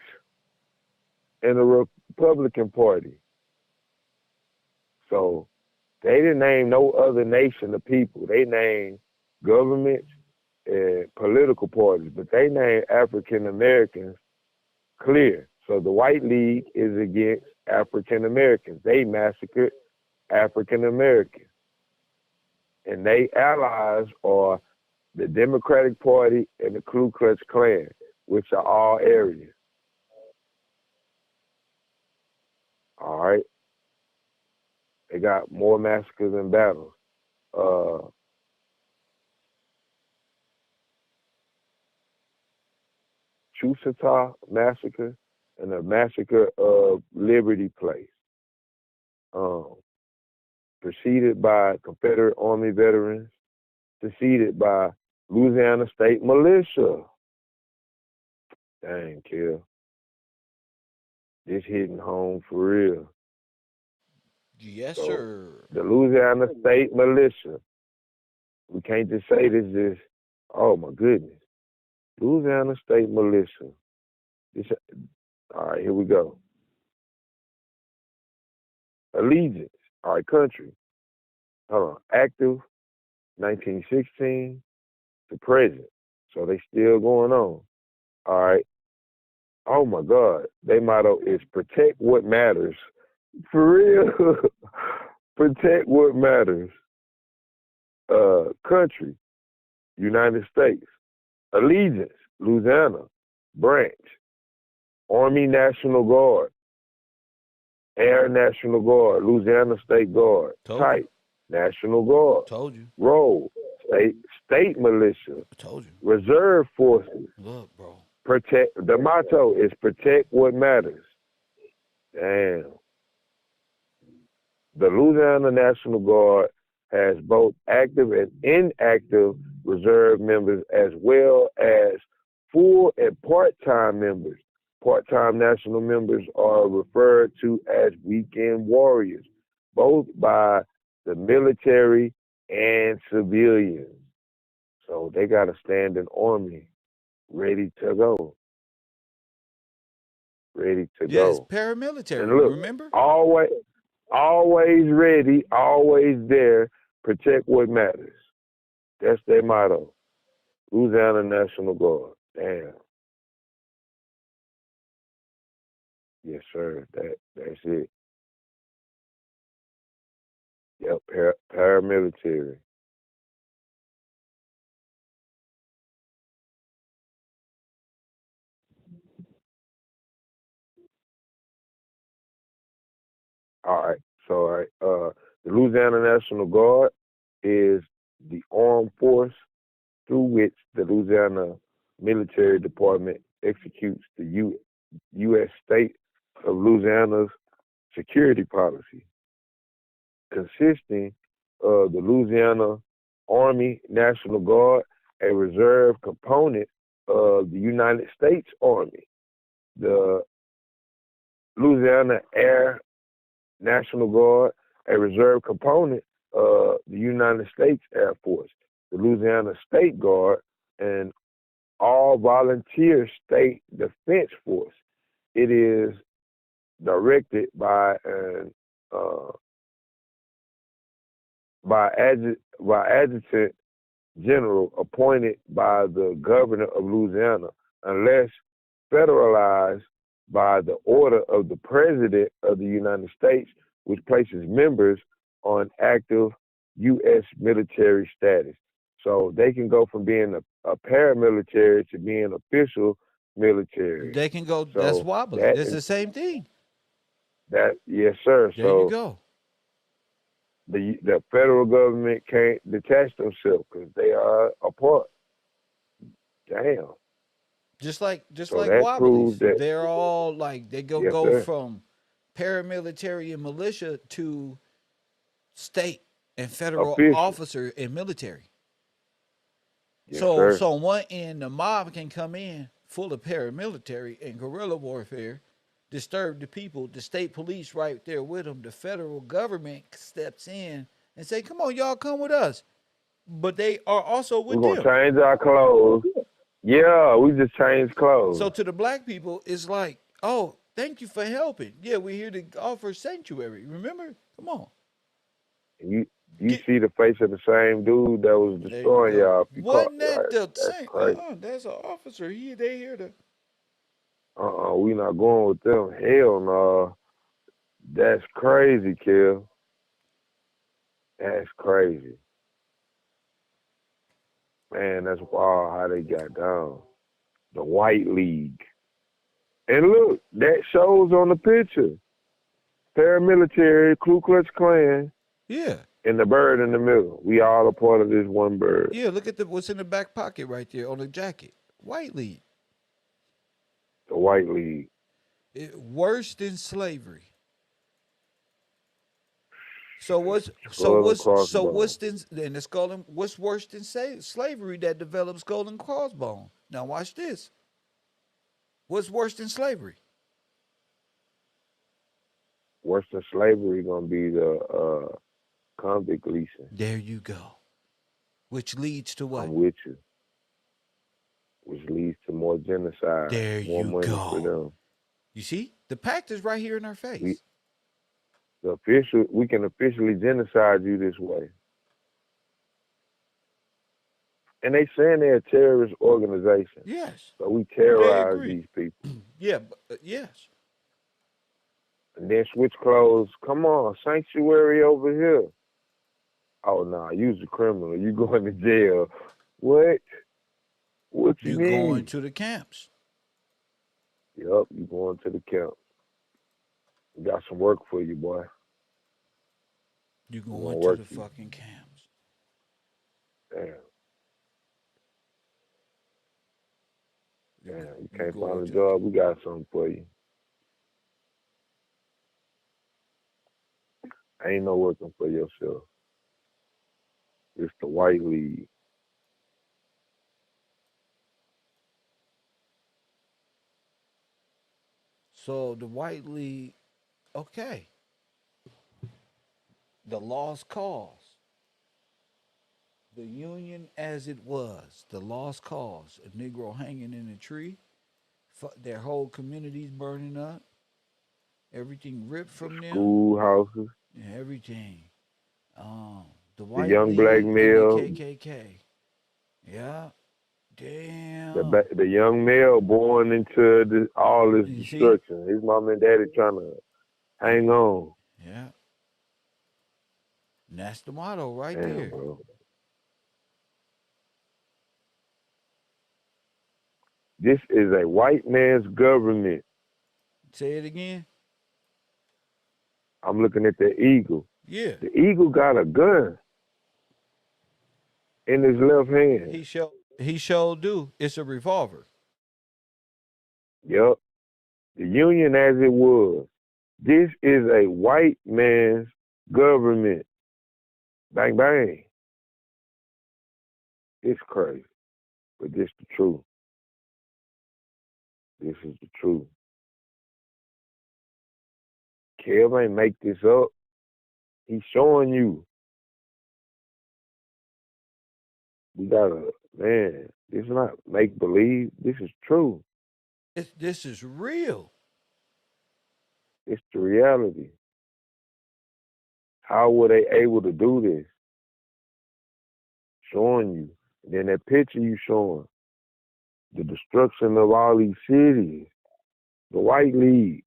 S5: And the Republican Party. So they didn't name no other nation of people. They named governments and political parties, but they named African Americans clear. So the White League is against African Americans. They massacred African Americans. And they allies are the Democratic Party and the Ku Klux Klan, which are all areas. All right. They got more massacres than battles. Chusita Massacre and the Massacre of Liberty Place. Preceded by Confederate Army veterans, succeeded by Louisiana State Militia. Dang, Kill. This hitting home for real.
S1: Yes,
S5: So,
S1: sir.
S5: The Louisiana State Militia. We can't just say this is, oh my goodness. Louisiana State Militia. All right, here we go. Allegiance. All right, country. Hold on. Active 1916 to present. So they still going on. All right. Oh my God. Their motto is protect what matters. For real. Protect what matters. Country, United States. Allegiance, Louisiana. Branch, Army National Guard. Air National Guard, Louisiana State Guard.
S1: Told
S5: Type, National Guard.
S1: Told you.
S5: Role, state militia.
S1: Told you.
S5: Reserve forces.
S1: Look, bro.
S5: Protect. The motto is protect what matters. Damn. The Louisiana National Guard has both active and inactive reserve members as well as full and part-time members. Part-time national members are referred to as weekend warriors, both by the military and civilians. So they got a standing army ready to go. Ready to
S1: Yes,
S5: go.
S1: paramilitary.
S5: And look,
S1: remember?
S5: Always ready, always there, protect what matters. That's their motto. Louisiana National Guard. Damn. Yes, sir. That's it. Yep, paramilitary. All right. So, the Louisiana National Guard is the armed force through which the Louisiana Military Department executes the U.S. state of Louisiana's security policy, consisting of the Louisiana Army National Guard, a reserve component of the United States Army, the Louisiana Air National Guard, a reserve component of the United States Air Force, the Louisiana State Guard, and all volunteer state defense force. It is directed by an adjutant general appointed by the governor of Louisiana, unless federalized by the order of the president of the United States, which places members on active U.S. military status. So they can go from being a paramilitary to being official military.
S1: They can go.
S5: So
S1: that's wobbly. That's the same thing.
S5: Yes, sir.
S1: There
S5: so
S1: you go.
S5: The federal government can't detach themselves because they are a part. Damn.
S1: Just like
S5: So
S1: like
S5: that
S1: wobblies.
S5: proves that.
S1: They're all like they
S5: Yes,
S1: go
S5: sir.
S1: from paramilitary and militia to state and federal
S5: Official.
S1: officer and military.
S5: Yes,
S1: so
S5: sir.
S1: so on one end the mob can come in full of paramilitary and guerrilla warfare, disturb the people, the state police right there with them, the federal government steps in and say, come on, y'all come with us. But they are also with
S5: We're
S1: them.
S5: gonna change our clothes. Yeah, we just changed clothes.
S1: So to the black people, it's like, oh, thank you for helping. Yeah, we're here to offer sanctuary. Remember? Come on.
S5: You see the face of the same dude that was destroying y'all.
S1: Wasn't that the
S5: that's
S1: same?
S5: crazy.
S1: That's an officer. They here to.
S5: We not going with them. Hell no. That's crazy, Kill. That's crazy. Man, that's wild how they got down. The White League. And look, that shows on the picture. Paramilitary, Ku Klux Klan.
S1: Yeah.
S5: And the bird in the middle. We all a part of this one bird.
S1: Yeah, look at what's in the back pocket right there on the jacket. White League.
S5: The White League.
S1: Worse than slavery. What's worse than slavery that developed skull and crossbone? Now watch this. What's worse than slavery?
S5: Worse than slavery gonna be the convict leasing.
S1: There you go. Which leads to what?
S5: I'm with you. Which leads to more genocide.
S1: There
S5: more
S1: you
S5: money
S1: go.
S5: For them.
S1: You see? The pact is right here in our face.
S5: We can officially genocide you this way. And they saying they're a terrorist organization.
S1: Yes.
S5: So we terrorize these people.
S1: Yeah, yes.
S5: And then switch clothes. Come on, sanctuary over here. Oh, nah, you's a criminal. You going to jail. What? What you
S1: You going
S5: mean?
S1: to the camps.
S5: Yup, you going to the camp. We got some work for you, boy.
S1: You
S5: We
S1: going
S5: gonna
S1: to
S5: work
S1: the
S5: you.
S1: fucking camps.
S5: Damn,
S1: You
S5: damn. You
S1: you
S5: can't
S1: going
S5: find a
S1: to the
S5: job? We got something for you. Ain't no working for yourself. It's the white league.
S1: So the White League, okay. The lost cause. The union as it was. The lost cause. A Negro hanging in a tree. Their whole communities burning up. Everything ripped
S5: The
S1: from them.
S5: schoolhouses,
S1: And everything. Um, the
S5: the
S1: White
S5: young black
S1: League and the
S5: male,
S1: KKK. Yeah. Damn.
S5: the young male born into all this
S1: You see?
S5: destruction. His mom and daddy trying to hang on.
S1: Yeah. And that's the motto right
S5: Damn,
S1: there.
S5: bro. This is a white man's government.
S1: Say it again.
S5: I'm looking at the eagle.
S1: Yeah.
S5: The eagle got a gun in his left hand.
S1: He showed do. It's a revolver.
S5: Yup. The union as it was. This is a white man's government. Bang, bang. It's crazy. But this the truth. This is the truth. Kev ain't make this up. He's showing you. We gotta, man, this is not make believe. This is true.
S1: This is real.
S5: It's the reality. How were they able to do this? Showing you. And then that picture you showing. The destruction of all these cities. The White League.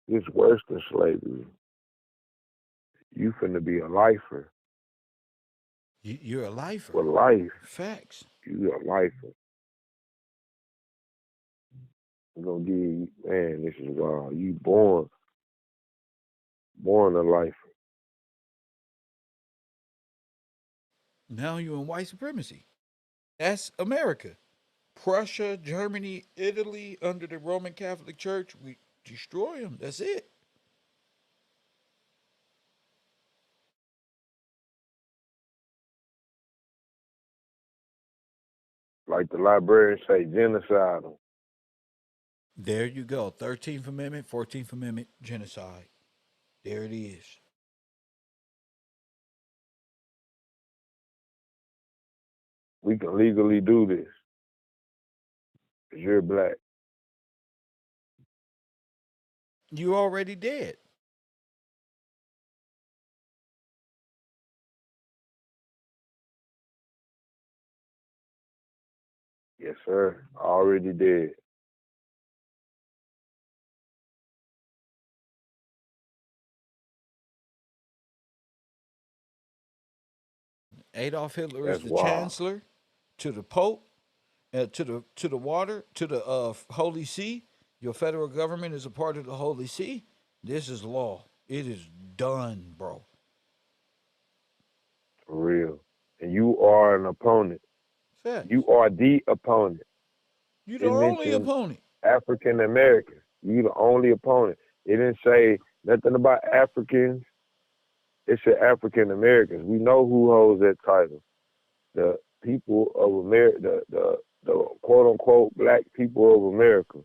S5: It's worse than slavery. You finna be a lifer.
S1: You're a lifer.
S5: For life.
S1: Facts.
S5: You a lifer. I'm gonna give you, man, this is wild. You born a lifer.
S1: Now you're in white supremacy. That's America. Prussia, Germany, Italy, under the Roman Catholic Church, we destroy them. That's it.
S5: Like the librarians say, genocidal.
S1: There you go. 13th Amendment, 14th Amendment, genocide. There it is.
S5: We can legally do this. Because you're black.
S1: You already dead.
S5: Yes, sir. Already did.
S1: Adolf Hitler is
S5: That's
S1: the
S5: wild.
S1: chancellor to the Pope, to the water, to the Holy See. Your federal government is a part of the Holy See. This is law. It is done, bro.
S5: For real. And you are an opponent. You
S1: Facts.
S5: are the opponent.
S1: You the
S5: It
S1: only
S5: mentioned
S1: opponent.
S5: African Americans. You the only opponent. It didn't say nothing about Africans. It said African Americans. We know who holds that title. The people of America, the quote unquote black people of America,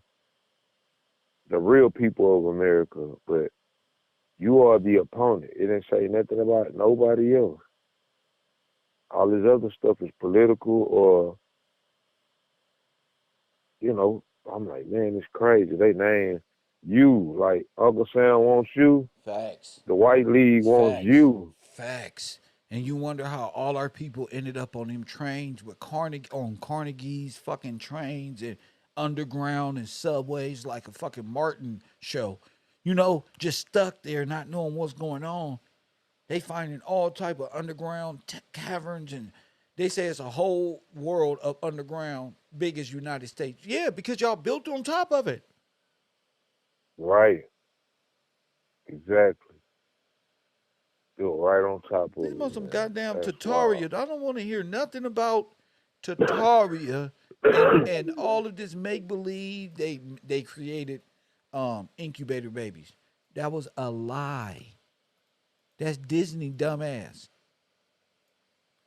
S5: the real people of America. But you are the opponent. It didn't say nothing about nobody else. All this other stuff is political or, you know, I'm like, man, it's crazy. They name you. Like Uncle Sam wants you.
S1: Facts.
S5: The White League wants
S1: Facts.
S5: you.
S1: Facts. And you wonder how all our people ended up on them trains with Carnegie on Carnegie's fucking trains and underground and subways like a fucking Martin show. You know, just stuck there, not knowing what's going on. They finding all type of underground caverns, and they say it's a whole world of underground, big as United States. Yeah, because y'all built on top of it.
S5: Right. Exactly. Built right on top
S1: This
S5: of
S1: about
S5: it,
S1: some
S5: man.
S1: goddamn
S5: That's wild.
S1: Tartaria. I don't want to hear nothing about Tartaria and all of this make believe they created incubator babies. That was a lie. That's Disney dumbass.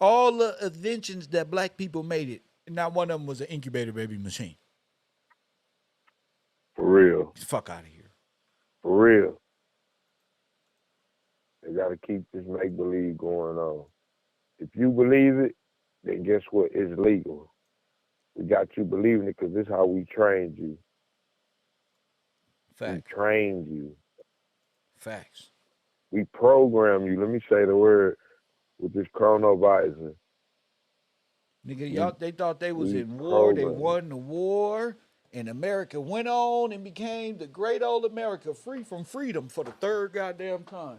S1: All the inventions that black people made it, not one of them was an incubator baby machine.
S5: For real.
S1: Get the fuck out of here.
S5: For real. They got to keep this make believe going on. If you believe it, then guess what? It's legal. We got you believing it because this is how we trained you. We
S1: Facts.
S5: trained you.
S1: Facts.
S5: We program you. Let me say the word with this chronovisor.
S1: Nigga, y'all they thought they was
S5: We
S1: in war. They
S5: program.
S1: won the war. And America went on and became the great old America, free from freedom for the third goddamn time.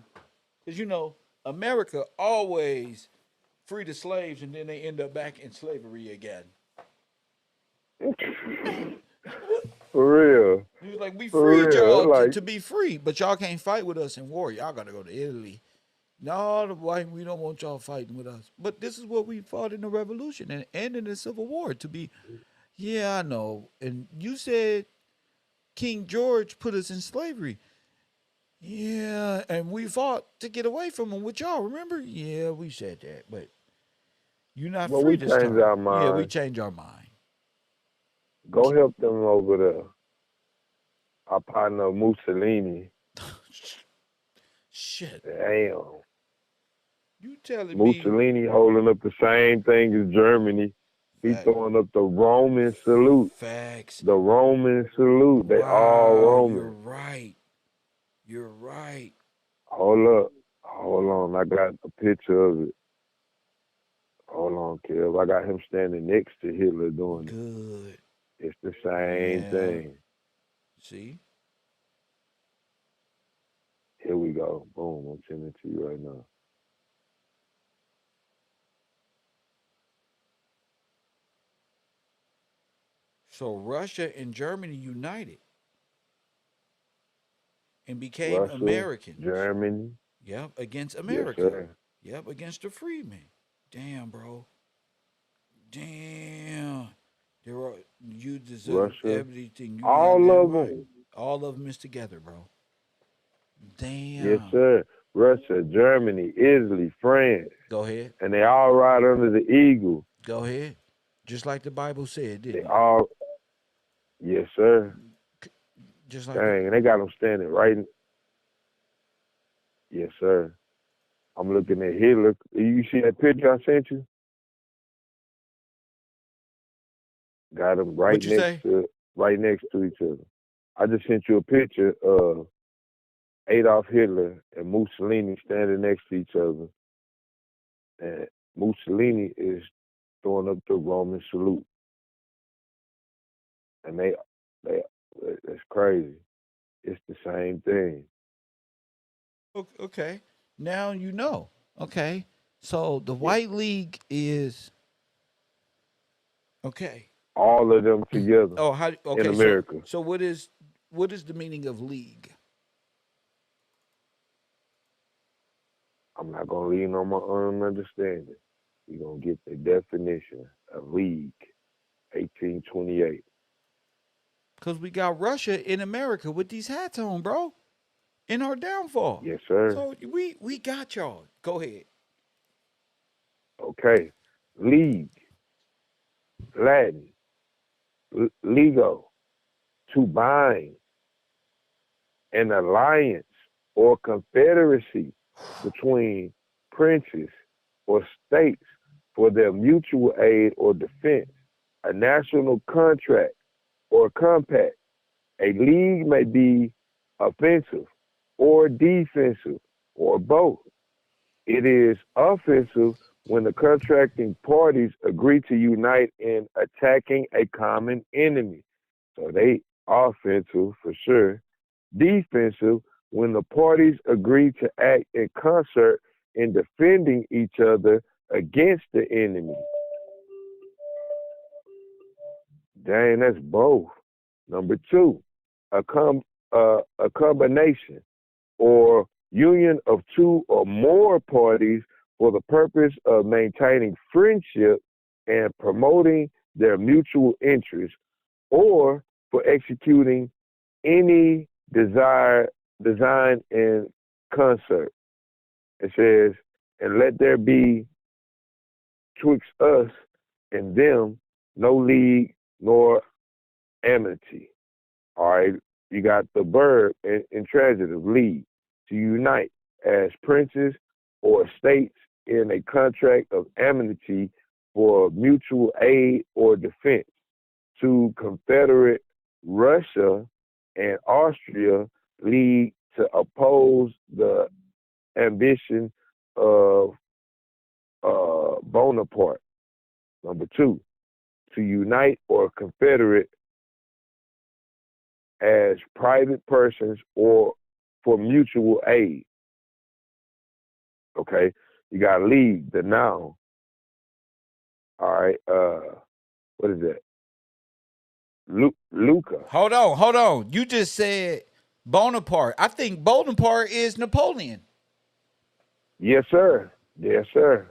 S1: Because, you know, America always free the slaves and then they end up back in slavery again.
S5: For real.
S1: He was like, we
S5: For
S1: freed y'all
S5: real. Like,
S1: to be free, but y'all can't fight with us in war. Y'all got to go to Italy. No, the white, we don't want y'all fighting with us. But this is what we fought in the revolution and in the Civil War to be. Yeah, I know. And you said King George put us in slavery. Yeah, and we fought to get away from him with y'all. Remember? Yeah, we said that, but you're not
S5: well,
S1: free
S5: we
S1: this
S5: changed
S1: time.
S5: our
S1: Yeah, we
S5: mind.
S1: changed our mind.
S5: Go help them over there. Our partner Mussolini.
S1: Shit,
S5: Damn.
S1: you telling me?
S5: Mussolini holding up the same thing as Germany. He
S1: Fact,
S5: throwing up the Roman salute.
S1: facts.
S5: The Roman salute. They all
S1: Wow, you're
S5: Roman.
S1: right. You're right.
S5: Hold up. Hold on. I got a picture of it. Hold on, Kev. I got him standing next to Hitler doing it.
S1: Good.
S5: It's the same
S1: Yeah.
S5: thing.
S1: See?
S5: Here we go. Boom. I'm sending it to you right now.
S1: So Russia and Germany united and became
S5: Russia,
S1: Americans.
S5: Germany.
S1: Yep, against
S5: Yes,
S1: America.
S5: sir.
S1: Yep, against the freedmen. Damn, bro. Damn. You deserve
S5: Russia.
S1: everything. You
S5: All
S1: goddamn
S5: of
S1: right.
S5: them.
S1: All of them is together, bro.
S5: Yes,
S1: Damn.
S5: sir. Russia, Germany, Italy, France.
S1: Go ahead.
S5: And they all ride under the eagle.
S1: Go ahead. Just like the Bible said,
S5: They
S1: didn't it?
S5: all, yes, sir.
S1: Just like
S5: Dang, and they got them standing right. Yes, sir. I'm looking at Hitler. You see that picture I sent you? Got them
S1: what you say?
S5: right next to each other. I just sent you a picture of Adolf Hitler and Mussolini standing next to each other, and Mussolini is throwing up the Roman salute, and they that's crazy. It's the same thing.
S1: Okay. Now you know. Okay. So the White League is okay.
S5: All of them together
S1: Oh, how?
S5: in
S1: Okay.
S5: America.
S1: So what is the meaning of league?
S5: I'm not gonna lean on my own understanding. We're gonna get the definition of league, 1828.
S1: Because we got Russia in America with these hats on, bro. In our downfall.
S5: Yes, sir.
S1: So we got y'all. Go ahead.
S5: Okay. League, Latin, lego, to bind, an alliance or confederacy between princes or states for their mutual aid or defense, a national contract or compact. A league may be offensive or defensive or both. It is offensive when the contracting parties agree to unite in attacking a common enemy. So they offensive for sure. Defensive, when the parties agree to act in concert in defending each other against the enemy. Dang, that's both. Number two, a combination or union of two or more parties for the purpose of maintaining friendship and promoting their mutual interests, or for executing any design in concert. It says, and let there be twixt us and them no league nor amity. All right, you got the verb in transitive, league, to unite as princes or states in a contract of amity for mutual aid or defense. To Confederate Russia and Austria league to oppose the ambition of Bonaparte. Number two, to unite or confederate as private persons or for mutual aid. Okay, you got league, the noun. All right, what is that? Luca.
S1: Hold on. You just said Bonaparte. I think Bonaparte is Napoleon.
S5: Yes, sir. Yes, sir.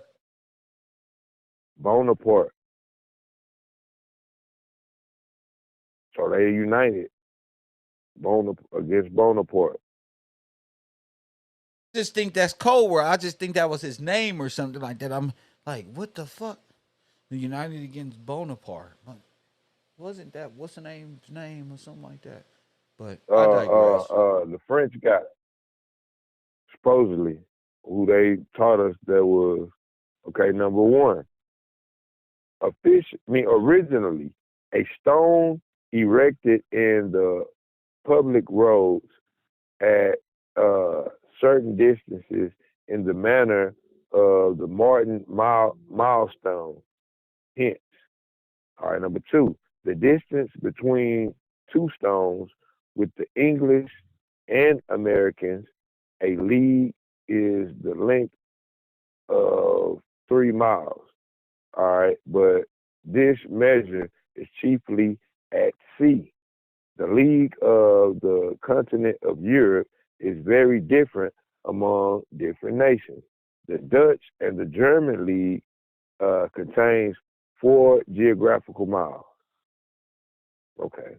S5: Bonaparte. So they united against Bonaparte.
S1: I just think that's code word. I just think that was his name or something like that. I'm like, what the fuck? United against Bonaparte. Like, wasn't that what's the name or something like that? But I digress.
S5: The French got supposedly who they taught us that was okay. Number one, originally a stone erected in the public roads at certain distances in the manner of the Martin milestone. Hence, all right. Number two, the distance between two stones with the English and Americans, a league is the length of 3 miles. All right, but this measure is chiefly at sea. The league of the continent of Europe is very different among different nations. The Dutch and the German league contains 4 geographical miles. Okay.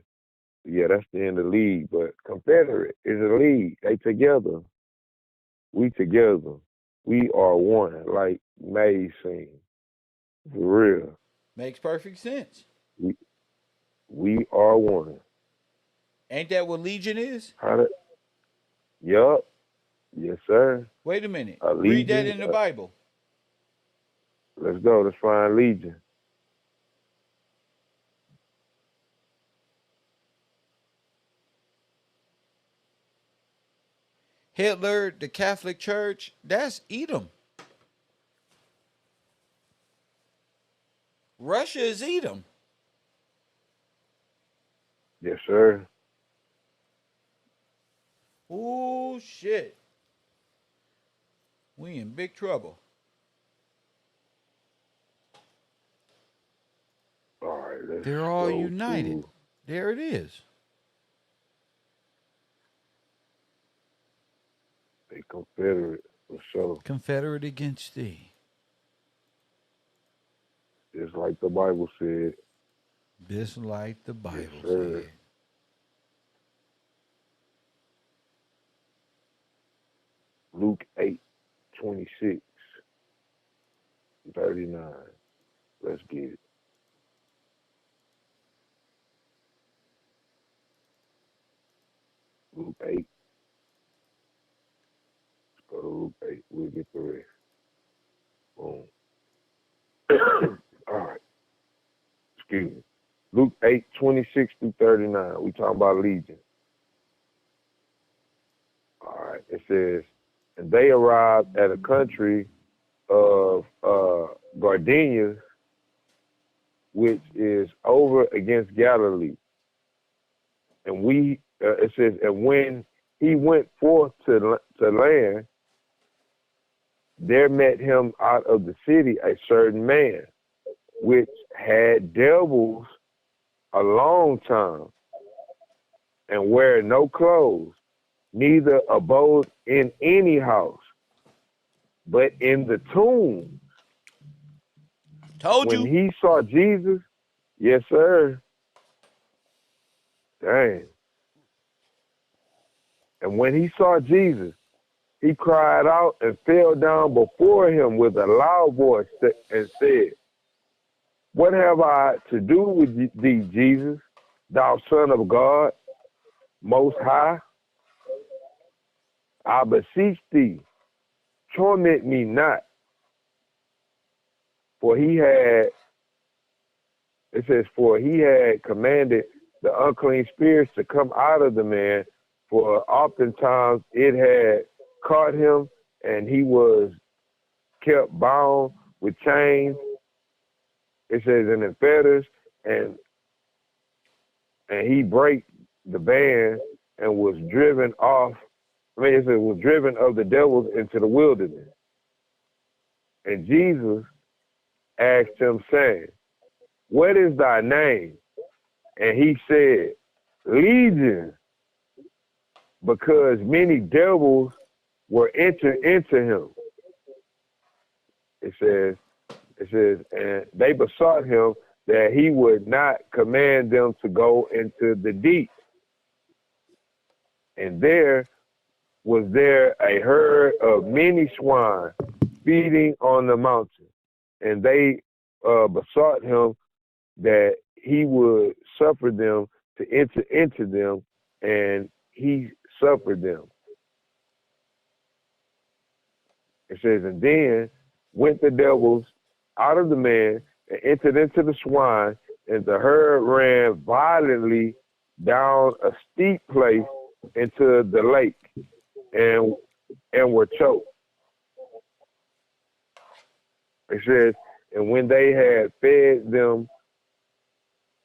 S5: Yeah, that's the end of the league. But Confederate is a league. They together. We together. We are one, like May sing. For real.
S1: Makes perfect sense.
S5: We are one.
S1: Ain't that what Legion is?
S5: Yup. Yes, sir.
S1: Wait a minute.
S5: A
S1: Read that
S5: legion.
S1: in the Bible.
S5: Let's go. Let's find Legion.
S1: Hitler, the Catholic Church, that's Edom. Russia is Edom.
S5: Yes, sir.
S1: Oh, shit. We in big trouble.
S5: All right.
S1: They're all united. There it is.
S5: A Confederate for sure.
S1: Confederate against thee.
S5: Just like the Bible said.
S1: Just like the Bible
S5: sir.
S1: said.
S5: Luke 8:26, 39. Let's get it. Luke 8. Let's go to Luke 8. We'll get the rest. Boom. All right. Excuse me. Luke 8:26 through 39. We talking about Legion. All right. It says, and they arrived at a country of Gardenia, which is over against Galilee. And it says, and when he went forth to land, there met him out of the city a certain man, which had devils a long time, and wear no clothes, neither abode in any house, but in the tomb.
S1: Told
S5: When
S1: you.
S5: he saw Jesus, yes, sir. Dang. And when he saw Jesus, he cried out and fell down before him with a loud voice and said, what have I to do with thee, Jesus, thou Son of God, Most High? I beseech thee, torment me not. For for he had commanded the unclean spirits to come out of the man, for oftentimes it had caught him, and he was kept bound with chains. It says, and in fetters, and he brake the band and was driven off. It says, was driven of the devils into the wilderness. And Jesus asked him, saying, what is thy name? And he said, Legion, because many devils were entered into him. It says, and they besought him that he would not command them to go into the deep. And there was a herd of many swine feeding on the mountain. And they besought him that he would suffer them to enter into them, and he suffered them. It says, and then went the devils out of the man and entered into the swine, and the herd ran violently down a steep place into the lake, and were choked. It says, and when they had fed them,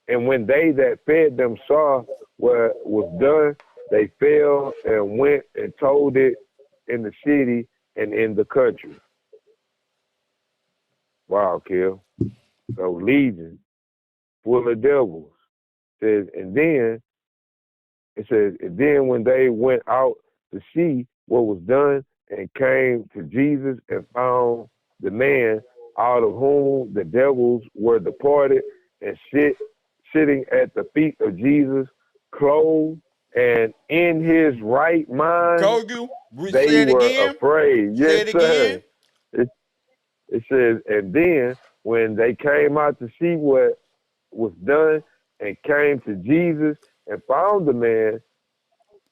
S5: and when they that fed them saw what was done, they fell and went and told it in the city and in the country. Wow, Kill. So legion, full of devils. It says, and then when they went out to see what was done, and came to Jesus and found the man out of whom the devils were departed, and sitting at the feet of Jesus, clothed and in his right mind,
S1: Told you.
S5: they
S1: Say it
S5: were
S1: again.
S5: afraid.
S1: Say
S5: Yes,
S1: it
S5: sir.
S1: again.
S5: It says, and then when they came out to see what was done, and came to Jesus and found the man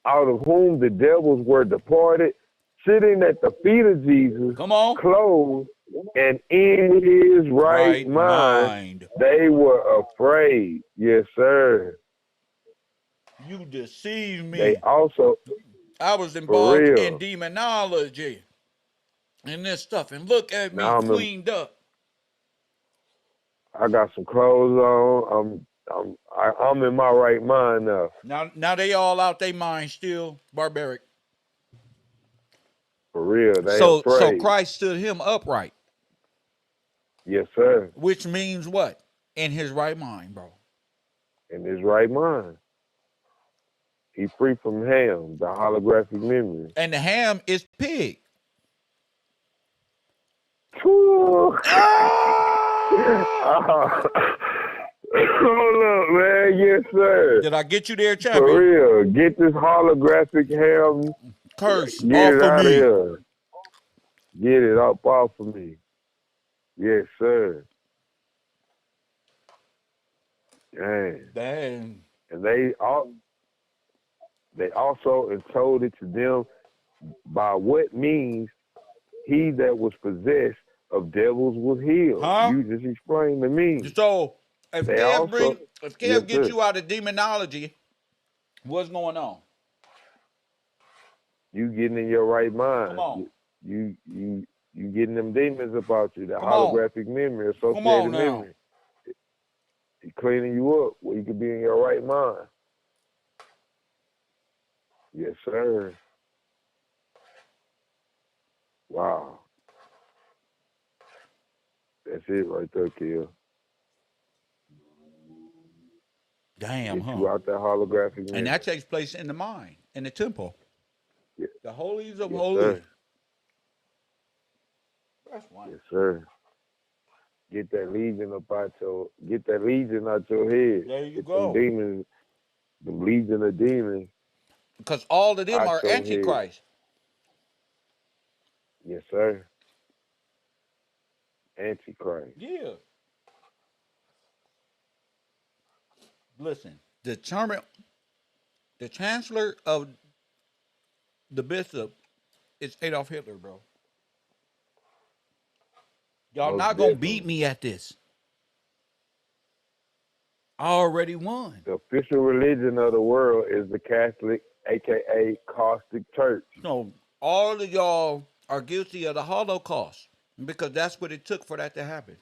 S5: out of whom the devils were departed, sitting at the feet of Jesus,
S1: Come on.
S5: clothed and in his right
S1: Right
S5: mind,
S1: mind.
S5: they were afraid. Yes, sir.
S1: You deceived
S5: They
S1: me.
S5: also,
S1: I was
S5: for
S1: involved in
S5: real.
S1: demonology and this stuff, and look at me
S5: Now
S1: cleaned up.
S5: I got some clothes on. I'm in my right mind now.
S1: Now they all out their mind still barbaric.
S5: For real. They
S1: So
S5: afraid.
S1: Christ stood him upright,
S5: Yes, sir.
S1: which means what? In his right mind, bro.
S5: In his right mind. He free from Ham, the holographic memory.
S1: And the ham is pig. Ah!
S5: Hold up, man. Yes, sir.
S1: Did I get you there,
S5: For
S1: champion?
S5: real. Get this holographic ham.
S1: Curse
S5: Get
S1: off
S5: it
S1: of
S5: out of
S1: me.
S5: here. Get it up off of me. Yes, sir. Dang.
S1: Dang.
S5: And they also told it to them by what means he that was possessed of devils was healed.
S1: Huh?
S5: You just explained to me.
S1: So if
S5: They
S1: Kev
S5: also, yes,
S1: gets
S5: sir.
S1: you out of demonology, what's going on?
S5: You getting in your right
S1: Come
S5: mind.
S1: on.
S5: You getting them demons about you, that
S1: Come on.
S5: holographic memory,
S1: Come on
S5: associated
S1: now.
S5: memory. He cleaning you up where you can be in your right mind. Yes, sir. Wow. That's it right there, Kill.
S1: Damn,
S5: Get
S1: huh?
S5: you out that holographic
S1: And
S5: mirror.
S1: that takes place in the mind, in the temple,
S5: Yeah.
S1: the holies of
S5: Yes,
S1: holies.
S5: sir.
S1: That's one.
S5: Yes, sir. Get that legion out your head.
S1: There you
S5: Get them
S1: go.
S5: demons, them legion of demons
S1: Because all of them
S5: out
S1: are
S5: your head.
S1: antichrist.
S5: Yes, sir. Antichrist.
S1: Yeah. Listen, the chancellor of the bishop is Adolf Hitler, bro. Y'all
S5: Most
S1: not gonna beat
S5: definitely.
S1: me at this. I already won.
S5: The official religion of the world is the Catholic, aka Caustic Church.
S1: So all of y'all are guilty of the Holocaust because that's what it took for that to happen.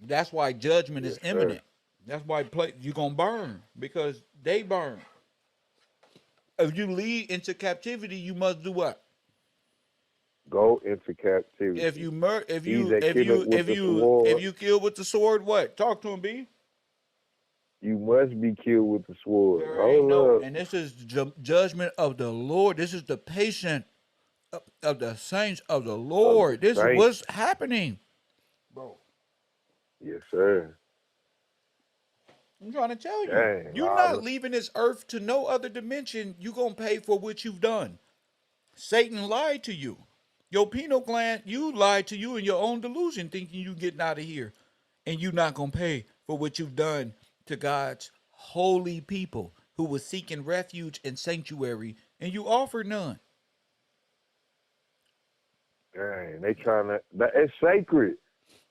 S1: That's why judgment
S5: Yes,
S1: is
S5: sir.
S1: imminent. That's why you're gonna burn because they burn. If you lead into captivity, you must do what?
S5: Go into captivity.
S1: If you
S5: sword,
S1: kill with the sword, what? Talk to him, B.
S5: you must be killed with the sword.
S1: There ain't
S5: Hold
S1: no,
S5: up.
S1: and this is judgment of the Lord. This is the patient of the saints of the Lord. This is
S5: saints.
S1: what's happening, bro.
S5: Yes, sir.
S1: I'm trying to tell you,
S5: Dang,
S1: you're not leaving this earth to no other dimension. You're gonna pay for what you've done. Satan lied to you. Your penal gland, you lied to you in your own delusion, thinking you getting out of here, and you're not gonna pay for what you've done to God's holy people who was seeking refuge and sanctuary, and you offered none.
S5: Dang, they trying to. It's sacred.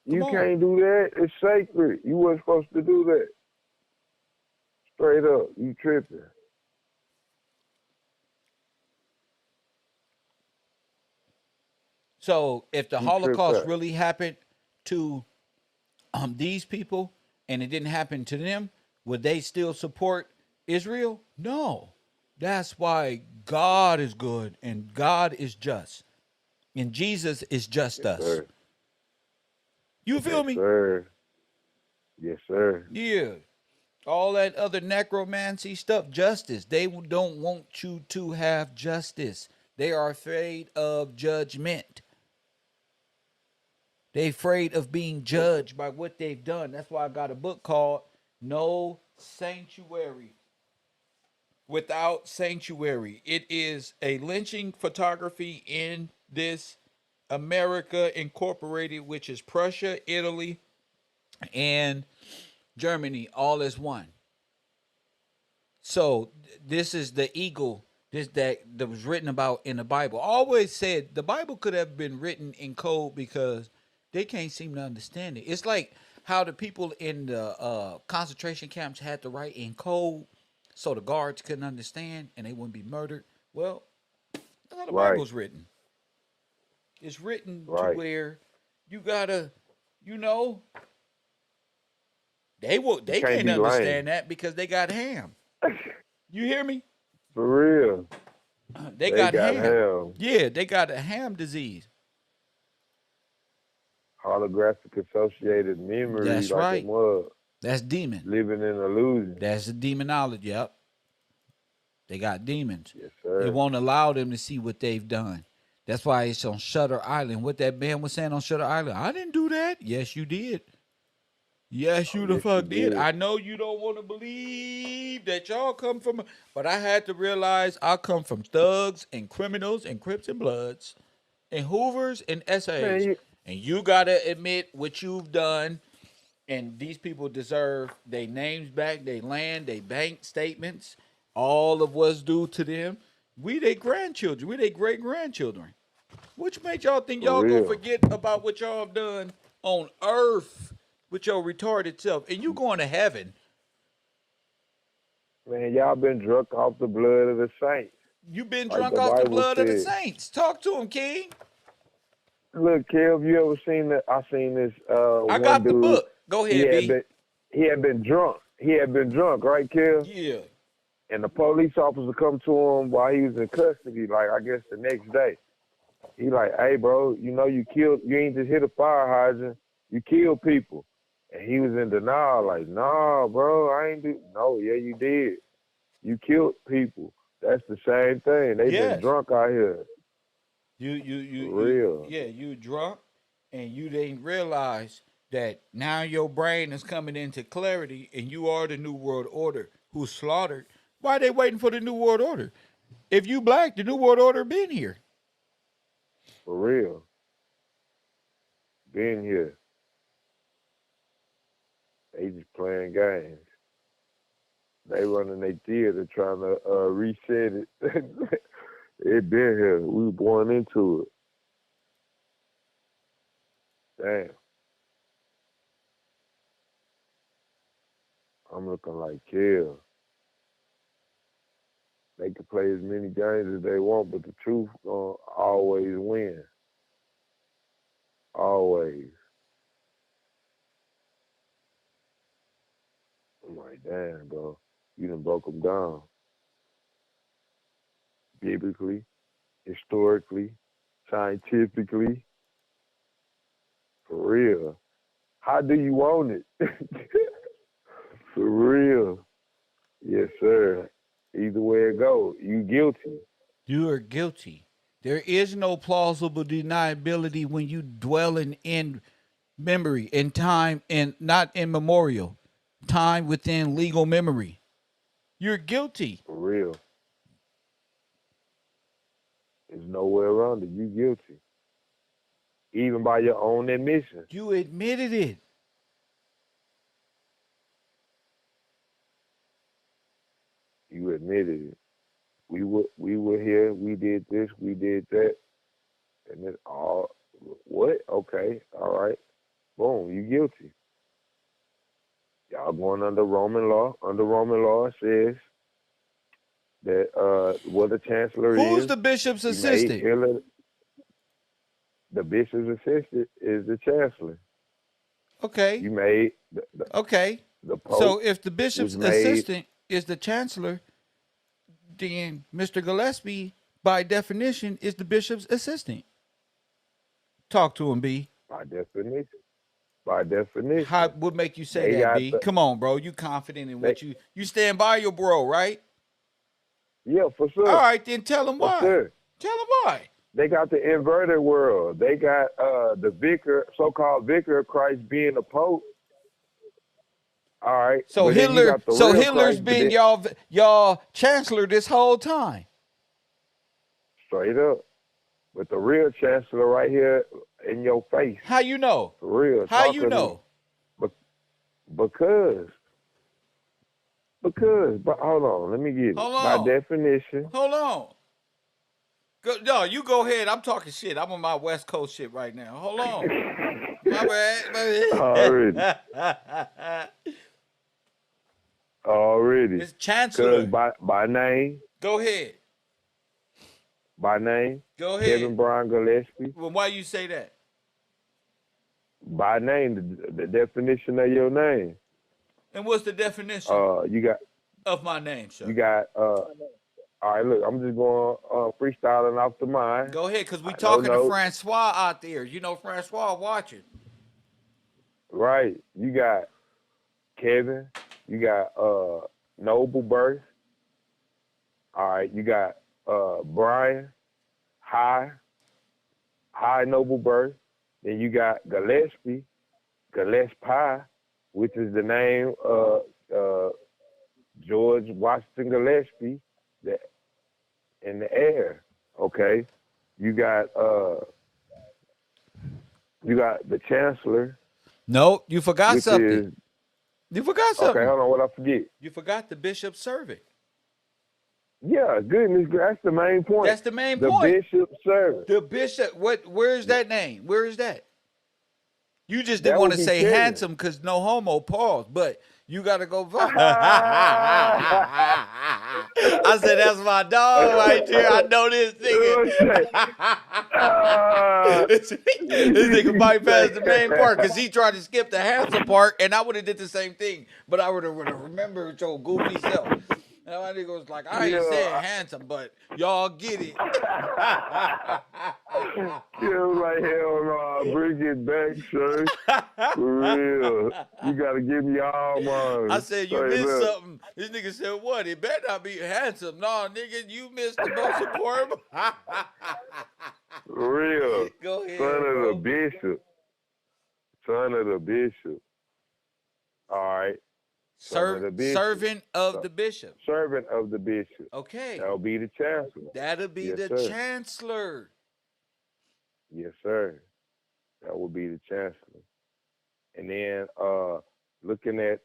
S1: Come
S5: You
S1: on.
S5: can't do that. It's sacred. You weren't supposed to do that. Straight up, you tripping.
S1: So if the
S5: You tripped
S1: Holocaust
S5: up.
S1: really happened to these people and it didn't happen to them, would they still support Israel? No. That's why God is good and God is just. And Jesus is just
S5: Yes,
S1: us.
S5: sir.
S1: You feel
S5: Yes,
S1: me?
S5: sir. Yes, sir.
S1: Yeah. All that other necromancy stuff, justice. They don't want you to have justice. They are afraid of judgment. They afraid of being judged by what they've done. That's why I got a book called No Sanctuary Without Sanctuary. It is a lynching photography in this America Incorporated, which is Prussia, Italy, and Germany, all as one. So this is the eagle that was written about in the Bible. I always said the Bible could have been written in code because they can't seem to understand it. It's like how the people in the concentration camps had to write in code so the guards couldn't understand and they wouldn't be murdered. Well, that's how the
S5: Right.
S1: Bible's written. It's written to
S5: Right.
S1: where you gotta, you know, they
S5: can't
S1: can't
S5: be
S1: understand that because they got ham. You hear me?
S5: For real.
S1: They got ham.
S5: ham.
S1: Yeah, they got a ham disease.
S5: Holographic associated memory.
S1: That's
S5: like
S1: right.
S5: It was.
S1: That's demon.
S5: Living in illusion.
S1: That's the demonology. Yep. They got demons.
S5: Yes, sir.
S1: It won't allow them to see what they've done. That's why it's on Shutter Island. What that man was saying on Shutter Island. I didn't do that. Yes, you did. Yes, you the fuck did. I know you don't want to believe that y'all come from, but I had to realize I come from thugs and criminals and Crips and Bloods and Hoovers and SAs. And you got to admit what you've done. And these people deserve their names back, their land, their bank statements, all of what's due to them. We their grandchildren. We their great-grandchildren. Which made y'all think y'all gonna forget about what y'all have done on earth with your retarded self? And you going to heaven.
S5: Man, y'all been drunk off the blood of the saints.
S1: You been drunk off the blood of the saints. Talk to him, King.
S5: Look, Kev, you ever seen that? I seen this
S1: I got the book. Go ahead, B.
S5: He had been drunk. He had been drunk, right, Kev?
S1: Yeah.
S5: And the police officer come to him while he was in custody, like I guess the next day. He like, hey, bro, you ain't just hit a fire hydrant, you killed people. And he was in denial, like, nah, bro, I ain't do. No, yeah, you did. You killed people. That's the same thing. They been
S1: Yes.
S5: drunk out here.
S1: You
S5: Real.
S1: you drunk, and you didn't realize that now your brain is coming into clarity, and you are the New World Order who's slaughtered. Why are they waiting for the New World Order? If you black, the New World Order been here.
S5: For real. Been here. They just playing games. They running their theater trying to reset it. It been here. We were born into it. Damn. I'm looking like Kel. They can play as many games as they want, but the truth gonna always win. Always. I'm like, damn, bro. You done broke them down. Biblically, historically, scientifically. For real. How do you want it? For real. Yes, sir. Either way it goes, you guilty.
S1: You are guilty. There is no plausible deniability when you dwelling in memory, in time, and not in memorial. Time within legal memory. You're guilty.
S5: For real. There's no way around it. You guilty. Even by your own admission.
S1: You admitted it.
S5: You admitted it. We were here, we did this, we did that. And then all what? Okay, all right. Boom, you guilty. Y'all going under Roman law. Under Roman law it says that what the chancellor is.
S1: Who's the bishop's assistant?
S5: The bishop's assistant is the chancellor.
S1: Okay.
S5: You made
S1: okay.
S5: The Pope
S1: so if the bishop's assistant is the chancellor, then Mr. Gillespie, by definition, is the bishop's assistant. Talk to him, B.
S5: By definition. By definition.
S1: How would make you say that, B? Come on, bro. You confident in what you stand by your bro, right?
S5: Yeah, for sure.
S1: All right, then tell him why.
S5: Sure.
S1: Tell him why.
S5: They got the inverted world. They got the vicar, so-called vicar of Christ being a pope. All right.
S1: So Hitler's been y'all chancellor this whole time.
S5: Straight up. With the real chancellor right here in your face.
S1: How you know?
S5: For real.
S1: How you know?
S5: Because. But hold on, let me get it. By definition.
S1: Hold on. No, you go ahead. I'm talking shit. I'm on my West Coast shit right now. Hold on. My bad.
S5: Already.
S1: It's chancellor.
S5: By name.
S1: Go ahead.
S5: By name.
S1: Go ahead.
S5: Kevin Brian Gillespie.
S1: Well, why you say that?
S5: By name, the definition of your name.
S1: And what's the definition?
S5: You got
S1: of my name, sir.
S5: You got all right, look, I'm just going freestyling off the mind.
S1: Go ahead, because we talking to Francois out there. You know Francois watching.
S5: Right. You got Kevin. You got Noble Birth. All right. You got Brian. High Noble Birth. Then you got Gillespie. Which is the name of George Washington Gillespie that in the air. Okay. You got the chancellor.
S1: No, you forgot something. You forgot something.
S5: Okay, hold on, what I forget?
S1: You forgot the bishop's servant.
S5: Yeah, goodness, that's the main point.
S1: That's the main point.
S5: The bishop's servant.
S1: The bishop, where's that name? Where is that? You just didn't want to say Kevin. Handsome because no homo, pause, but you got to go vote. I said, that's my dog right there. I know this nigga. This nigga bypassed the main part because he tried to skip the handsome part, and I would have did the same thing, but I would have remembered your goofy self. And my nigga was like, I ain't saying handsome, but y'all get it.
S5: He was like, hell no, bring it back, sir. For real. You gotta give me all mine.
S1: I said, you
S5: Straight
S1: missed
S5: up.
S1: something. This nigga said, what? It better not be handsome. No, nigga, you missed the most important.
S5: For real.
S1: Go ahead,
S5: Son of
S1: bro.
S5: the bishop. Son of the bishop. All right. Son of the bishop.
S1: Servant of the bishop.
S5: Servant of the bishop.
S1: Okay.
S5: That'll be the chancellor.
S1: That'll be
S5: Yes,
S1: the
S5: sir.
S1: chancellor.
S5: Yes, sir. That will be the chancellor. And then looking at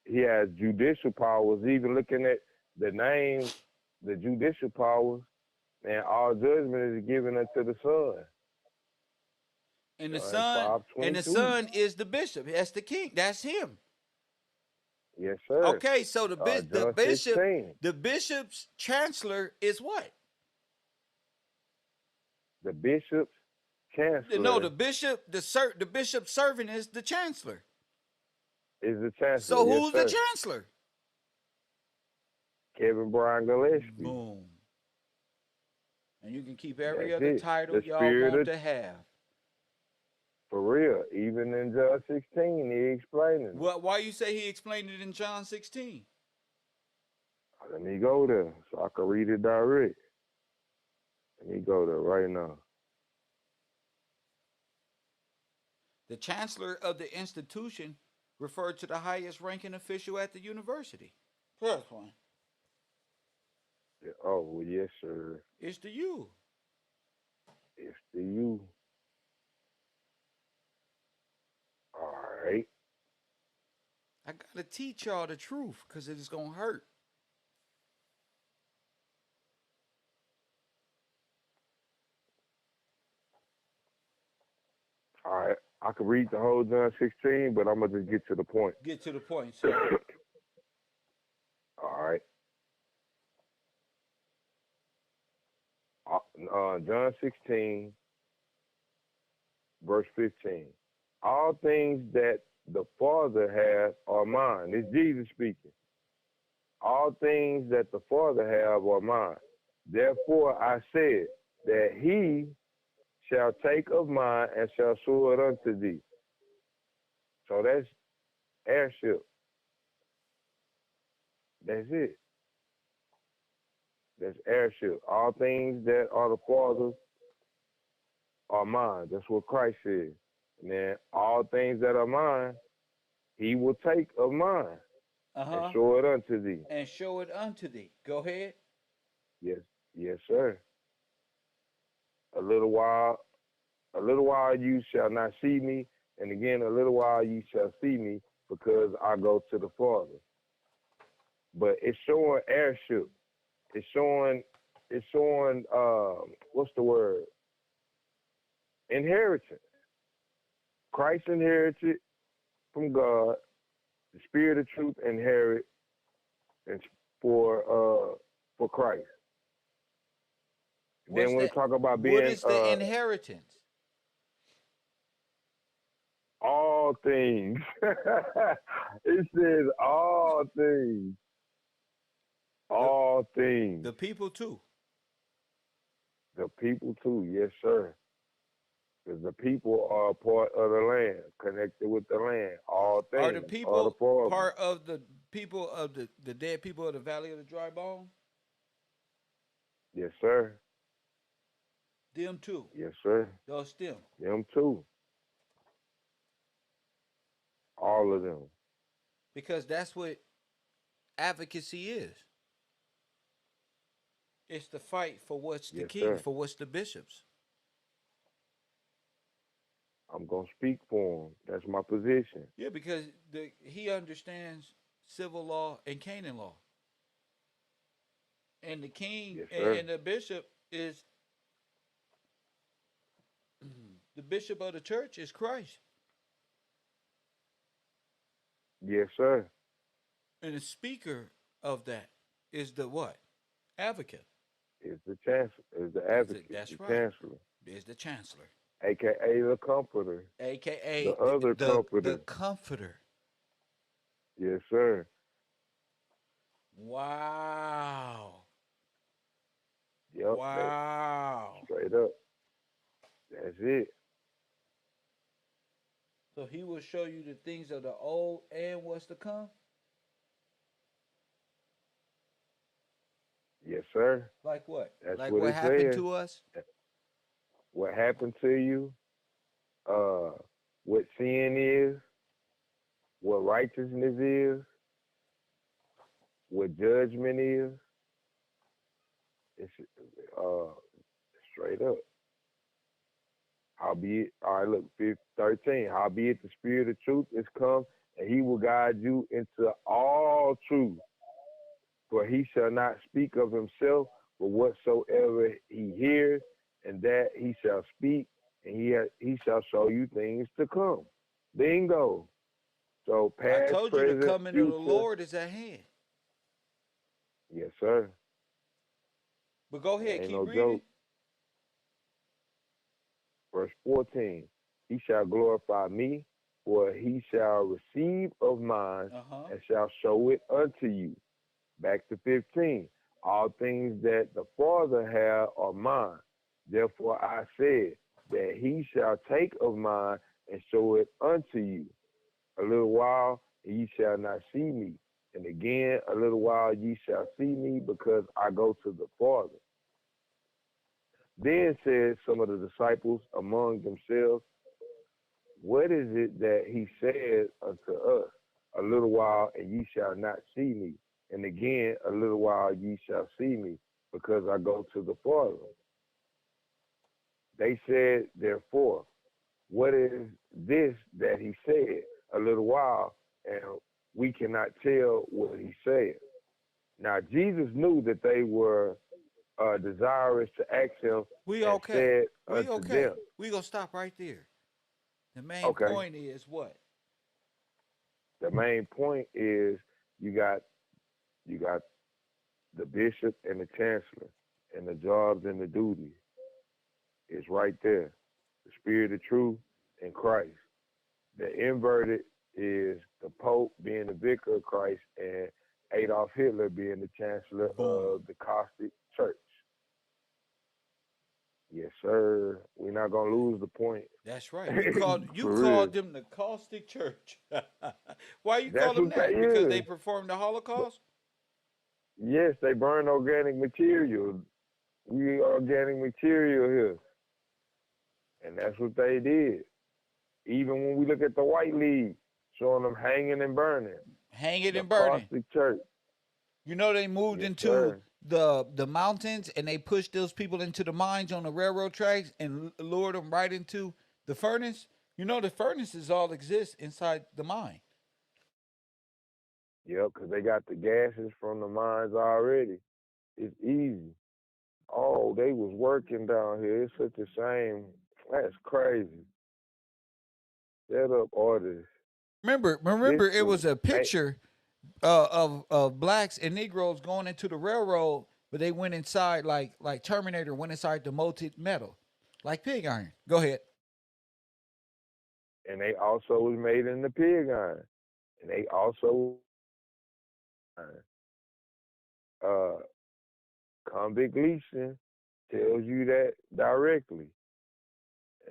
S5: he has judicial powers, even looking at the name, the judicial powers, and all judgment is given unto the Son.
S1: And the
S5: John
S1: son, and the
S5: 5:22.
S1: son is the bishop. That's the king. That's him.
S5: Yes, sir.
S1: Okay, so the
S5: John
S1: bishop,
S5: 16.
S1: the bishop's chancellor is what?
S5: The bishop's chancellor.
S1: No, the bishop, the bishop's servant is the chancellor.
S5: Is the chancellor.
S1: So
S5: yes,
S1: who's
S5: sir.
S1: the chancellor?
S5: Kevin Brian Gillespie.
S1: Boom. And you can keep every
S5: That's
S1: other
S5: it.
S1: title
S5: The
S1: y'all
S5: spirit
S1: want
S5: of-
S1: to have.
S5: For real. Even in John 16, he explained it.
S1: Well, why you say he explained it in John 16?
S5: Let me go there so I can read it direct. Let me go there right now.
S1: The chancellor of the institution referred to the highest ranking official at the university. First one.
S5: Yeah, oh, well, yes, sir.
S1: It's to you.
S5: It's to you. All right.
S1: I gotta teach y'all the truth because it is gonna hurt.
S5: All right. I could read the whole John 16, but I'm going to just get to the point.
S1: Get to the point, sir.
S5: All right. John 16, verse 15. All things that the Father has are mine. It's Jesus speaking. All things that the Father have are mine. Therefore I said that he shall take of mine and shall show it unto thee. So that's heirship. That's it. That's heirship. All things that are the Father's are mine. That's what Christ said. And then all things that are mine, he will take of mine and show it unto thee.
S1: And show it unto thee. Go ahead.
S5: Yes, yes, sir. A little while you shall not see me, and again a little while you shall see me, because I go to the Father. But it's showing heirship. It's showing what's the word? Inheritance. Christ inherited from God. The Spirit of truth inherit for Christ. Then when we talk about being
S1: what is the inheritance?
S5: All things. It says all things. All things.
S1: The people too.
S5: The people too, yes, sir. Because the people are a part of the land, connected with the land. All things.
S1: Are the people part of the people of the dead people of the valley of the dry bone?
S5: Yes, sir.
S1: Them too.
S5: Yes, sir.
S1: Those them.
S5: Them too. All of them.
S1: Because that's what advocacy is. It's the fight for what's the
S5: Yes,
S1: king,
S5: sir.
S1: for what's the bishops.
S5: I'm going to speak for him. That's my position.
S1: Yeah, because he understands civil law and Canaan law. And the king
S5: Yes, sir.
S1: and the bishop is, the bishop of the church is Christ.
S5: Yes, sir.
S1: And the speaker of that is the what? Advocate.
S5: Is the chancellor. Is the advocate.
S1: That's
S5: the
S1: right.
S5: Chancellor.
S1: Is the chancellor.
S5: AKA the comforter.
S1: AKA
S5: the other comforter.
S1: The comforter.
S5: Yes, sir.
S1: Wow.
S5: Yep, that
S1: Wow.
S5: straight up. That's it.
S1: So he will show you the things of the old and what's to come.
S5: Yes, sir.
S1: Like what?
S5: That's
S1: Like
S5: what
S1: what
S5: it
S1: happened
S5: says.
S1: to us?
S5: What happened to you, uh, what sin is, what righteousness is, what judgment is. It's straight up. Howbeit, all right, look, 13. Howbeit the Spirit of truth is come, and he will guide you into all truth. For he shall not speak of himself, but whatsoever he hears, and that he shall speak, and he shall show you things to come. Bingo. So
S1: I
S5: past,
S1: told you the
S5: present,
S1: coming of the
S5: future.
S1: Lord is at hand.
S5: Yes, sir.
S1: But go
S5: It
S1: ahead,
S5: ain't
S1: keep
S5: no
S1: reading.
S5: joke. Verse 14. He shall glorify me, for he shall receive of mine,
S1: Uh-huh.
S5: and shall show it unto you. Back to 15. All things that the Father hath are mine. Therefore I said that he shall take of mine and show it unto you. A little while, and ye shall not see me. And again, a little while, ye shall see me, because I go to the Father. Then said some of the disciples among themselves, what is it that he said unto us? A little while, and ye shall not see me. And again, a little while, ye shall see me, because I go to the Father. They said, therefore, what is this that he said? A little while, and we cannot tell what he said. Now, Jesus knew that they were desirous to ask him,
S1: We
S5: and
S1: okay.
S5: said
S1: We
S5: unto
S1: okay.
S5: them,
S1: We gonna stop right there. The main
S5: okay,
S1: point is what?
S5: the main point is you got you got the bishop and the chancellor, and the jobs and the duties is right there. The spirit of truth and Christ. The inverted is the Pope being the vicar of Christ and Adolf Hitler being the chancellor
S1: Boom.
S5: of the Catholic Church. Yes, sir. We're not gonna lose the point.
S1: That's right. You
S5: For real.
S1: called them the caustic church. Why you call
S5: That's
S1: them
S5: what they
S1: that? Because they
S5: is.
S1: performed the Holocaust?
S5: Yes, they burn organic material. We organic material here. And that's what they did. Even when we look at the White League, showing them hanging and burning.
S1: Hanging
S5: The
S1: and burning.
S5: caustic church.
S1: You know they moved
S5: Yes,
S1: into
S5: sir.
S1: the mountains and they pushed those people into the mines on the railroad tracks and lured them right into the furnace. You know the furnaces all exist inside the mine.
S5: Yep, because they got the gases from the mines already. It's easy. Oh, they was working down here. It's such a shame. That's crazy. Set up artists. This
S1: Remember, it
S5: was
S1: was a picture of blacks and Negroes going into the railroad, but they went inside like Terminator went inside the molten metal, like pig iron. Go ahead.
S5: and they also was made in the pig iron. And they also uh Convict Leasing tells you that directly.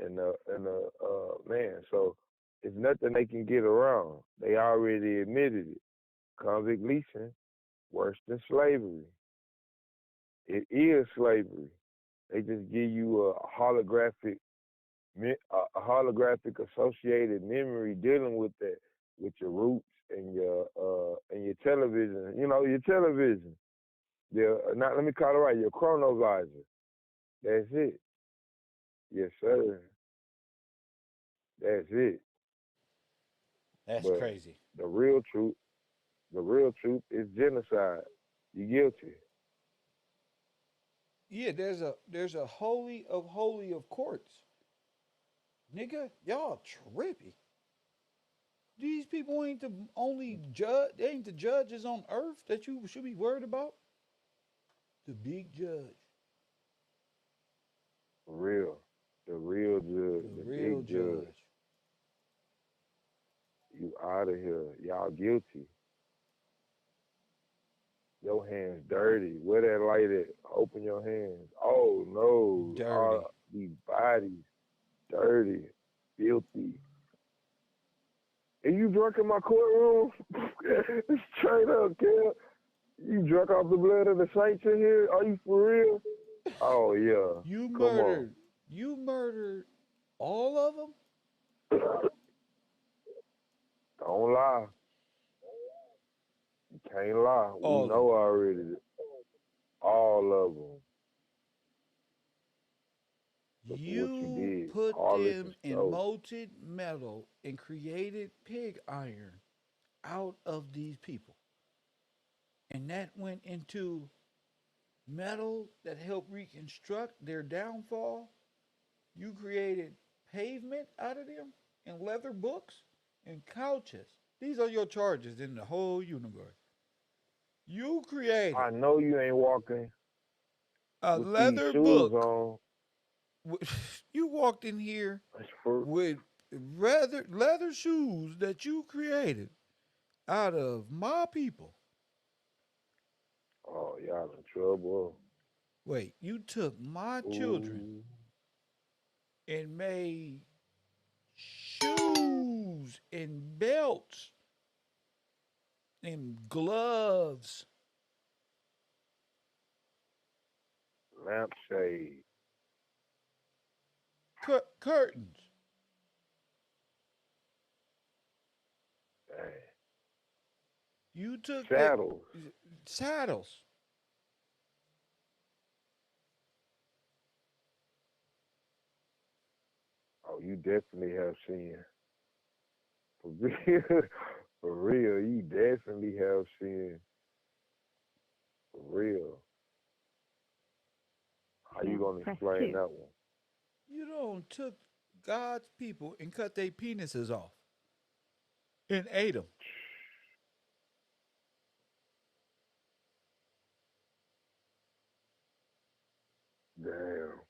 S5: And man, so it's nothing they can get around. They already admitted it. Convict leasing worse than slavery. It is slavery. They just give you a holographic associated memory dealing with that, with your roots and your television. You know, your television. Not let me call it right. Your chronovisor. That's it. Yes, sir. That's it.
S1: That's
S5: But
S1: crazy.
S5: the real truth, the real truth is genocide. You're guilty.
S1: Yeah, there's a holy of courts, nigga. Y'all trippy. These people ain't the only judge. They ain't the judges on earth that you should be worried about. The big judge,
S5: For real. The real judge,
S1: the
S5: the
S1: real
S5: big judge.
S1: judge.
S5: You out of here. Y'all guilty. Your hands dirty. Where that light at? Open your hands. Oh no.
S1: Dirty.
S5: All these bodies dirty, filthy. And you drunk in my courtroom? Straight up, kid. You drunk off the blood of the saints in here? Are you for real? Oh yeah.
S1: You
S5: Come
S1: murdered. You murdered all of them.
S5: on. Don't lie. You can't lie. We
S1: All of
S5: know already. All of them. Look at what you
S1: You
S5: did.
S1: put
S5: Harlot
S1: them
S5: and
S1: in
S5: stove.
S1: molten metal and created pig iron out of these people. And that went into metal that helped reconstruct their downfall. You created pavement out of them and leather books and couches. These are your charges in the whole universe. You created
S5: I know you ain't walking
S1: a
S5: with these
S1: leather
S5: shoes
S1: book.
S5: on.
S1: You walked in here
S5: That's for
S1: with leather shoes that you created out of my people.
S5: oh, y'all in trouble.
S1: Wait, you took my children
S5: Ooh.
S1: and made shoes and belts and gloves,
S5: Lampshade.
S1: curtains.
S5: Dang.
S1: You took
S5: Saddles.
S1: saddles.
S5: Oh, you definitely have seen. For real, for real, you definitely have seen. For real. How you gonna explain that one?
S1: You don't took God's people and cut their penises off and ate them.
S5: Damn.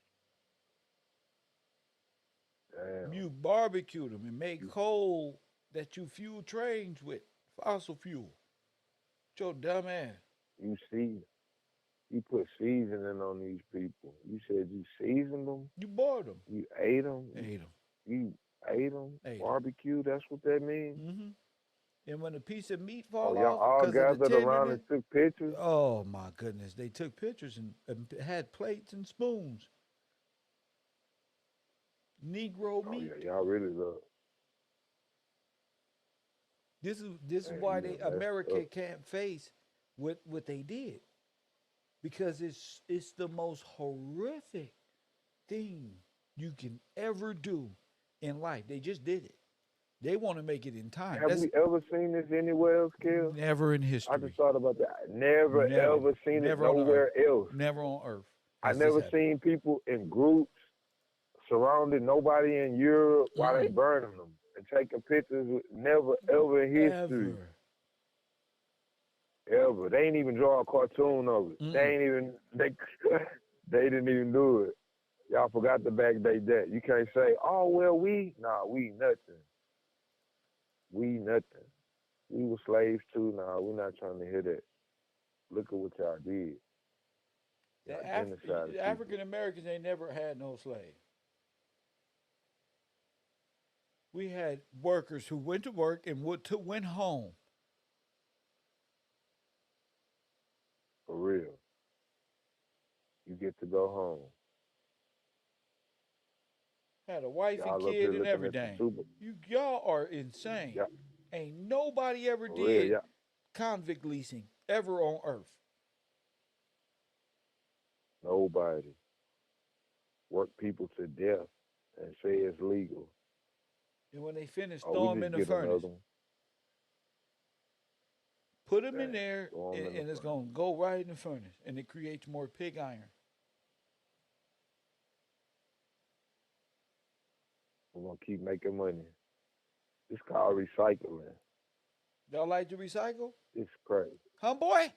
S5: Damn.
S1: You barbecued them and made coal that you fuel trains with, fossil fuel. Your dumb ass.
S5: You see, you put seasoning on these people. You said you seasoned them.
S1: You bought them.
S5: You ate them.
S1: Ate them.
S5: You ate them.
S1: Ate 'em.
S5: Barbecue. That's what that means.
S1: Mm-hmm. And when a piece of meat
S5: Oh,
S1: fall
S5: y'all
S1: off
S5: all
S1: because of the
S5: gathered around and
S1: tenderness,
S5: took pictures.
S1: oh my goodness, they took pictures and had plates and spoons. Negro
S5: Oh
S1: meat.
S5: yeah, y'all really love.
S1: This is
S5: Man,
S1: why
S5: you
S1: they
S5: done messed
S1: America
S5: up.
S1: can't face what they did because it's the most horrific thing you can ever do in life. They just did it. They want to make it in time.
S5: Have
S1: That's
S5: we ever seen this anywhere else, Kel?
S1: never in
S5: I
S1: history.
S5: just thought about that. Never
S1: Never.
S5: ever seen it
S1: Never on the earth.
S5: nowhere else.
S1: Never on earth
S5: I
S1: has this
S5: never
S1: happened.
S5: seen people in groups surrounding nobody in Europe while they
S1: Mm-mm.
S5: burning them and taking pictures. Never ever in history.
S1: Ever.
S5: Ever. They ain't even draw a cartoon of it.
S1: Mm-mm.
S5: They ain't even they didn't even do it. Y'all forgot to backdate that. You can't say, oh well we nothing. We nothing. We were slaves too. Nah, we're not trying to hear that. Look at what y'all did. Y'all genocided
S1: The African Americans ain't never had no slave. We had workers who went to work and went home.
S5: for real. You get to go home.
S1: Had a wife and
S5: Y'all up
S1: kid
S5: here
S1: and
S5: looking at the
S1: everything.
S5: Super.
S1: Y'all are insane.
S5: Y'all,
S1: Ain't nobody ever
S5: for real,
S1: did
S5: y'all.
S1: convict leasing ever on earth.
S5: Nobody work people to death and say it's legal.
S1: And when they finish,
S5: Oh,
S1: throw
S5: we
S1: them in
S5: just
S1: the
S5: get
S1: furnace.
S5: another one.
S1: Put them in
S5: Dang,
S1: there,
S5: throw 'em in the
S1: and it's
S5: furnace.
S1: going to go right in the furnace. And it creates more pig iron.
S5: We're gonna keep making money. It's called recycling.
S1: Y'all like to recycle?
S5: It's crazy.
S1: Huh, boy?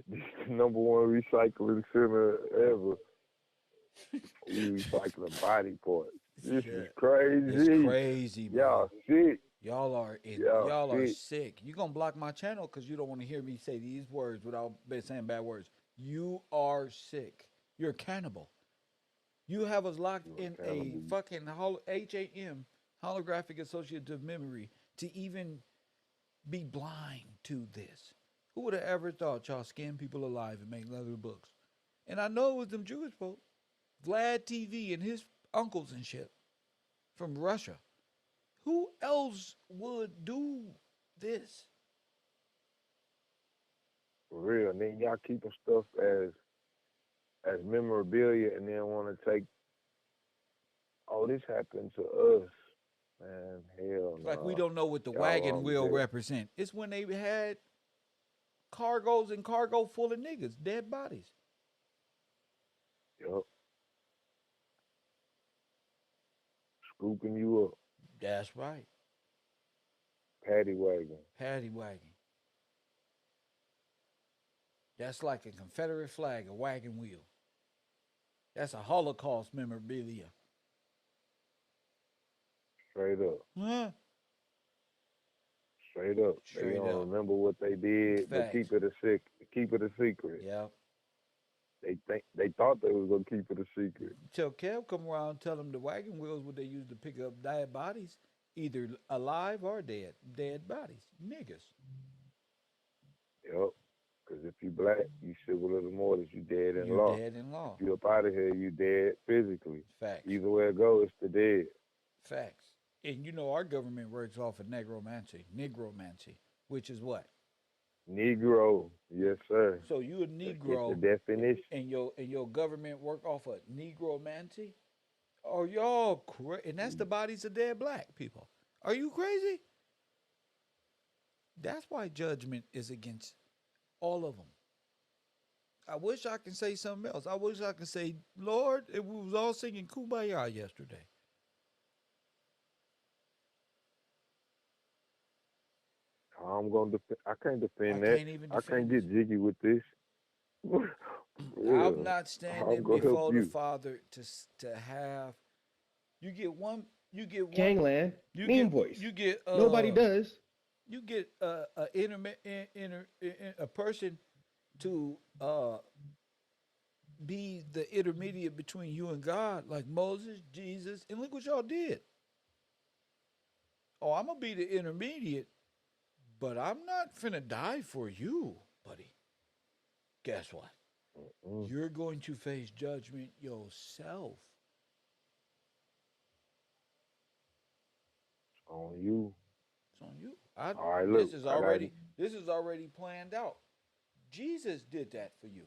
S5: This is the number one recycling center ever. We recycling body parts. This is
S1: Yeah.
S5: crazy.
S1: It's crazy, bro.
S5: Y'all sick. Yeah,
S1: y'all are
S5: sick.
S1: sick. You gonna block my channel because you don't want to hear me say these words without saying bad words. You are sick. You're a cannibal. You have us locked
S5: You
S1: in
S5: a
S1: a
S5: cannibal.
S1: fucking HAM, holographic associative memory, to even be blind to this. Who would have ever thought y'all skin people alive and make leather books? And I know it was them Jewish folk, Vlad TV and his uncles and shit from Russia. Who else would do this?
S5: For real. And then y'all keeping stuff as memorabilia and then want to take, oh, this happened to us. Man, hell
S1: Like we
S5: no.
S1: don't know what the
S5: Y'all
S1: wagon
S5: wrong with
S1: wheel
S5: that.
S1: represent. It's when they had cargoes and cargo full of niggas, dead bodies.
S5: Yup. Scooping you up.
S1: That's right.
S5: Paddy wagon.
S1: Paddy wagon. That's like a Confederate flag, a wagon wheel. That's a Holocaust memorabilia.
S5: Straight up.
S1: Huh?
S5: Straight up. They
S1: Straight
S5: don't
S1: up.
S5: remember what they did, but
S1: Facts.
S5: keep it a secret.
S1: Yep.
S5: They thought they was gonna keep it a secret.
S1: Till Kev come around and tell them the wagon wheels what they use to pick up dead bodies, either alive or dead. Dead bodies. Niggas.
S5: Yup. Because if you black, you civil of the mortars, you dead in
S1: You're
S5: law.
S1: dead in law.
S5: If you up out of here, you dead physically.
S1: Facts.
S5: Either way it goes, it's the dead.
S1: Facts. And you know our government works off of negromancy, which is what?
S5: Negro, yes sir.
S1: So you a
S5: Let's get the
S1: Negro
S5: definition.
S1: and your government work off of negromancy? Are y'all crazy? And that's the bodies of dead black people. Are you crazy? That's why judgment is against all of them. I wish I could say something else. I wish I could say, Lord, we was all singing Kumbaya yesterday.
S5: I'm gonna I can't defend
S1: I
S5: that.
S1: can't even
S5: I can't
S1: defend this.
S5: get jiggy with this.
S1: I'm
S5: Yeah.
S1: not
S5: I'm
S1: standing
S5: gonna help
S1: before the
S5: you.
S1: Father to have. You get one. You get one.
S4: Gangland,
S1: You
S4: mean
S1: get.
S4: voice.
S1: You get.
S4: Nobody does.
S1: You get a person to be the intermediate between you and God, like Moses, Jesus, and look what y'all did. Oh, I'm gonna be the intermediate, but I'm not finna die for you, buddy. Guess what?
S5: Mm,
S1: You're going to face judgment yourself.
S5: on you.
S1: It's on you.
S5: All right,
S1: This
S5: look,
S1: is
S5: I got
S1: already planned out. Jesus did that for you.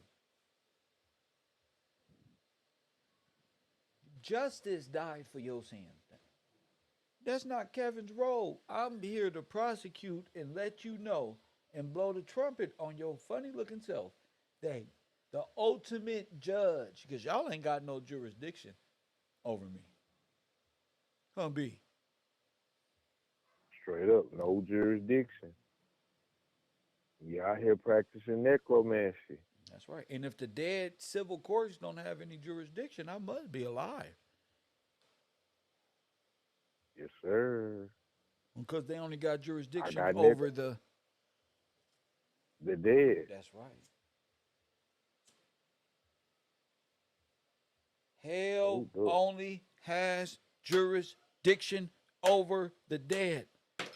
S1: Justice died for your sins. That's not Kevin's role. I'm here to prosecute and let you know and blow the trumpet on your funny looking self that the ultimate judge, because y'all ain't got no jurisdiction over me. B.
S5: straight up, no jurisdiction. You out here practicing necromancy.
S1: That's right. And if the dead civil courts don't have any jurisdiction, I must be alive.
S5: Yes, sir.
S1: Because they only got
S5: I
S1: jurisdiction
S5: got
S1: over the.
S5: the dead.
S1: That's right. Hell
S5: Hold up.
S1: only has jurisdiction over the dead.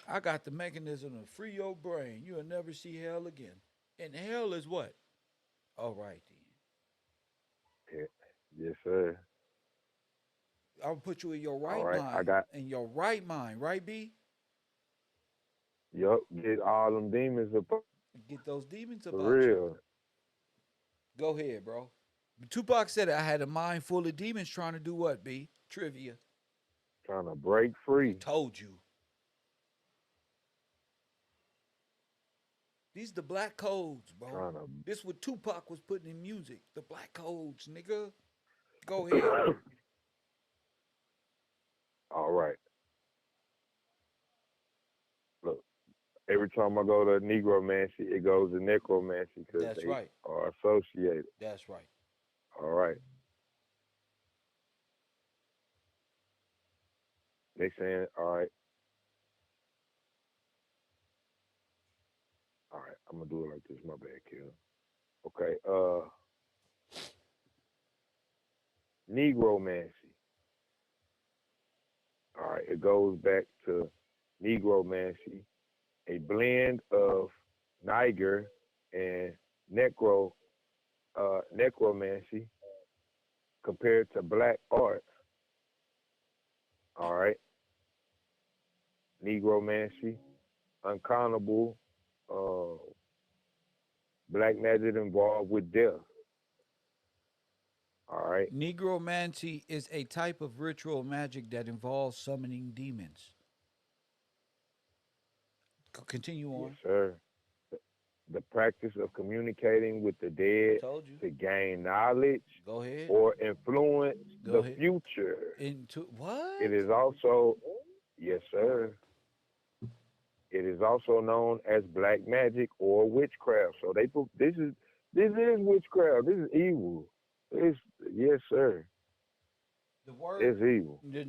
S1: I got the mechanism to free your brain. You'll never see hell again. And hell is what? All right, then.
S5: Yeah. Yes, sir.
S1: I'll put you in your
S5: All
S1: right
S5: right, I
S1: mind.
S5: got.
S1: In your right mind, right, B?
S5: Yup, get all them demons up
S1: Get those demons
S5: for
S1: about you.
S5: real.
S1: Go ahead, bro. Tupac said I had a mind full of demons trying to do what, B? Trivia.
S5: Trying to break
S1: I
S5: free.
S1: told you. These the black codes, bro.
S5: Trying to.
S1: This what Tupac was putting in music. The black codes, nigga. Go ahead.
S5: All right. Look, every time I go to negromancy, it goes to necromancy because
S1: That's
S5: they
S1: right.
S5: are associated.
S1: That's right.
S5: All right. They saying, all right, I'm gonna do it like this. My bad, Kel. Okay. Negromancy. All right. It goes back to Negromancy, a blend of Niger and necromancy compared to black art. All right. Negromancy, uncountable uh, black magic involved with death. All right.
S1: Negromancy is a type of ritual magic that involves summoning demons. Continue
S5: Yes,
S1: on.
S5: sir. The practice of communicating with the dead
S1: Told you.
S5: to gain knowledge
S1: Go ahead.
S5: or influence
S1: Go
S5: the
S1: ahead.
S5: future.
S1: Into
S5: It
S1: what?
S5: is also, yes, sir. It is also known as black magic or witchcraft. So this is witchcraft. This is evil. It's yes, sir.
S1: The word
S5: It's evil.
S1: the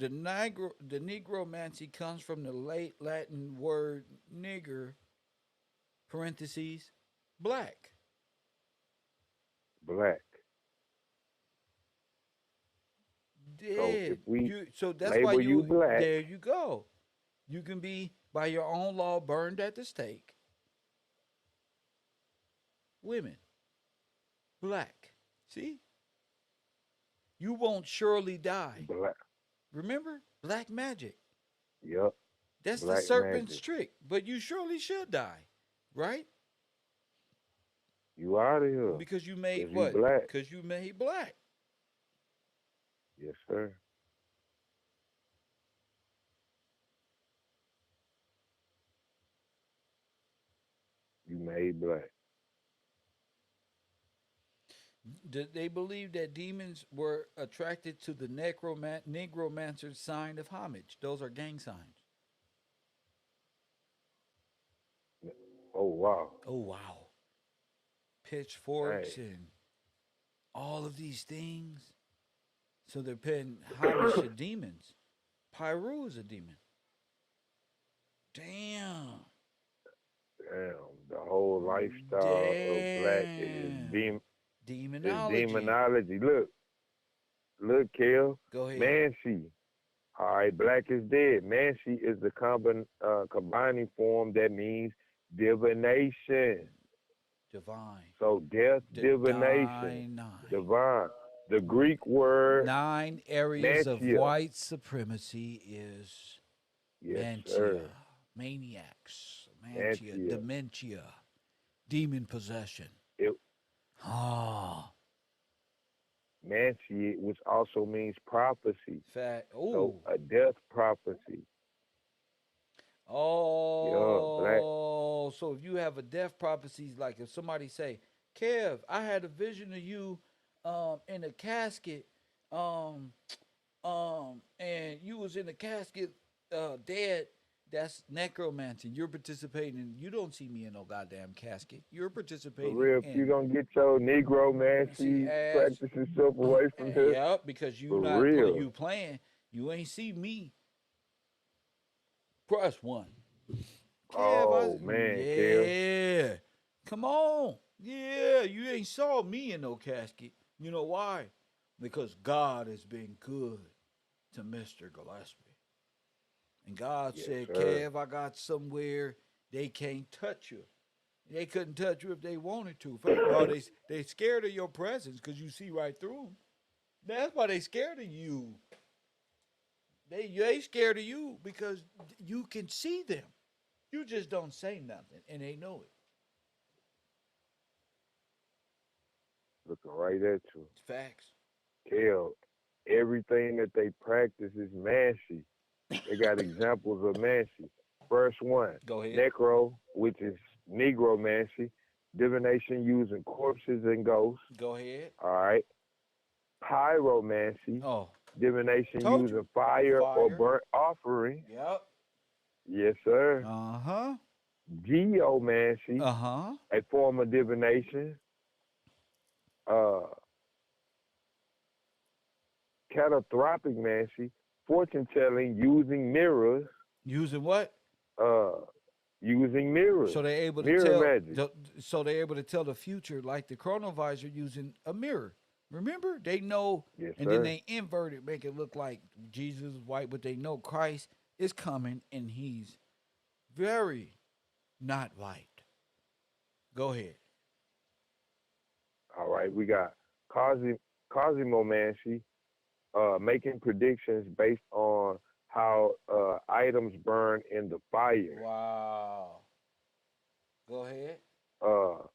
S1: negromancy comes from the late Latin word nigger parentheses black.
S5: Black. So if
S1: Dead.
S5: we
S1: You so that's why
S5: label you
S1: you
S5: black,
S1: there you go. You can be by your own law burned at the stake. Women, black. See? You won't surely die.
S5: black.
S1: Remember? Black magic.
S5: Yup.
S1: That's the
S5: Black
S1: serpent's
S5: magic.
S1: trick. But you surely should die. Right?
S5: You out of here.
S1: Because you made
S5: Cause you
S1: what?
S5: black.
S1: Because you made black.
S5: Yes, sir. You made black.
S1: They believe that demons were attracted to the necromancer's sign of homage. Those are gang signs.
S5: Oh wow.
S1: Oh, wow.
S5: Hey.
S1: Pitchforks and all of these things. So they're paying homage to demons. Pyru is a demon. Damn.
S5: Damn. The whole lifestyle of black
S1: Damn.
S5: is
S1: Demonology.
S5: demonology. Look, Kel.
S1: Go ahead.
S5: Mansi. All right, black is dead. Mansi is the combining form that means divination.
S1: Divine.
S5: So death, divination,
S1: Nine.
S5: divine. The Greek word
S1: 9 areas of
S5: mantia.
S1: white supremacy is
S5: Yes,
S1: mantia,
S5: sir.
S1: maniacs, mantia,
S5: Mantia.
S1: dementia, demon possession.
S5: It,
S1: Ah,
S5: mantia, which also means prophecy.
S1: fat.
S5: So
S1: Oh,
S5: a death prophecy. Yeah, black.
S1: oh. So if you have a death prophecy, like if somebody say, "Kev, I had a vision of you, in a casket, um, and you was in a casket, dead." That's necromancy. You're participating. You don't see me in no goddamn casket. You're
S5: For
S1: participating
S5: real, if you
S1: in.
S5: gonna get your Negro
S1: See,
S5: mancy
S1: as
S5: practice yourself away from here,
S1: yeah, because you
S5: for
S1: not
S5: real.
S1: you playing. You ain't see me. Press one. Kev,
S5: Oh man, Kel.
S1: yeah. Come on. Yeah, you ain't saw me in no casket. You know why? Because God has been good to Mr. Gillespie. And God
S5: Yes,
S1: said,
S5: sir.
S1: Kev, I got somewhere they can't touch you. They couldn't touch you if they wanted to. First of all, they scared of your presence because you see right through them. That's why they scared of you. They scared of you because you can see them. You just don't say nothing, and they know it.
S5: Looking right at you.
S1: It's facts.
S5: Kel, everything that they practice is mancy. They got examples of mancy. First one,
S1: Go ahead.
S5: necro, which is negromancy, divination using corpses and ghosts.
S1: Go ahead.
S5: All right. Pyromancy,
S1: Oh,
S5: divination
S1: told you.
S5: using fire or
S1: Fire.
S5: burnt offering.
S1: Yep.
S5: Yes, sir.
S1: Uh huh.
S5: Geomancy,
S1: Uh huh.
S5: a form of divination. Uh, Catastrophic mancy, fortune telling using mirrors.
S1: Using what?
S5: Uh, using mirrors.
S1: So they're able to
S5: mirror
S1: tell.
S5: magic.
S1: So they're able to tell the future like the chronovisor using a mirror. Remember, they know,
S5: Yes,
S1: and then
S5: sir.
S1: they invert it, make it look like Jesus is white, but they know Christ is coming, and he's very not white. Go ahead.
S5: All right, we got Cosimomancy, making predictions based on how items burn in the fire.
S1: Wow. Go ahead.
S5: Uh,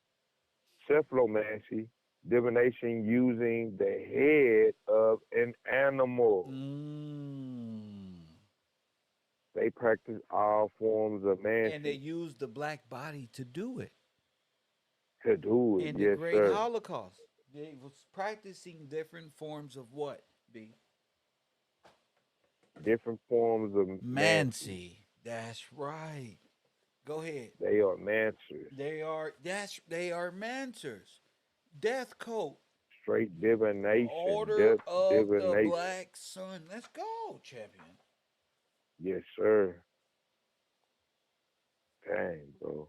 S5: Cephalomancy, divination using the head of an animal. They practice all forms of
S1: And they
S5: mancy
S1: use the black body to do it.
S5: to do it.
S1: In the
S5: Yes,
S1: Great
S5: sir.
S1: Holocaust, they was practicing different forms of what? B.
S5: Different forms of mancy.
S1: Mancy. That's right. Go ahead.
S5: They are mancers.
S1: They are mancers. Death coat.
S5: Straight divination.
S1: Order
S5: Death
S1: of the
S5: divination.
S1: Black Sun. Let's go, champion.
S5: Yes, sir. Dang, bro.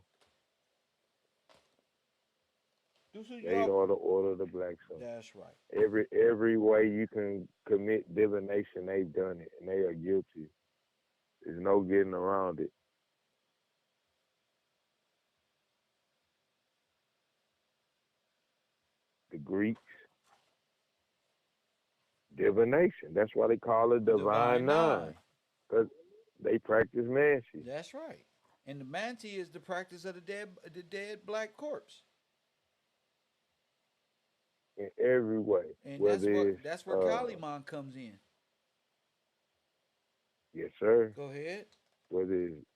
S5: They are the order of the Black Sun.
S1: That's right.
S5: Every way you can commit divination, they've done it, and they are guilty. There's no getting around it. The Greeks, divination. That's why they call it divine nine, because they practice mancy.
S1: That's right. And the manti is the practice of the dead black corpse.
S5: In every way.
S1: And
S5: Whether
S1: that's where Kaliman comes in.
S5: Yes, sir.
S1: Go ahead.
S5: Whether it's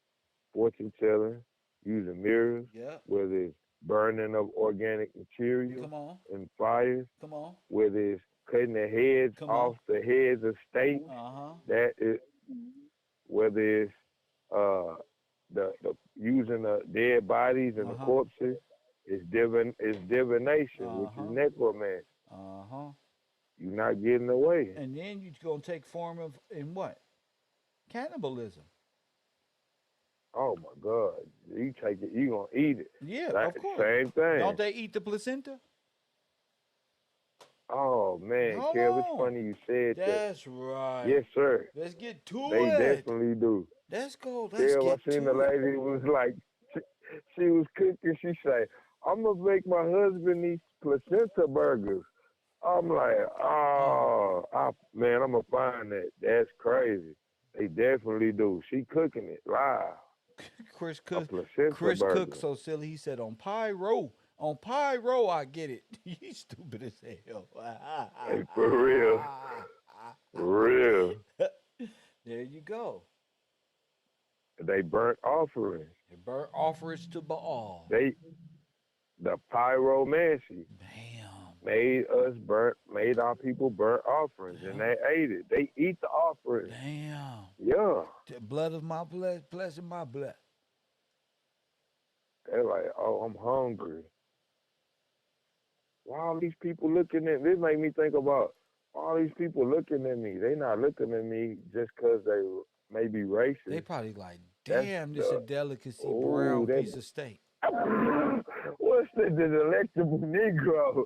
S5: fortune telling, using mirrors,
S1: Yep.
S5: whether it's burning of organic material
S1: Come on.
S5: in fires,
S1: Come on.
S5: whether it's cutting the heads off the heads of states, that is, whether it's the using the dead bodies and the corpses, it's divination, which is necromancy. You're not getting away.
S1: And then you're gonna take form of in what? Cannibalism.
S5: Oh my God! You take it, you gonna eat it.
S1: Yeah,
S5: That's
S1: of course.
S5: Same thing.
S1: Don't they eat the placenta?
S5: Oh man, Kev, it's funny you said that.
S1: That's right.
S5: Yes, sir.
S1: Let's get to
S5: They
S1: it.
S5: definitely do.
S1: Let's go.
S5: Kev, I seen the lady was like, she was cooking. She said, "I'm gonna make my husband eat placenta burgers." I'm like, man, I'm gonna find that. That's crazy. They definitely do. She cooking it live.
S1: Chris Cook so silly. He said on Pyro, I get it. He's stupid as hell.
S5: Hey, for real. For real.
S1: There you go.
S5: They burnt offerings.
S1: They burnt offerings to Baal.
S5: The pyromancy.
S1: Damn.
S5: Made our people burnt offerings, and they ate it. They eat the offerings.
S1: Damn.
S5: Yeah.
S1: The blood of my blood, flesh of my blood.
S5: They're like, oh, I'm hungry. Why all these people looking at this? Make me think about all these people looking at me. They not looking at me just because they may be racist.
S1: They probably like, damn, this a delicacy brown piece of steak.
S5: What's the delectable Negro?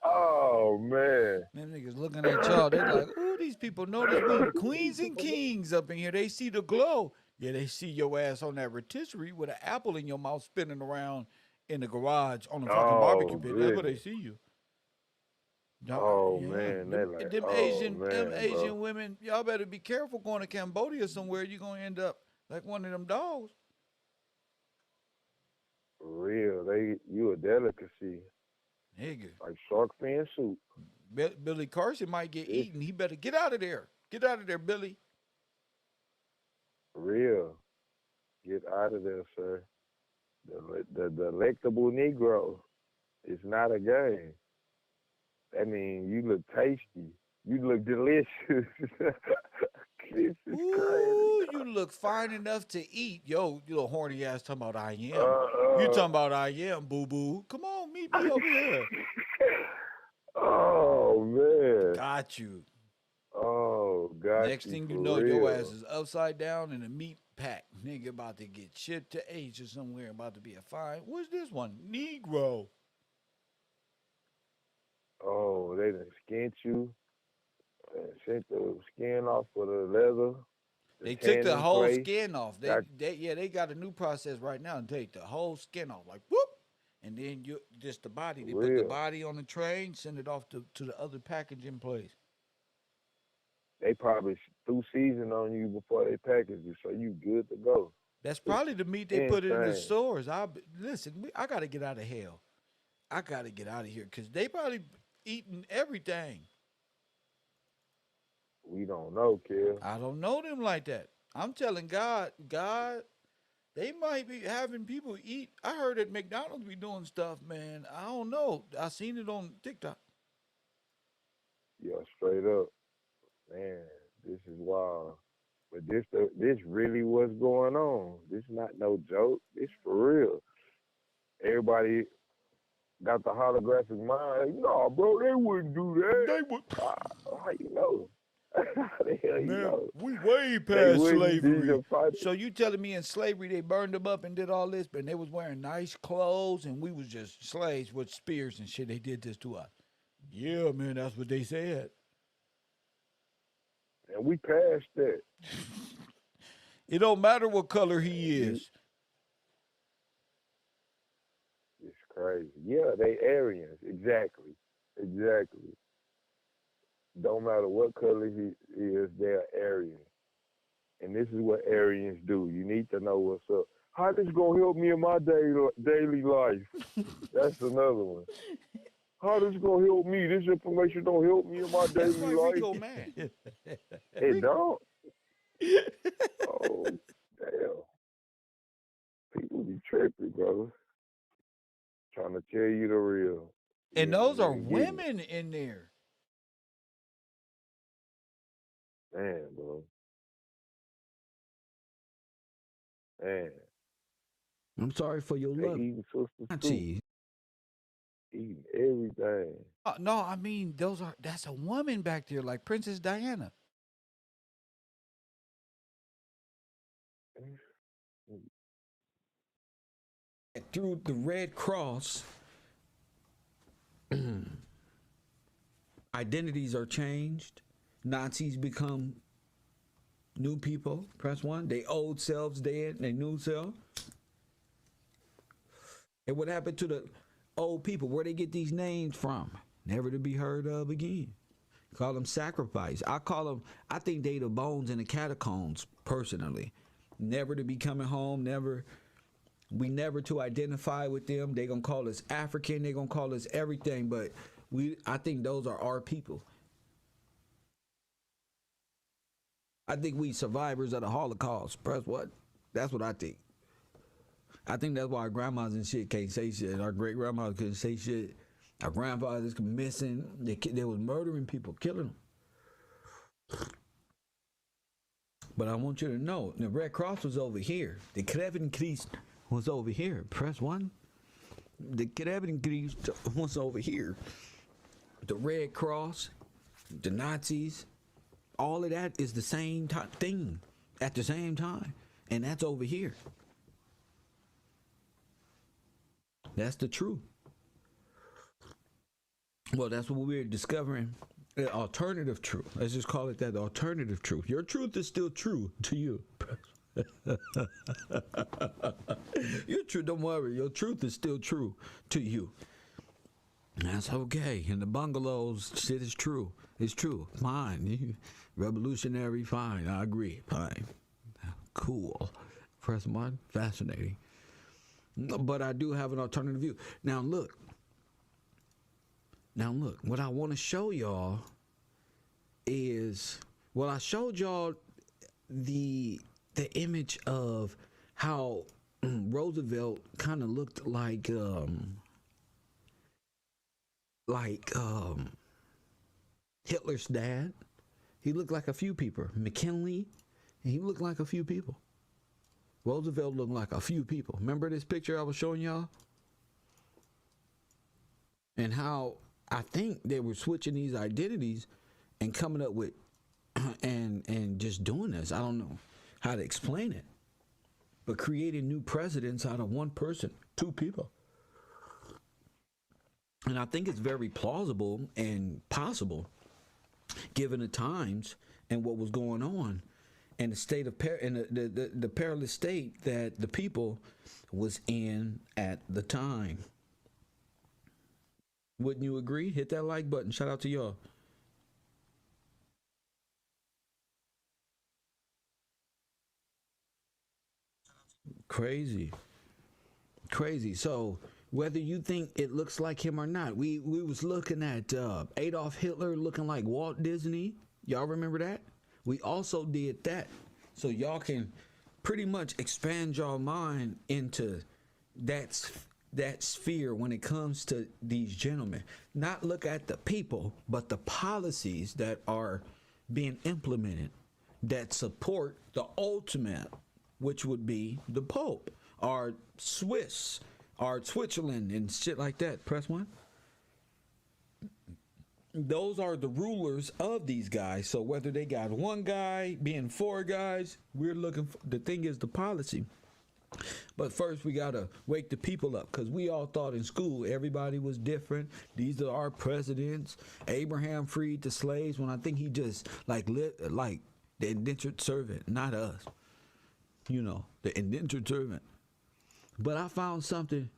S5: Oh, man.
S1: Them niggas looking at y'all. They like, ooh, these people notice we queens and kings up in here. They see the glow. Yeah, they see your ass on that rotisserie with an apple in your mouth spinning around in the garage on the fucking barbecue pit. That's where they see you.
S5: Man.
S1: Them Asian women, y'all better be careful going to Cambodia somewhere. You're going to end up like one of them dogs.
S5: For real. You a delicacy.
S1: Nigga.
S5: Like shark fin soup.
S1: Billy Carson might get eaten. He better get out of there. Get out of there, Billy.
S5: For real. Get out of there, sir. The delectable Negro is not a game. That means you look tasty. You look delicious. This is crazy.
S1: You look fine enough to eat. Yo, you little horny ass talking about I am. You talking about I am, boo-boo. Come on, meet me over here.
S5: Oh, man.
S1: Got you.
S5: Oh, God. Got
S1: Next
S5: you
S1: thing you
S5: for
S1: know, your ass
S5: real.
S1: is upside down in a meat pack. Nigga about to get shipped to Asia somewhere, about to be a fine. What's this one? Negro.
S5: Oh, they done skinned you and sent the skin off for the leather, the
S1: They took the
S5: tanning
S1: whole
S5: place.
S1: skin off.
S5: Got
S1: They got a new process right now and take the whole skin off, like whoop, and then you just the body. They
S5: for
S1: put the
S5: real.
S1: body on the train, send it off to the other packaging place.
S5: They probably threw season on you before they package you, so you good to go.
S1: That's probably the meat they put in the
S5: Insane.
S1: stores. Listen. I gotta get out of hell. I gotta get out of here because they probably eating everything.
S5: We don't know, Kev.
S1: I don't know them like that. I'm telling God, they might be having people eat. I heard at McDonald's be doing stuff, man. I don't know. I seen it on TikTok.
S5: Yeah, straight up. Man, this is wild. But this really what's going on. This not no joke. This for real. Everybody got the holographic mind. No, bro, they wouldn't do that.
S1: They would,
S5: How you know? How the hell you
S1: man.
S5: know?
S1: We way
S5: They
S1: past
S5: wouldn't. These
S1: slavery.
S5: are fighters.
S1: So you telling me in slavery they burned them up and did all this, but they was wearing nice clothes and we was just slaves with spears and shit. They did this to us. Yeah, man, that's what they said.
S5: And we passed that.
S1: It don't matter what color he
S5: You,
S1: is.
S5: it's crazy. Yeah, they Aryans. Exactly. Exactly. Don't matter what color he is, they're Aryan. And this is what Aryans do. You need to know what's up. How this gonna help me in my daily life? That's another one. How this gonna help me? This information don't help me in my
S1: That's
S5: daily
S1: why
S5: life.
S1: Rico mad.
S5: It don't. Oh, damn. People be tripping, brother. Trying to tell you the real.
S1: And
S5: You
S1: those are
S5: ain't getting it.
S1: women in there.
S5: Man, bro. Man.
S4: I'm sorry for your
S5: They
S4: luck.
S5: eating sisters too.
S4: Cheese.
S5: Eating everything.
S1: No, I mean that's a woman back there, like Princess Diana.
S4: Through the Red Cross, identities are changed. Nazis become new people. Press one. They old selves dead. They new self. And what happened to the old people? Where they get these names from? Never to be heard of again. Call them sacrifice. I think they the bones in the catacombs, personally. Never to be coming home, we never to identify with them. They gonna call us African, they gonna call us everything, but I think those are our people. I think we survivors of the Holocaust. Press what? That's what I think. I think that's why our grandmas and shit can't say shit. Our great grandmas couldn't say shit. Our grandfathers missing. They was murdering people, killing them. But I want you to know, the Red Cross was over here. The Krevenkrieg was over here. Press one. The Krevenkrieg was over here. The Red Cross, the Nazis, all of that is the same thing at the same time. And that's over here. That's the truth. Well, that's what we're discovering. The alternative truth. Let's just call it that, the alternative truth. Your truth is still true to you. Your truth, don't worry. Your truth is still true to you. That's okay. In the bungalows, shit is true. It's true. Fine. Revolutionary, fine. I agree. Fine. Cool. Press one. Fascinating. But I do have an alternative view. Now look, what I want to show y'all is, well, I showed y'all the image of how Roosevelt kind of looked like Hitler's dad. He looked like a few people. McKinley, he looked like a few people. Roosevelt looked like a few people. Remember this picture I was showing y'all? And how I think they were switching these identities and coming up with and just doing this. I don't know how to explain it, but creating new presidents out of one person, two people. And I think it's very plausible and possible, given the times and what was going on, and the state of the perilous state that the people was in at the time. Wouldn't you agree? Hit that like button. Shout out to y'all. Crazy. So whether you think it looks like him or not, we was looking at Adolf Hitler looking like Walt Disney. Y'all remember that? We also did that. So y'all can pretty much expand your mind into that sphere when it comes to these gentlemen. Not look at the people, but the policies that are being implemented that support the ultimate, which would be the Pope, or Swiss, or Switzerland, and shit like that. Press one. Those are the rulers of these guys. So whether they got one guy being four guys, we're looking for, the thing is the policy. But first we gotta wake the people up, because we all thought in school everybody was different. These are our presidents. Abraham freed the slaves, when I think he just like the indentured servant, not us. You know, the indentured servant. But I found something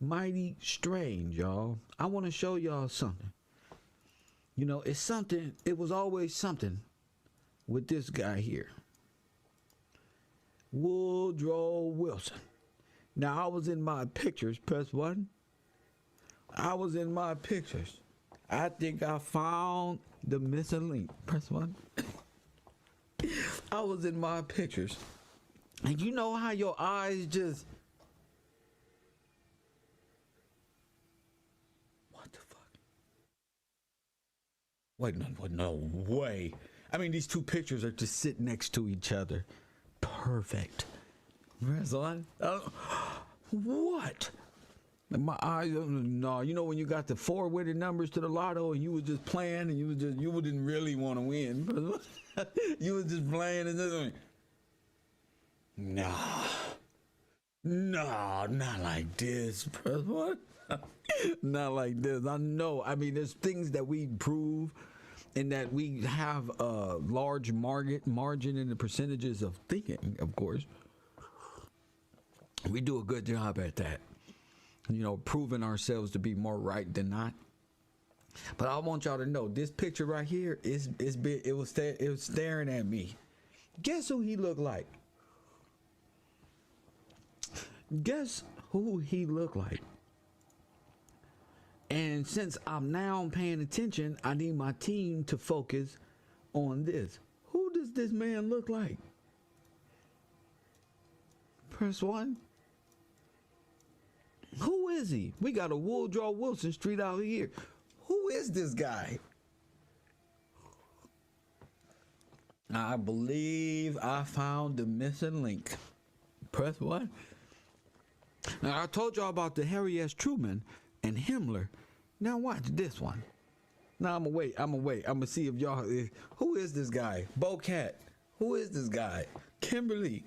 S4: mighty strange, y'all. I want to show y'all something. You know, it's something, it was always something with this guy here. Woodrow Wilson. Now, I was in my pictures, press one. I was in my pictures. I think I found the missing link. Press one. I was in my pictures. And you know how your eyes just... What the fuck? Wait, no way. I mean, these two pictures are just sitting next to each other. Perfect. Press on. What? My eyes, no, you know when you got the 4 winning numbers to the lotto and you was just playing and you didn't really want to win. You was just playing and just, no, not like this, bro. What? Not like this. I know. I mean, there's things that we prove and that we have a large margin in the percentages of thinking, of course. We do a good job at that. You know, proving ourselves to be more right than not. But I want y'all to know this picture right here is big. It was staring at me. Guess who he looked like? Guess who he looked like? And since I'm now paying attention, I need my team to focus on this. Who does this man look like? Press one. Who is he? We got a Woodrow Wilson Street out here. Who is this guy? I believe I found the missing link. Press one. Now, I told y'all about the Harry S. Truman and Himmler. Now watch this one. Now I'm gonna wait. I'm gonna see if y'all, who is this guy? Bo Cat. Who is this guy? Kimberly.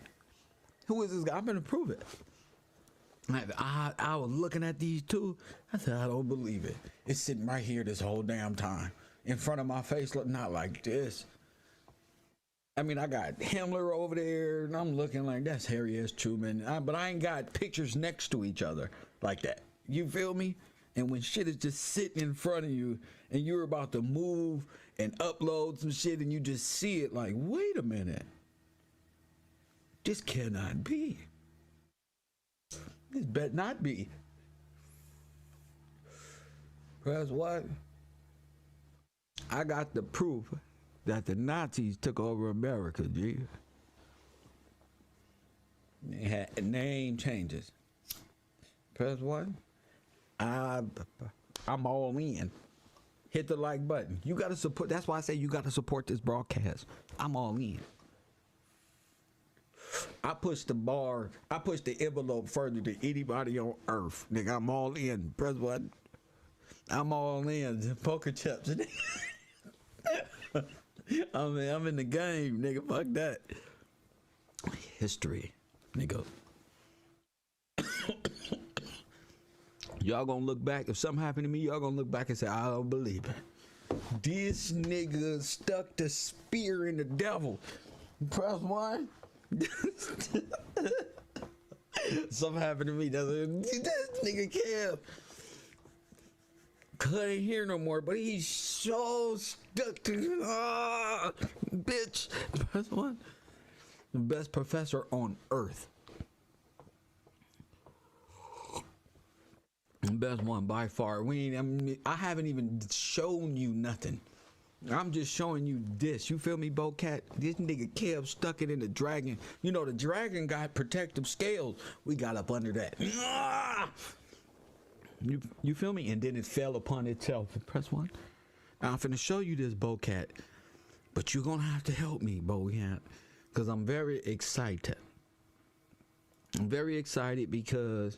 S4: Who is this guy? I'm gonna prove it. I was looking at these two. I said, I don't believe it. It's sitting right here this whole damn time. In front of my face, look, not like this. I mean, I got Himmler over there, and I'm looking like, that's Harry S. Truman. But I ain't got pictures next to each other like that. You feel me? And when shit is just sitting in front of you, and you're about to move and upload some shit, and you just see it like, wait a minute. This cannot be. This better not be. Press what? I got the proof that the Nazis took over America, G. They had name changes. Press what? I'm all in. Hit the like button. You gotta support. That's why I say you gotta support this broadcast. I'm all in. I push the envelope further than anybody on earth. Nigga, I'm all in. Press button. I'm all in. Poker chips. I mean, I'm in the game, nigga. Fuck that. History, nigga. Y'all gonna look back. If something happened to me, y'all gonna look back and say, I don't believe it. This nigga stuck the spear in the devil. Press one. Something happened to me. This nigga Kev couldn't hear no more, but he's so stuck to bitch. Press one. The best professor on earth. The best one by far. I haven't even shown you nothing. I'm just showing you this. You feel me, Bocat? This nigga Kev stuck it in the dragon. You know, the dragon got protective scales. We got up under that. You feel me? And then it fell upon itself. Press one. Now, I'm finna show you this, Bocat. But you're gonna have to help me, Bocat. Because I'm very excited. I'm very excited because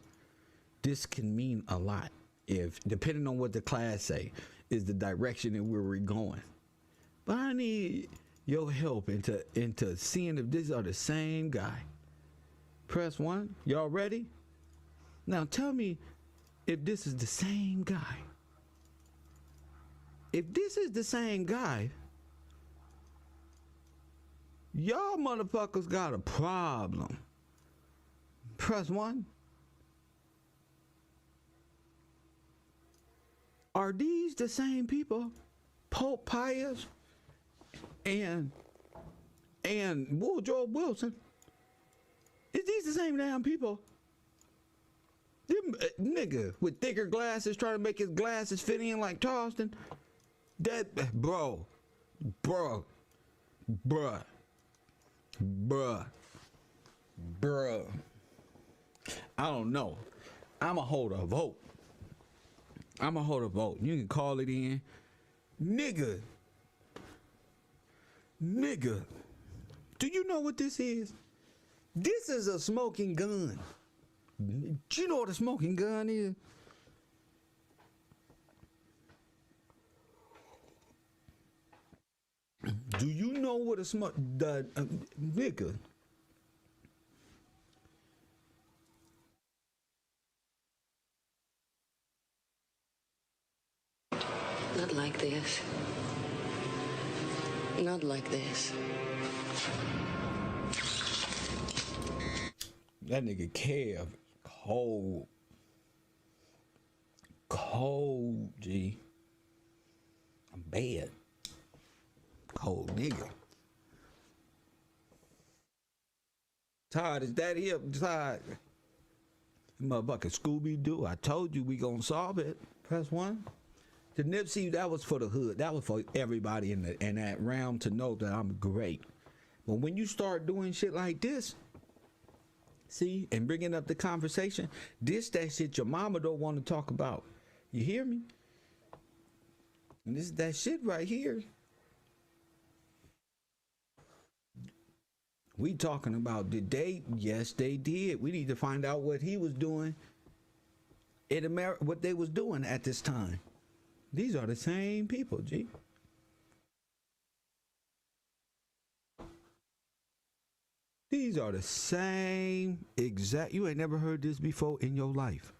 S4: this can mean a lot. If, depending on what the class say, is the direction that we're going. But I need your help into seeing if these are the same guy. Press one. Y'all ready? Now tell me if this is the same guy. If this is the same guy, y'all motherfuckers got a problem. Press one. Are these the same people? Pope Pius and Woodrow Wilson? Is these the same damn people? Them nigga with thicker glasses trying to make his glasses fit in like Charleston. That bruh. I don't know. I'ma hold a vote. You can call it in. Nigga. Do you know what this is? This is a smoking gun. Do you know what a smoking gun is? Do you know what a nigga?
S6: Not like this. Not like this.
S4: That nigga Kev, cold, G. I'm bad. Cold nigga. Todd, is that here? Todd. Motherfucking Scooby-Doo. I told you we gonna solve it. Press one. The Nipsey, that was for the hood. That was for everybody in that realm to know that I'm great. But when you start doing shit like this, see, and bringing up the conversation, that shit your mama don't want to talk about. You hear me? And this is that shit right here. We talking about, did they? Yes, they did. We need to find out what he was doing in America, what they was doing at this time. These are the same people, G. These are the same exact. You ain't never heard this before in your life.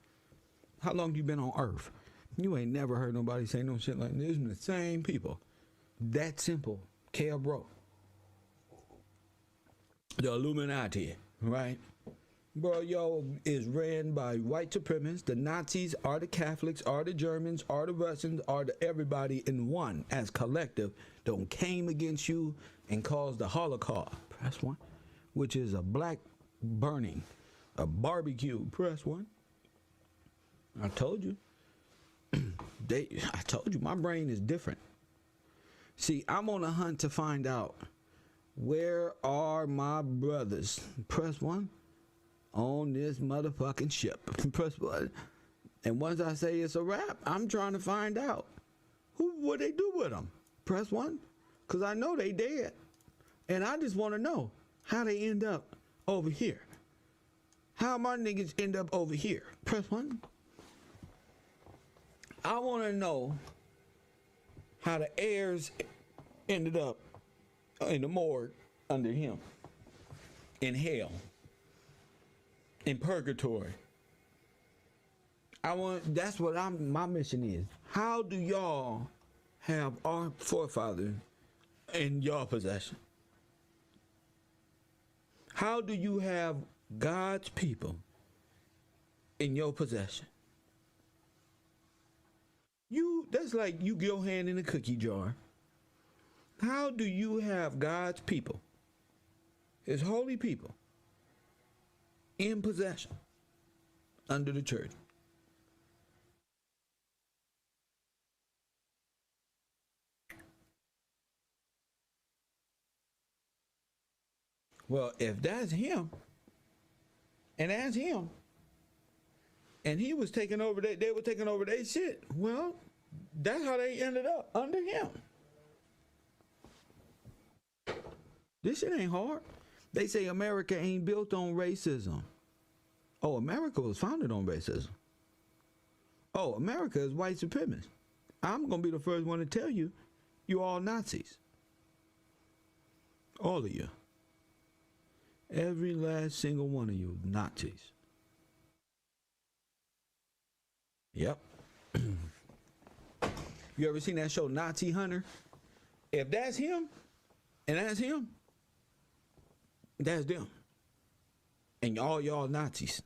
S4: How long you been on Earth? You ain't never heard nobody say no shit like this. The same people. That simple. KevRow. The Illuminati, right? Bro, yo, is ran by white supremacists. The Nazis are the Catholics, are the Germans, are the Russians, are the everybody in one as collective that came against you and caused the Holocaust. Press one. Which is a black burning, a barbecue. Press one. I told you. I told you my brain is different. See, I'm on a hunt to find out where are my brothers. Press one. On this motherfucking ship. Press one. And once I say it's a wrap, I'm trying to find out what they do with them. Press one. Because I know they dead. And I just want to know how they end up over here. How my niggas end up over here. Press one. I want to know how the heirs ended up in the morgue under him, in hell, in purgatory. That's what my mission is. How do y'all have our forefathers in your possession? How do you have God's people in your possession? That's like you get your hand in a cookie jar. How do you have God's people, his holy people, in possession under the church? Well, if that's him, and that's him, and he was taking over they were taking over their shit, well, that's how they ended up under him. This shit ain't hard. They say America ain't built on racism. Oh, America was founded on racism. Oh, America is white supremacist. I'm going to be the first one to tell you, you all Nazis. All of you. Every last single one of you Nazis. Yep. You ever seen that show Nazi Hunter? If that's him, and that's him, that's them. And all y'all Nazis.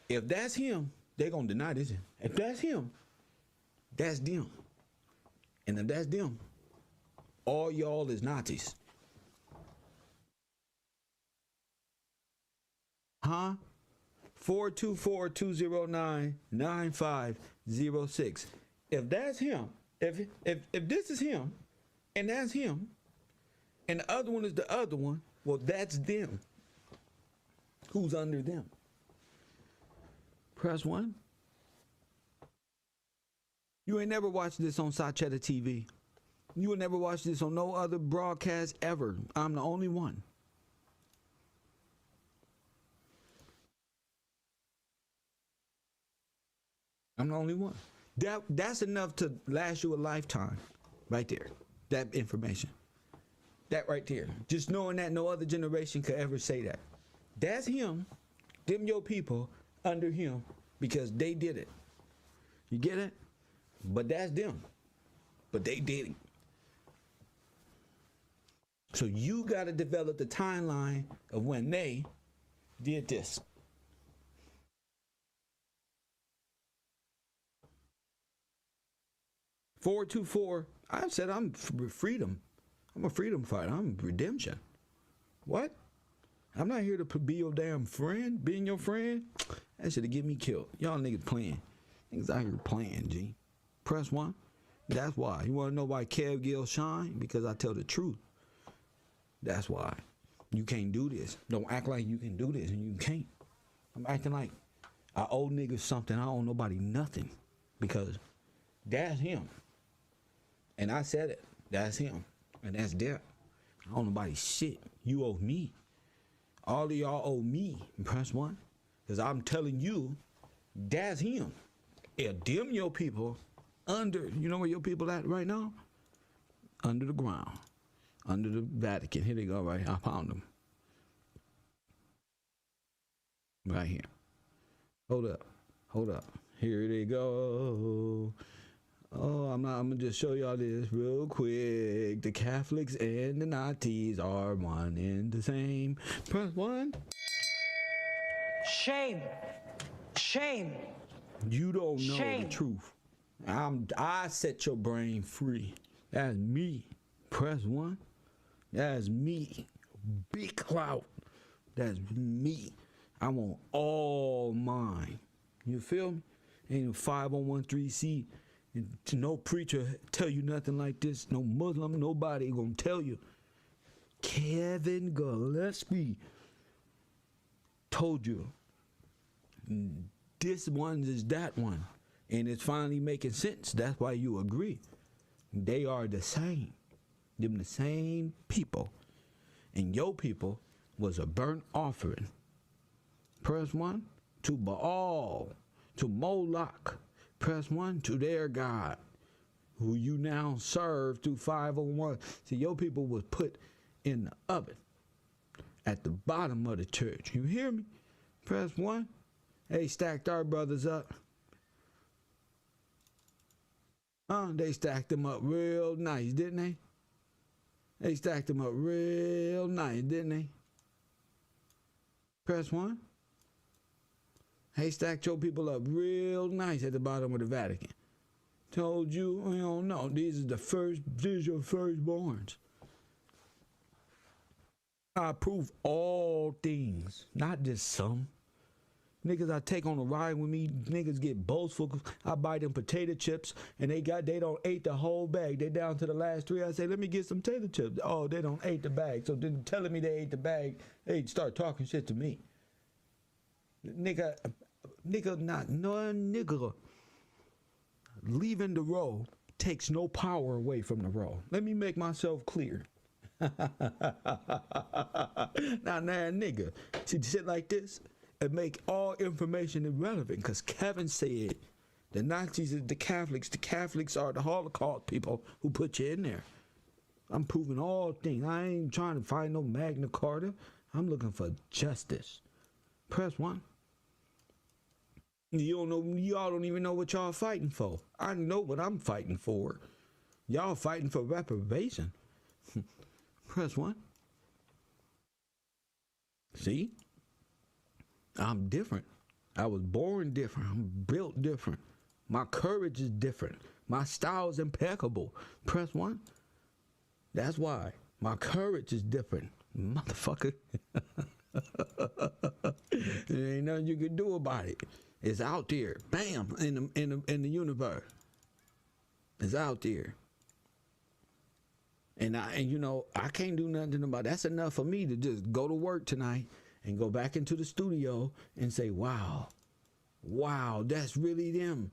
S4: If that's him, they're going to deny this. If that's him, that's them. And if that's them, all y'all is Nazis. Huh? 424-209-9506. If that's him, if this is him, and that's him, and the other one is the other one, well, that's them. Who's under them? Press 1. You ain't never watched this on Sachetta TV. You will never watch this on no other broadcast ever. I'm the only one. I'm the only one. That's enough to last you a lifetime. Right there. That information. That right there. Just knowing that no other generation could ever say that. That's him. Them your people under him because they did it. You get it? But that's them. But they did it. So you got to develop the timeline of when they did this. (424) I said I'm freedom. I'm a freedom fighter. I'm redemption. What? I'm not here to be your damn friend. Being your friend, that should have get me killed. Y'all niggas playing. Niggas out here playing, G. Press 1. That's why. You want to know why Kev Gill shine? Because I tell the truth. That's why. You can't do this. Don't act like you can do this and you can't. I'm acting like I owe niggas something. I owe nobody nothing. Because that's him. And I said it. That's him. And that's that. I owe nobody shit. You owe me. All of y'all owe me. Press 1. Because I'm telling you, that's him. And them your people under, you know where your people at right now? Under the ground. Under the Vatican. Here they go, right? I found them. Right here. Hold up. Here they go. Oh, I'm gonna just show y'all this real quick. The Catholics and the Nazis are one and the same. Press 1.
S7: Shame.
S4: You don't know the truth. I set your brain free. That's me. Press 1. That's me. Big clout. That's me. I want all mine. You feel me? Ain't no 501(c)(3). No preacher tell you nothing like this. No Muslim, nobody gonna tell you. Kevin Gillespie told you this one is that one. And it's finally making sense. That's why you agree. They are the same. Them the same people. And your people was a burnt offering. Press 1 to Baal, to Moloch. Press 1 to their God, who you now serve through 501. See, your people was put in the oven at the bottom of the church. You hear me? Press 1. They stacked our brothers up. They stacked them up real nice, didn't they? They stacked them up real nice, didn't they? Press 1. They stacked your people up real nice at the bottom of the Vatican. Told you, you don't know. These are your firstborns. I approve all things, not just some. Niggas I take on a ride with me, niggas get boastful. I buy them potato chips and they don't ate the whole bag. They down to the last 3. I say, let me get some potato chips. Oh, they don't ate the bag. So then telling me they ate the bag, they start talking shit to me. Nigga, leaving the row takes no power away from the row. Let me make myself clear. Now, nigga, see shit like this, it make all information irrelevant because Kevin said the Nazis are the Catholics. The Catholics are the Holocaust people who put you in there. I'm proving all things. I ain't trying to find no Magna Carta. I'm looking for justice. Press 1. Y'all don't even know what y'all fighting for. I know what I'm fighting for. Y'all fighting for reprobation. Press 1. See? I'm different. I was born different. I'm built different. My courage is different. My style is impeccable. Press 1. That's why. My courage is different. Motherfucker. There ain't nothing you can do about it. It's out there. Bam. In the universe. It's out there. And I can't do nothing about it. That's enough for me to just go to work tonight and go back into the studio and say, wow, that's really them.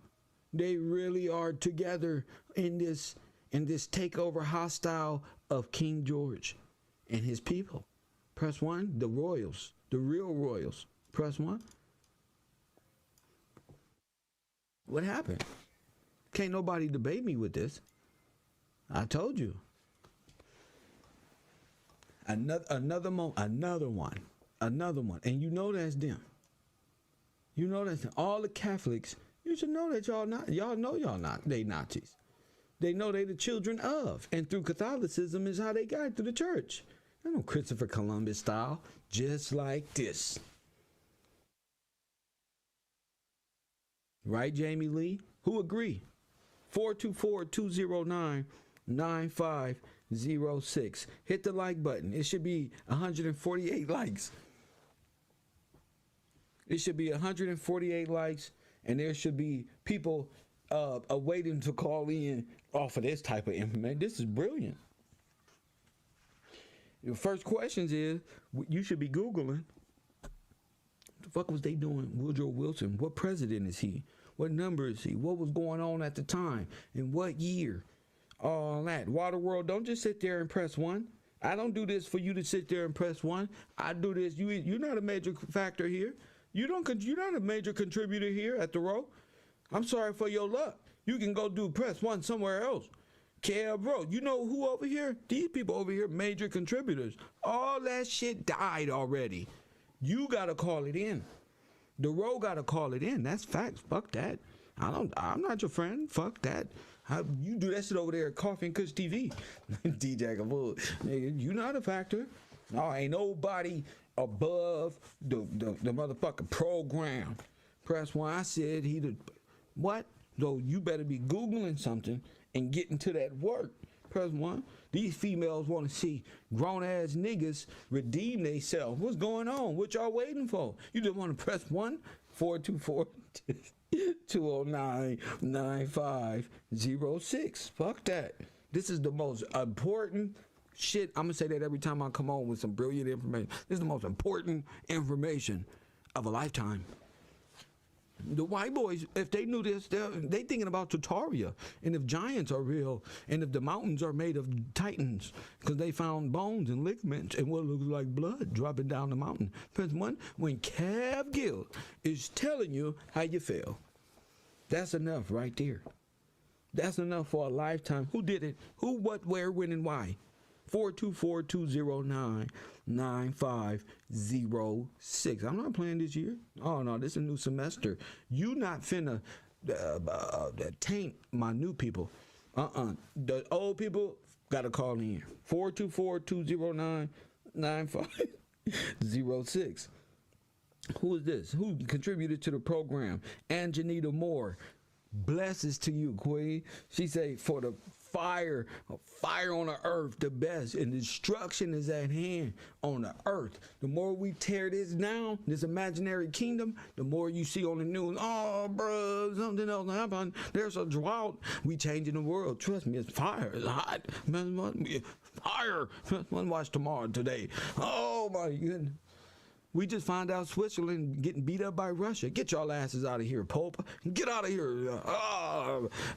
S4: They really are together in this takeover hostile of King George and his people. Press 1, the royals, the real royals. Press 1. What happened? Can't nobody debate me with this. I told you. Another one. And you know that's them. You know that's them. All the Catholics, you should know that y'all not they Nazis. They know they the children of. And through Catholicism is how they got to the church. I know Christopher Columbus style. Just like this. Right, Jamie Lee? Who agree? 424-209-9506. Hit the like button. It should be 148 likes. It should be 148 likes, and there should be people waiting to call in off of this type of information. This is brilliant. The first questions is, you should be Googling, what the fuck was they doing? Woodrow Wilson, what president is he? What number is he? What was going on at the time? In what year? All that. Waterworld, don't just sit there and press 1. I don't do this for you to sit there and press 1. I do this. You're not a major factor here. You're not a major contributor here at the row. I'm sorry for your luck. You can go do press 1 somewhere else. KevRow, you know who over here? These people over here, major contributors. All that shit died already. You gotta call it in. The row gotta call it in. That's facts. Fuck that. I'm not your friend. Fuck that. You do that shit over there at Coffee and Kush TV. DJ Kabul. Nigga, you not a factor. No, ain't nobody above the motherfucking program. Press 1. I said what? So you better be Googling something and getting to that work. Press 1. These females want to see grown-ass niggas redeem themselves. What's going on? What y'all waiting for? You just want to press 1? 424-209-9506. Fuck that. This is the most important shit. I'm going to say that every time I come on with some brilliant information. This is the most important information of a lifetime. The white boys, if they knew this, they thinking about Tartaria, and if giants are real, and if the mountains are made of titans, because they found bones and ligaments and what looks like blood dropping down the mountain. Press 1, when Kev Gill is telling you how you feel. That's enough right there. That's enough for a lifetime. Who did it? Who, what, where, when, and why? 424-209-9506. I'm not playing this year. Oh, no, this is a new semester. You not finna taint my new people. The old people got to call in. 424-209-9506. Who is this? Who contributed to the program? Anjanita Moore. Blessings to you, Queen. She say, for the fire on the earth, the best, and destruction is at hand on the earth. The more we tear this down, this imaginary kingdom, the more you see on the news, oh, bro, something else happened. There's a drought. We changing the world. Trust me, it's fire. It's hot. Fire. Watch tomorrow, today. Oh, my goodness. We just found out Switzerland getting beat up by Russia. Get y'all asses out of here, Pope. Get out of here.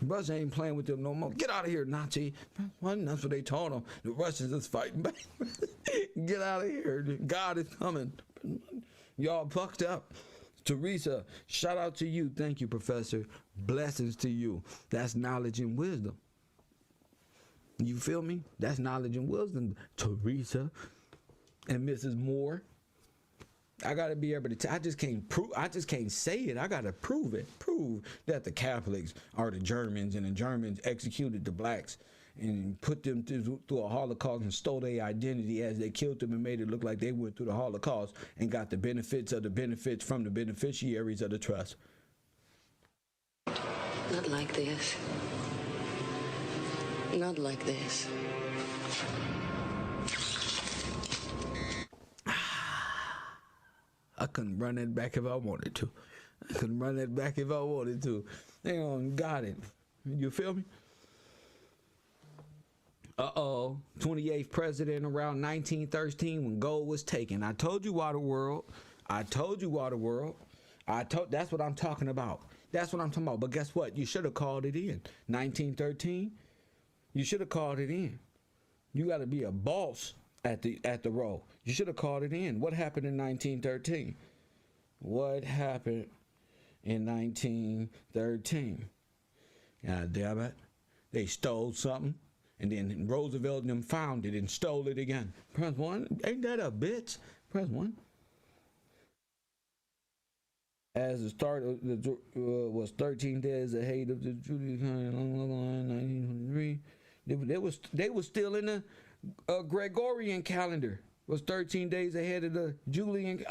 S4: Russia ain't playing with them no more. Get out of here, Nazi. That's what they told them. The Russians is fighting back. Get out of here. God is coming. Y'all fucked up. Teresa, shout out to you. Thank you, Professor. Blessings to you. That's knowledge and wisdom. You feel me? That's knowledge and wisdom, Teresa and Mrs. Moore. I gotta be able to. I just can't say it. I gotta prove it. Prove that the Catholics are the Germans, and the Germans executed the blacks and put them through a Holocaust and stole their identity as they killed them and made it look like they went through the Holocaust and got the benefits from the beneficiaries of the trust.
S6: Not like this. Not like this.
S4: I couldn't run that back if I wanted to. Hang on, got it. You feel me? 28th president around 1913 when gold was taken. I told you why the world. That's what I'm talking about. But guess what? You should have called it in. 1913. You should have called it in. You got to be a boss at the row. You should have called it in. What happened in 1913? What happened in 1913? God damn it. They stole something, and then Roosevelt and them found it and stole it again. Press 1. Ain't that a bitch? Press 1. As the start of the was 13 days ahead of the Julian 1923. They was still in the Gregorian calendar. Was 13 days ahead of the Julian.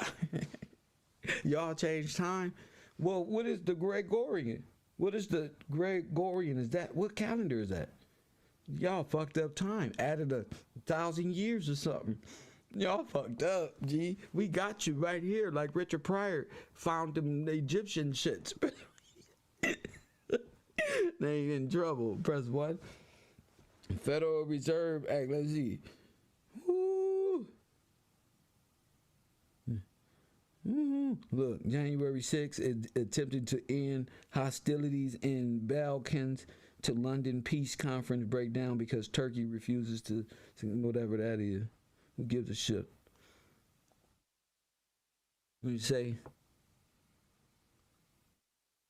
S4: Y'all changed time. Well, what is the Gregorian? Is that what calendar is that? Y'all fucked up time. Added 1,000 years or something. Y'all fucked up, G. We got you right here, like Richard Pryor found them Egyptian shits. They in trouble. Press 1. Federal Reserve Act. Let's see. Woo. Look, January 6th, it attempted to end hostilities in Balkans to London peace conference breakdown because Turkey refuses to whatever that is. Who gives a shit? What do you say?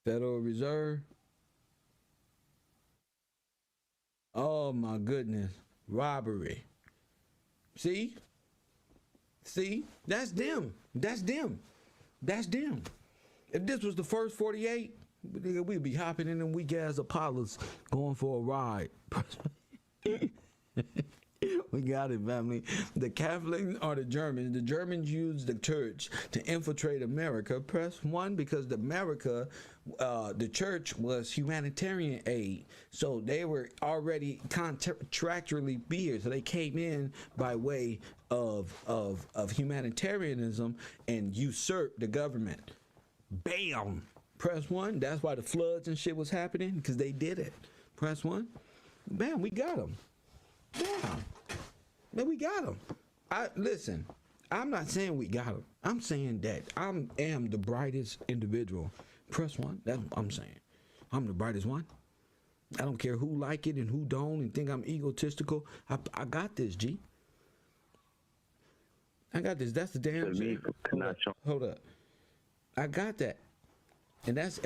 S4: Federal Reserve. Oh my goodness. Robbery. See? That's them. If this was the first 48, we'd be hopping in them weak ass Apollos going for a ride. We got it, family. The Catholics are the Germans. The Germans used the church to infiltrate America. Press 1 because the church was humanitarian aid. So they were already contractually here. So they came in by way of humanitarianism and usurped the government. Bam! Press 1. That's why the floods and shit was happening, because they did it. Press 1. Bam, we got them. Damn. Man, we got him. Listen, I'm not saying we got him. I'm saying that I am the brightest individual. Press 1. That's what I'm saying. I'm the brightest one. I don't care who like it and who don't and think I'm egotistical. I got this, G. I got this. That's the damn shit. Hold up. I got that. And that's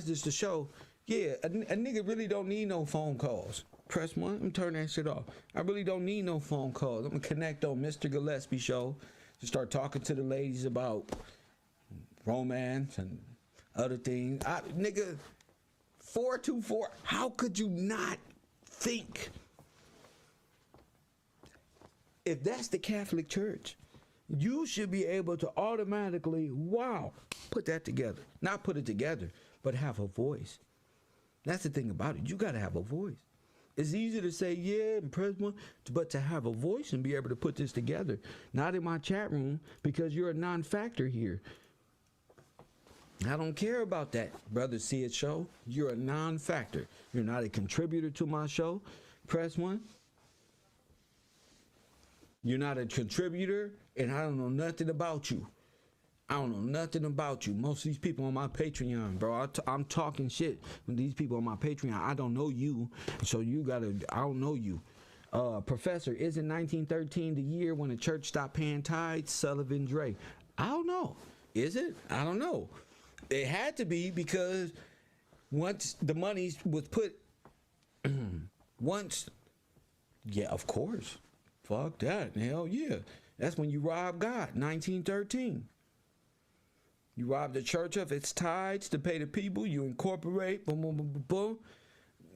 S4: just to show Yeah, a nigga really don't need no phone calls. Press 1, I'm turning that shit off. I really don't need no phone calls. I'm gonna connect on Mr. Gillespie show to start talking to the ladies about romance and other things. Nigga, 424, how could you not think? If that's the Catholic Church, you should be able to automatically, put that together. Not put it together, but have a voice. That's the thing about it. You got to have a voice. It's easy to say, yeah, and press 1, but to have a voice and be able to put this together. Not in my chat room, because you're a non-factor here. I don't care about that, Brother See It show. You're a non-factor. You're not a contributor to my show. Press 1. You're not a contributor, and I don't know nothing about you. I don't know nothing about you. Most of these people on my Patreon, bro, I'm talking shit with these people on my Patreon. I don't know you, so I don't know you. Professor, isn't 1913 the year when the church stopped paying tithes? Sullivan Dre. I don't know. Is it? I don't know. It had to be, because once the money was put, yeah, of course. Fuck that. Hell yeah. That's when you rob God, 1913. You rob the church of its tithes to pay the people. You incorporate, boom, boom, boom, boom, boom.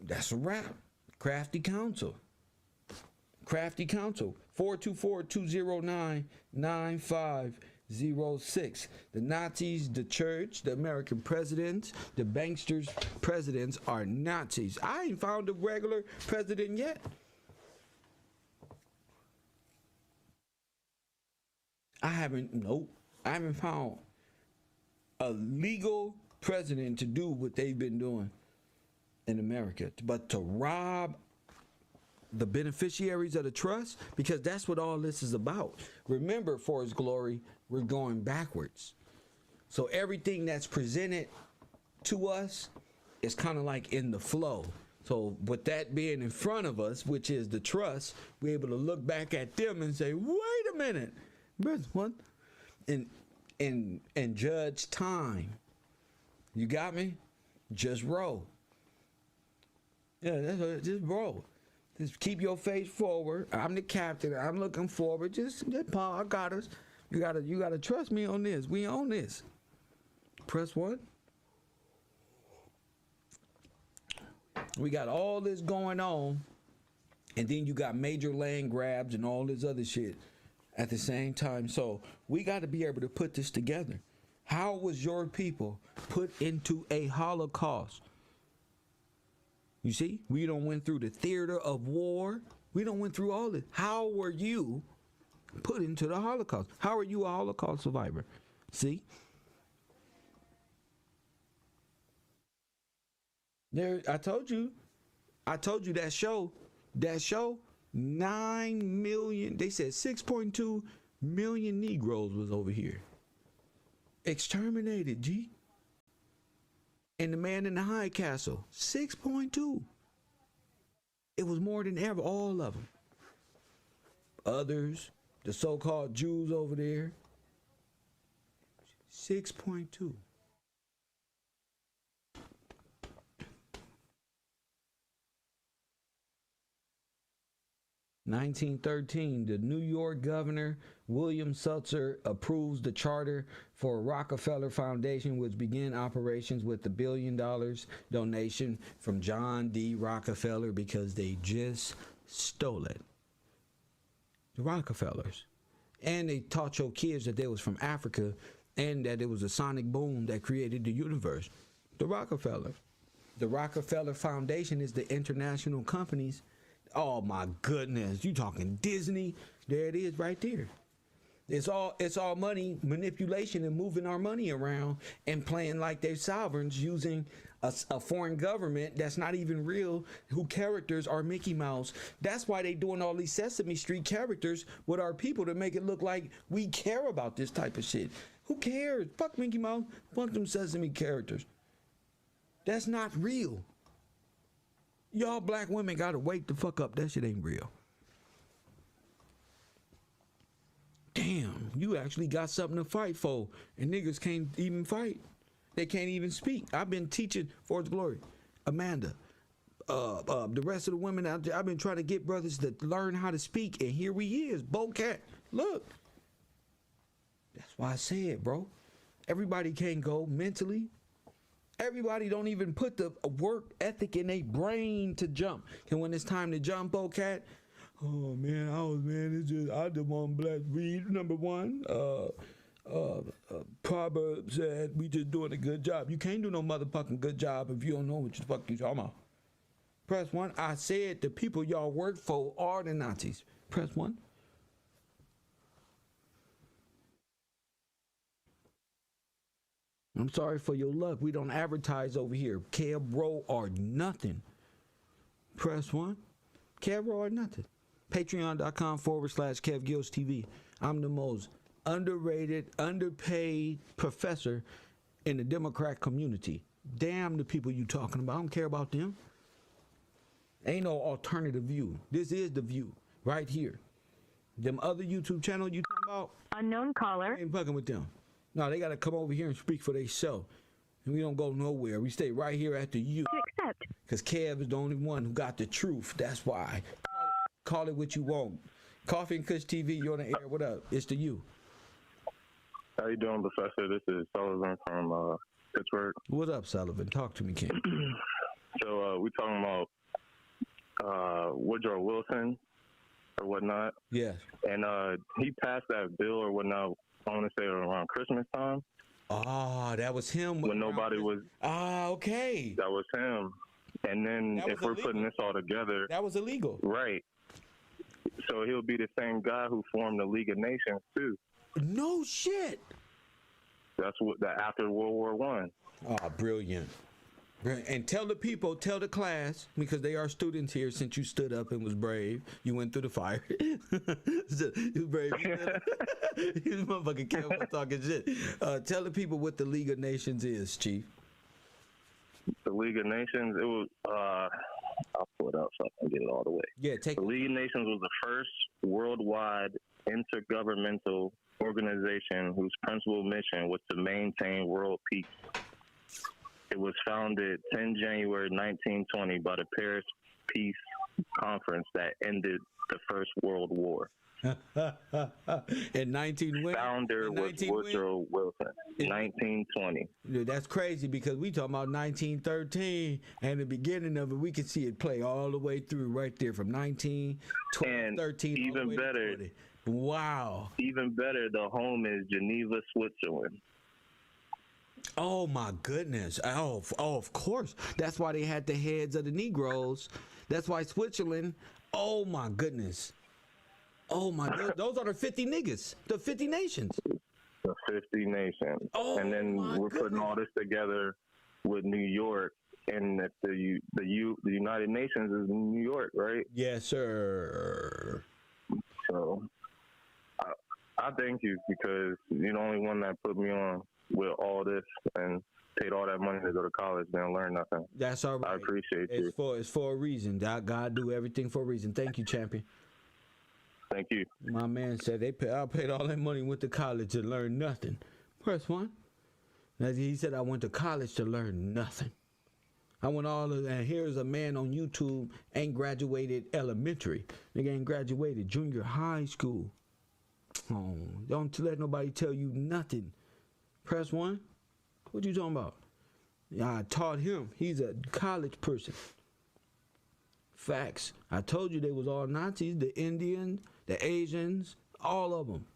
S4: That's a wrap. Crafty Counsel. Crafty Counsel. 424-209-9506. The Nazis, the church, the American presidents, the banksters presidents are Nazis. I ain't found a regular president yet. I haven't found a legal president to do what they've been doing in America. But to rob the beneficiaries of the trust, because that's what all this is about. Remember, for His glory, we're going backwards. So everything that's presented to us is kind of like in the flow. So with that being in front of us, which is the trust, we're able to look back at them and say, wait a minute. What? And judge time. You got me? Just roll. Yeah, just roll. Just keep your face forward. I'm the captain. I'm looking forward. Just Paul, I got us. You gotta trust me on this. We on this. Press 1. We got all this going on, and then you got major land grabs and all this other shit at the same time. So we got to be able to put this together. How was your people put into a Holocaust? You see, we don't went through the theater of war. We don't went through all this. How were you put into the Holocaust? How are you a Holocaust survivor? See? There, I told you that show, 9 million, they said 6.2 million Negroes was over here. Exterminated, G. And the man in the high castle, 6.2. It was more than ever, all of them. Others, the so-called Jews over there, 6.2. (1913), the New York governor, William Sutzer, approves the charter for Rockefeller Foundation, which began operations with the $1 billion donation from John D. Rockefeller, because they just stole it. The Rockefellers. And they taught your kids that they was from Africa and that it was a sonic boom that created the universe. The Rockefellers. The Rockefeller Foundation is the international companies. Oh my goodness, you talking Disney? There it is right there. It's all money manipulation and moving our money around and playing like they're sovereigns, using a foreign government that's not even real, who characters are Mickey Mouse. That's why they doing all these Sesame Street characters with our people, to make it look like we care about this type of shit. Who cares? Fuck Mickey Mouse. Fuck them Sesame characters. That's not real. Y'all black women gotta wake the fuck up. That shit ain't real. Damn, you actually got something to fight for, and niggas can't even fight. They can't even speak. I've been teaching for His glory. Amanda, the rest of the women out there. I've been trying to get brothers to learn how to speak, and here he is, Bocat. Look, that's why I said, bro, everybody can't go mentally. Everybody don't even put the work ethic in their brain to jump. And when it's time to jump, Bocat, oh man, it's just I just want black read number one. Proverbs said we just doing a good job. You can't do no motherfucking good job if you don't know what the fuck you talking about. Press 1. I said the people y'all work for are the Nazis. Press 1. I'm sorry for your luck. We don't advertise over here. KevRow or nothing. Press 1. KevRow or nothing. Patreon.com/KevGillsTV. I'm the most underrated, underpaid professor in the Democrat community. Damn the people you talking about. I don't care about them. Ain't no alternative view. This is the view right here. Them other YouTube channels you talking about,
S7: Unknown caller.
S4: I ain't fucking with them. No, they gotta come over here and speak for themselves. And we don't go nowhere. We stay right here at the U.
S7: To accept.
S4: Because Kev is the only one who got the truth. That's why. Call it what you want. Coffee and Kush TV, you're on the air. What up? It's the U.
S8: How you doing, Professor? This is Sullivan from Pittsburgh.
S4: What up, Sullivan? Talk to me, King.
S8: So we talking about Woodrow Wilson or whatnot.
S4: Yes.
S8: And he passed that bill or whatnot, I want to say around Christmas time.
S4: Ah, that was him.
S8: When nobody was.
S4: Ah, okay.
S8: That was him. And then if we're putting this all together.
S4: That was illegal.
S8: Right. So he'll be the same guy who formed the League of Nations, too.
S4: No shit.
S8: That's what after World War I.
S4: Oh, brilliant. And tell the people, tell the class, because they are students here since you stood up and was brave. You went through the fire. You was brave. You was motherfucking careful talking shit. Tell the people what the League of Nations is, Chief.
S8: The League of Nations, it was, I'll pull it up so I can get it all the way.
S4: Yeah, take
S8: The League of Nations was the first worldwide intergovernmental organization whose principal mission was to maintain world peace. It was founded 10 January 1920 by the Paris Peace Conference that ended the First World War.
S4: In 19 when?
S8: Founder was Woodrow Wilson. 1920.
S4: Dude, that's crazy because we talking about 1913 and the beginning of it. We can see it play all the way through right there from 1913.
S8: Even better.
S4: Wow.
S8: Even better, the home is Geneva, Switzerland.
S4: Oh my goodness! Oh, of course. That's why they had the heads of the Negroes. That's why Switzerland. Oh my goodness. Oh my God. Those are the 50 niggas. The 50 nations.
S8: The 50 nations.
S4: Oh,
S8: and then we're putting all this together with New York, and that the United Nations is New York, right?
S4: Yes, sir.
S8: So I thank you because you're the only one that put me on with all this and paid all that money to go to college and learn nothing.
S4: That's all right.
S8: I appreciate you.
S4: It's for a reason. God do everything for a reason. Thank you, champion.
S8: Thank you.
S4: My man said I paid all that money, went to college to learn nothing. Press 1. Now, he said I went to college to learn nothing. I went and here's a man on YouTube ain't graduated elementary. Nigga ain't graduated junior high school. Oh, don't let nobody tell you nothing. Press 1. What you talking about? Yeah, I taught him. He's a college person. Facts. I told you they was all Nazis, the Indians, the Asians, all of them.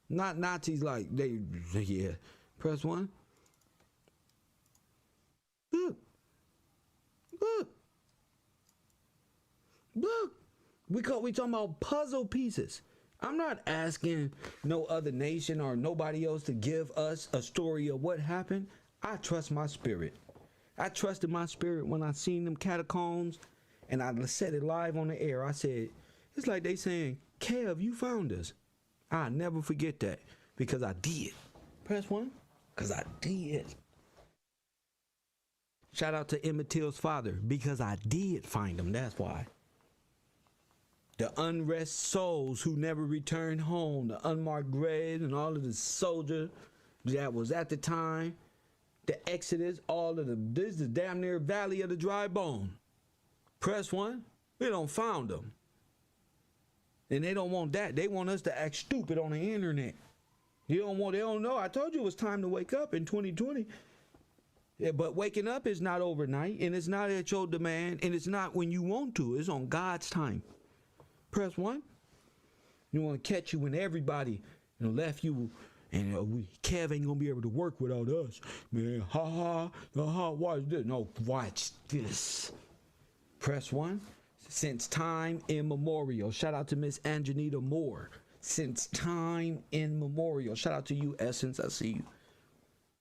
S4: Not Nazis like they, yeah. Press 1. Look. Look. Look. We talking about puzzle pieces. I'm not asking no other nation or nobody else to give us a story of what happened. I trust my spirit. I trusted my spirit when I seen them catacombs and I said it live on the air. I said, it's like they saying, Kev, you found us. I'll never forget that because I did. Press 1, because I did. Shout out to Emmett Till's father because I did find him. That's why. The unrest souls who never returned home, the unmarked graves and all of the soldiers that was at the time. the Exodus, all of them. This is damn near Valley of the Dry Bone. Press 1. We don't found them. And they don't want that. They want us to act stupid on the internet. They don't know. I told you it was time to wake up in 2020. Yeah, but waking up is not overnight, and it's not at your demand, and it's not when you want to. It's on God's time. Press 1. You want to catch you when everybody left you, and Kev ain't gonna be able to work without us, man. Ha ha. Watch this. No, watch this. Press 1. Since time immemorial. Shout out to Miss Anjanita Moore. Since time immemorial. Shout out to you, Essence. I see you.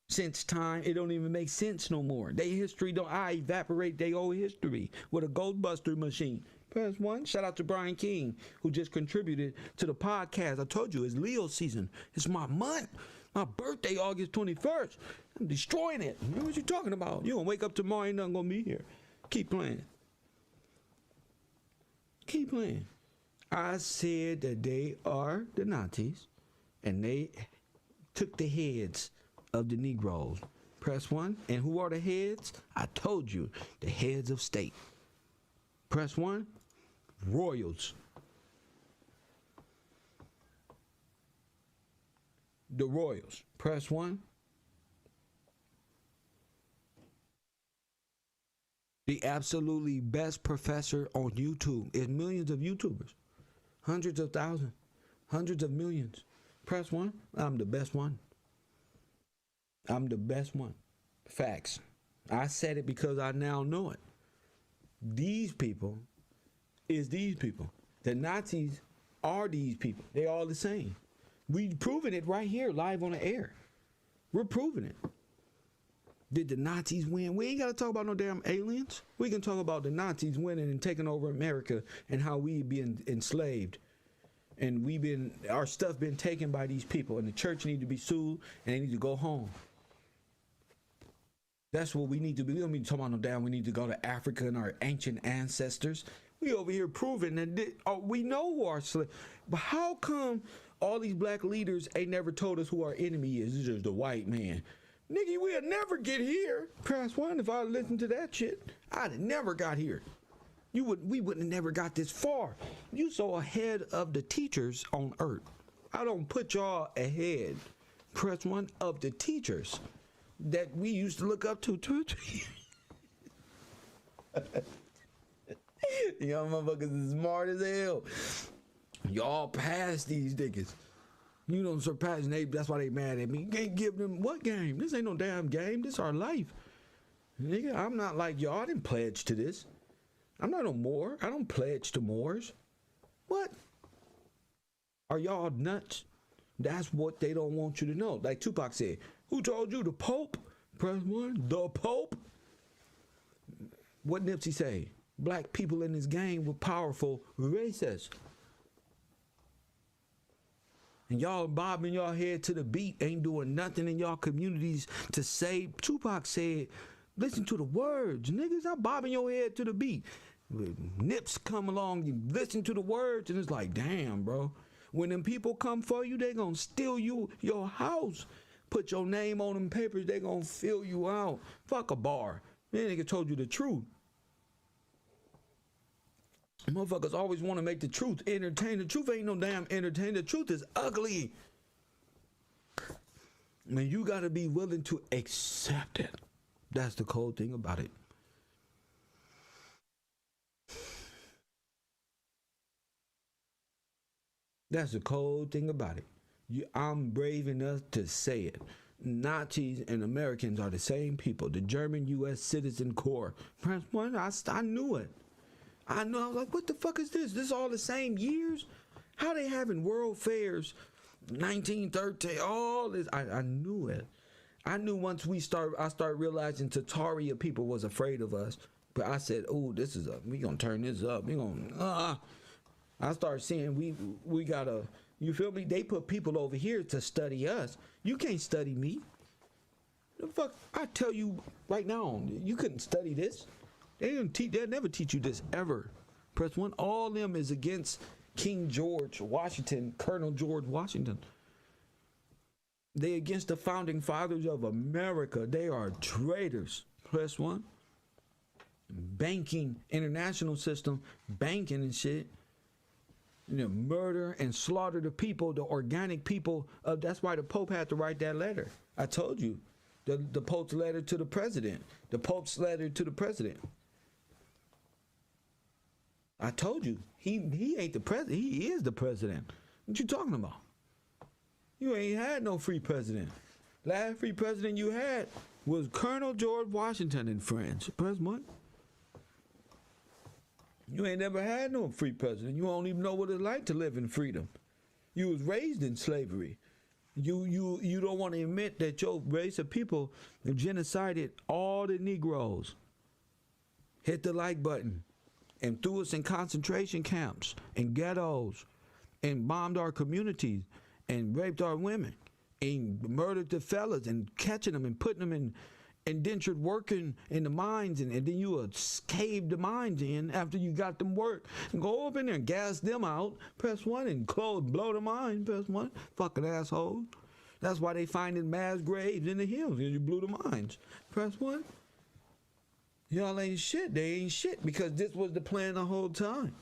S4: Since time, it don't even make sense no more. They history don't. I evaporate their old history with a Goldbuster machine. Press 1. Shout out to Brian King, who just contributed to the podcast. I told you, it's Leo season. It's my month. My birthday, August 21st. I'm destroying it. What you talking about? You gonna wake up tomorrow, ain't nothing gonna be here. Keep playing. Keep playing. I said that they are the Nazis, and they took the heads of the Negroes. Press 1. And who are the heads? I told you, the heads of state. Press 1. Royals. The Royals. Press 1. The absolutely best professor on YouTube is millions of YouTubers. Hundreds of thousands. Hundreds of millions. Press 1. I'm the best one. I'm the best one. Facts. I said it because I now know it. These people is these people. The Nazis are these people. They all the same. We proving it right here, live on the air. We're proving it. Did the Nazis win? We ain't got to talk about no damn aliens. We can talk about the Nazis winning and taking over America and how we been enslaved. And our stuff been taken by these people. And the church need to be sued and they need to go home. That's what we need to be. We don't need to talk about no damn. We need to go to Africa and our ancient ancestors. We over here proving that we know who our slaves. But how come all these black leaders ain't never told us who our enemy is? It's just the white man. Nigga, we'll never get here. Press 1. If I listened to that shit, I'd have never got here. We wouldn't have never got this far. You so ahead of the teachers on earth. I don't put y'all ahead. Press 1 of the teachers that we used to look up to. Y'all motherfuckers is smart as hell. Y'all pass these niggas. You don't surpass them. That's why they mad at me. You can't give them what game? This ain't no damn game. This our life. Nigga, I'm not like y'all. I didn't pledge to this. I'm not no Moor. I don't pledge to Moors. What? Are y'all nuts? That's what they don't want you to know. Like Tupac said, who told you? The Pope? Press 1. The Pope? What Nipsey say? Black people in this game were powerful racists. And y'all bobbing y'all head to the beat, ain't doing nothing in y'all communities to save. Tupac said, listen to the words. Niggas, I'm bobbing your head to the beat. Nips come along, you listen to the words, and it's like, damn, bro. When them people come for you, they gonna steal your house. Put your name on them papers, they gonna fill you out. Fuck a bar. Man, nigga told you the truth. Motherfuckers always want to make the truth entertain. The truth ain't no damn entertain. The truth is ugly. Man, you gotta be willing to accept it. That's the cold thing about it. That's the cold thing about it. I'm brave enough to say it. Nazis and Americans are the same people. The German U.S. Citizen Corps. I knew it. I was like, what the fuck is this? This all the same years? How they having world fairs? 1913, all this. I knew it. I knew once I started realizing Tataria people was afraid of us. But I said, oh, we gonna turn this up. We gonna, I started seeing we gotta, you feel me? They put people over here to study us. You can't study me. The fuck, I tell you right now, you couldn't study this. They'll never teach you this ever. Press 1. All them is against King George Washington, Colonel George Washington. They against the founding fathers of America. They are traitors. Press 1. Banking, international system, banking and shit. You know, murder and slaughter the people, the organic people. That's why the Pope had to write that letter. I told you. The Pope's letter to the president. The Pope's letter to the president. I told you. He ain't the president. He is the president. What you talking about? You ain't had no free president. Last free president you had was Colonel George Washington and friends. Press 1. You ain't never had no free president. You don't even know what it's like to live in freedom. You was raised in slavery. You don't want to admit that your race of people have genocided all the Negroes. Hit the like button and threw us in concentration camps and ghettos and bombed our communities and raped our women and murdered the fellas and catching them and putting them in indentured working in the mines, and then you cave the mines in after you got them work and go up in there and gas them out. Press 1 and blow the mine. Press 1. Fucking assholes. That's why they finding mass graves in the hills because you blew the mines. Press 1. Y'all ain't shit. They ain't shit because this was the plan the whole time.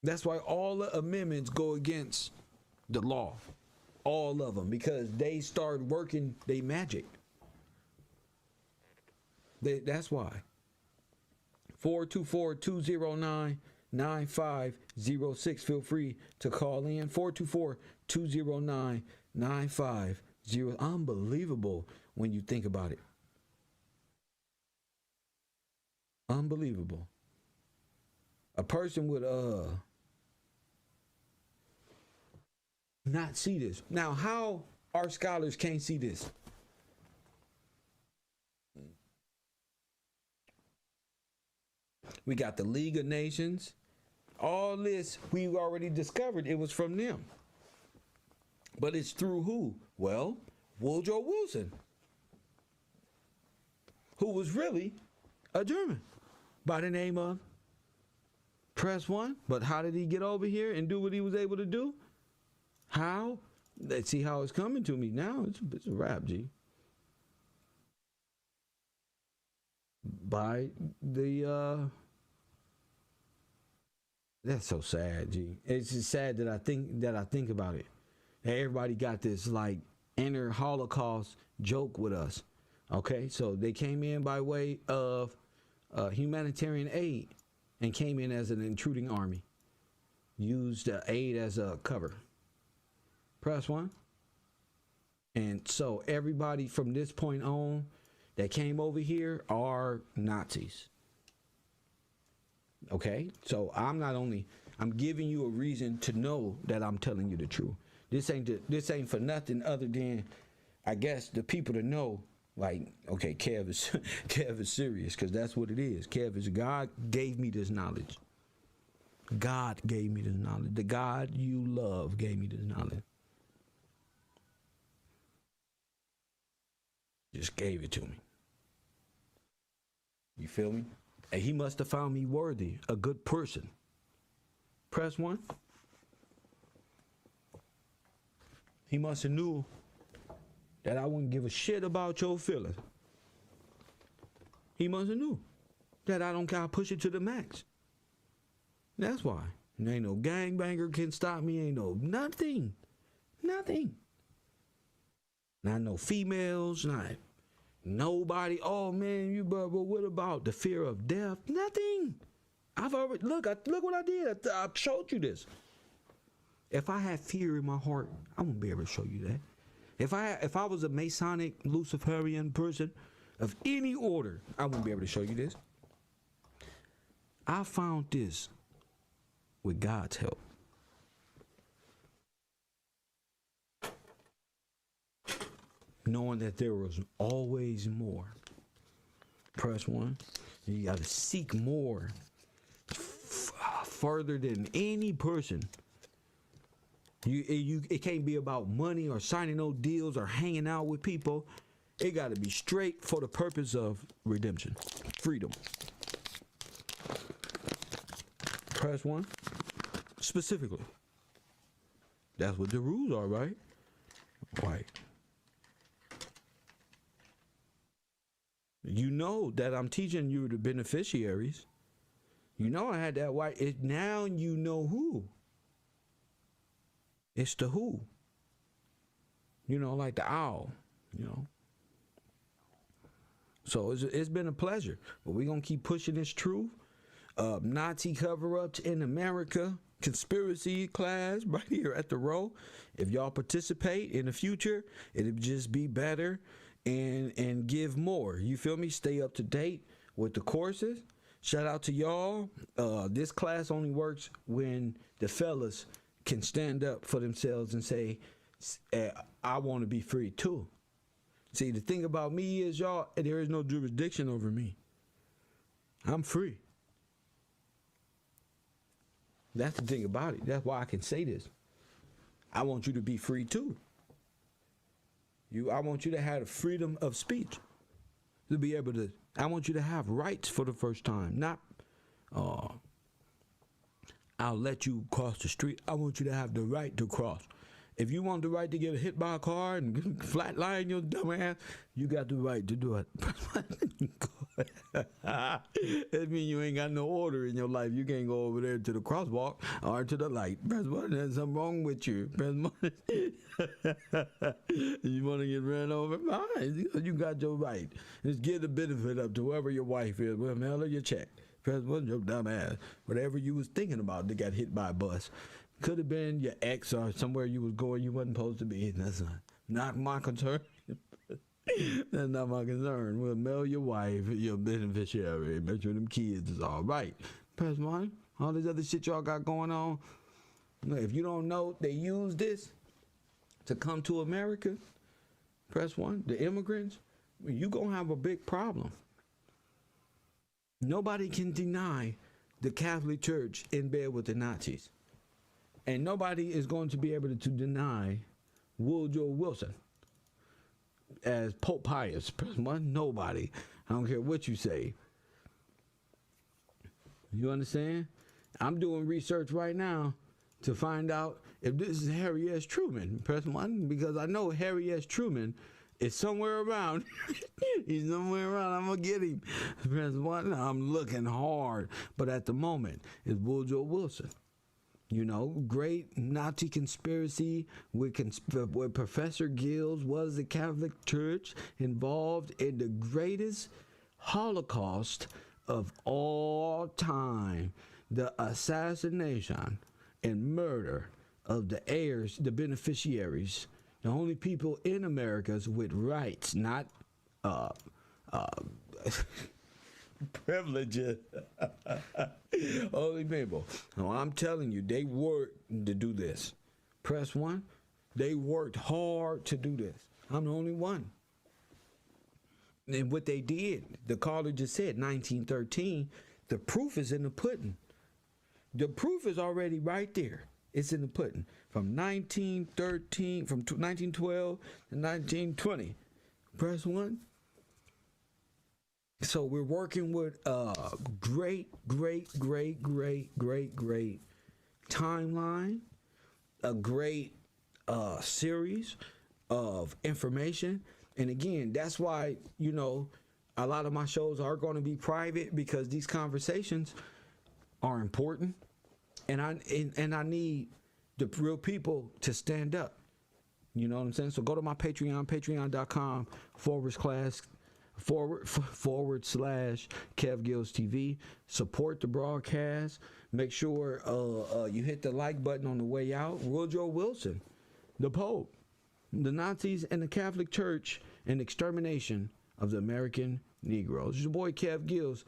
S4: That's why all the amendments go against the law. All of them. Because they start working they magic. That's why. 424-209-9506. Feel free to call in. 424-209-9506. Unbelievable when you think about it. Unbelievable. A person would not see this. Now, how our scholars can't see this? We got the League of Nations. All this we already discovered it was from them. But it's through who? Well, Woodrow Wilson, who was really a German by the name of Press 1. But how did he get over here and do what he was able to do? How? Let's see how it's coming to me now. It's a rap, G. By the that's so sad, G. It's just sad that I think about it. Everybody got this like inner Holocaust joke with us. Okay, so they came in by way of humanitarian aid and came in as an intruding army. Used aid as a cover. Press 1. And so everybody from this point on that came over here are Nazis. Okay? So I'm giving you a reason to know that I'm telling you the truth. This ain't for nothing other than, I guess, the people to know, like, okay, Kev is serious, because that's what it is. Kev is, God gave me this knowledge. God gave me this knowledge. The God you love gave me this knowledge. Just gave it to me. You feel me? And he must have found me worthy, a good person. Press 1. He must have knew that I wouldn't give a shit about your feelings. He must have knew that I don't gotta push it to the max. That's why. And ain't no gangbanger can stop me. Ain't no nothing. Nothing. Not no females, not nobody. Oh man, but what about the fear of death? Nothing. I've already look what I did. I showed you this. If I had fear in my heart, I won't be able to show you that. If I was a Masonic Luciferian person of any order, I wouldn't be able to show you this. I found this with God's help. Knowing that there was always more. Press 1. You got to seek more further than any person. It can't be about money or signing no deals or hanging out with people. It got to be straight for the purpose of redemption, freedom. Press 1. specifically. That's what the rules are, right? Right. You know that I'm teaching you the beneficiaries. You know I had that white. Now you know who. It's the who. You know, like the owl, you know. So it's been a pleasure. But we're going to keep pushing this truth. Nazi cover-ups in America. Conspiracy class right here at the Row. If y'all participate in the future, it'll just be better and give more. You feel me? Stay up to date with the courses. Shout out to y'all. This class only works when the fellas can stand up for themselves and say, I want to be free too. See, the thing about me is, y'all, there is no jurisdiction over me. I'm free. That's the thing about it. That's why I can say this. I want you to be free too. I want you to have the freedom of speech. To be able to, I want you to have rights for the first time. Not, I'll let you cross the street. I want you to have the right to cross. If you want the right to get hit by a car and flatline your dumb ass, you got the right to do it. That means you ain't got no order in your life. You can't go over there to the crosswalk or to the light. Press one, there's something wrong with you. Press one. You want to get ran over? Fine. You got your right. Just give the benefit up to whoever your wife is. Well, mail her your check. Press one, your dumb ass. Whatever you was thinking about, they got hit by a bus. Could have been your ex or somewhere you was going you wasn't supposed to be. That's not my concern. That's not my concern. We'll mail your wife, your beneficiary, make sure them kids is all right. Press one. All this other shit y'all got going on. If you don't know, they use this to come to America. Press one. The immigrants, you gonna have a big problem. Nobody can deny the Catholic Church in bed with the Nazis. And nobody is going to be able to deny Woodrow Wilson as Pope Pius. Nobody. I don't care what you say. You understand? I'm doing research right now to find out if this is Harry S. Truman. Press one, because I know Harry S. Truman is somewhere around. He's somewhere around. I'm going to get him. Press one. I'm looking hard. But at the moment, it's Woodrow Wilson. You know, great Nazi conspiracy where Professor Gills was the Catholic Church involved in the greatest Holocaust of all time, the assassination and murder of the heirs, the beneficiaries, the only people in America with rights, not privileges. Only people. No, I'm telling you, they worked to do this. Press one. They worked hard to do this. I'm the only one. And what they did, the caller just said, 1913, the proof is in the pudding. The proof is already right there. It's in the pudding. From 1913, from 1912 to 1920. Press one. So we're working with a great timeline, a great series of information. And again, that's why, you know, a lot of my shows are going to be private, because these conversations are important. And I need the real people to stand up. You know what I'm saying? So go to my Patreon, patreon.com/KevGillsTV. Support the broadcast. Make sure you hit the like button on the way out. Woodrow Wilson, the Pope, the Nazis and the Catholic Church, and extermination of the American Negroes. It's your boy Kev Gills.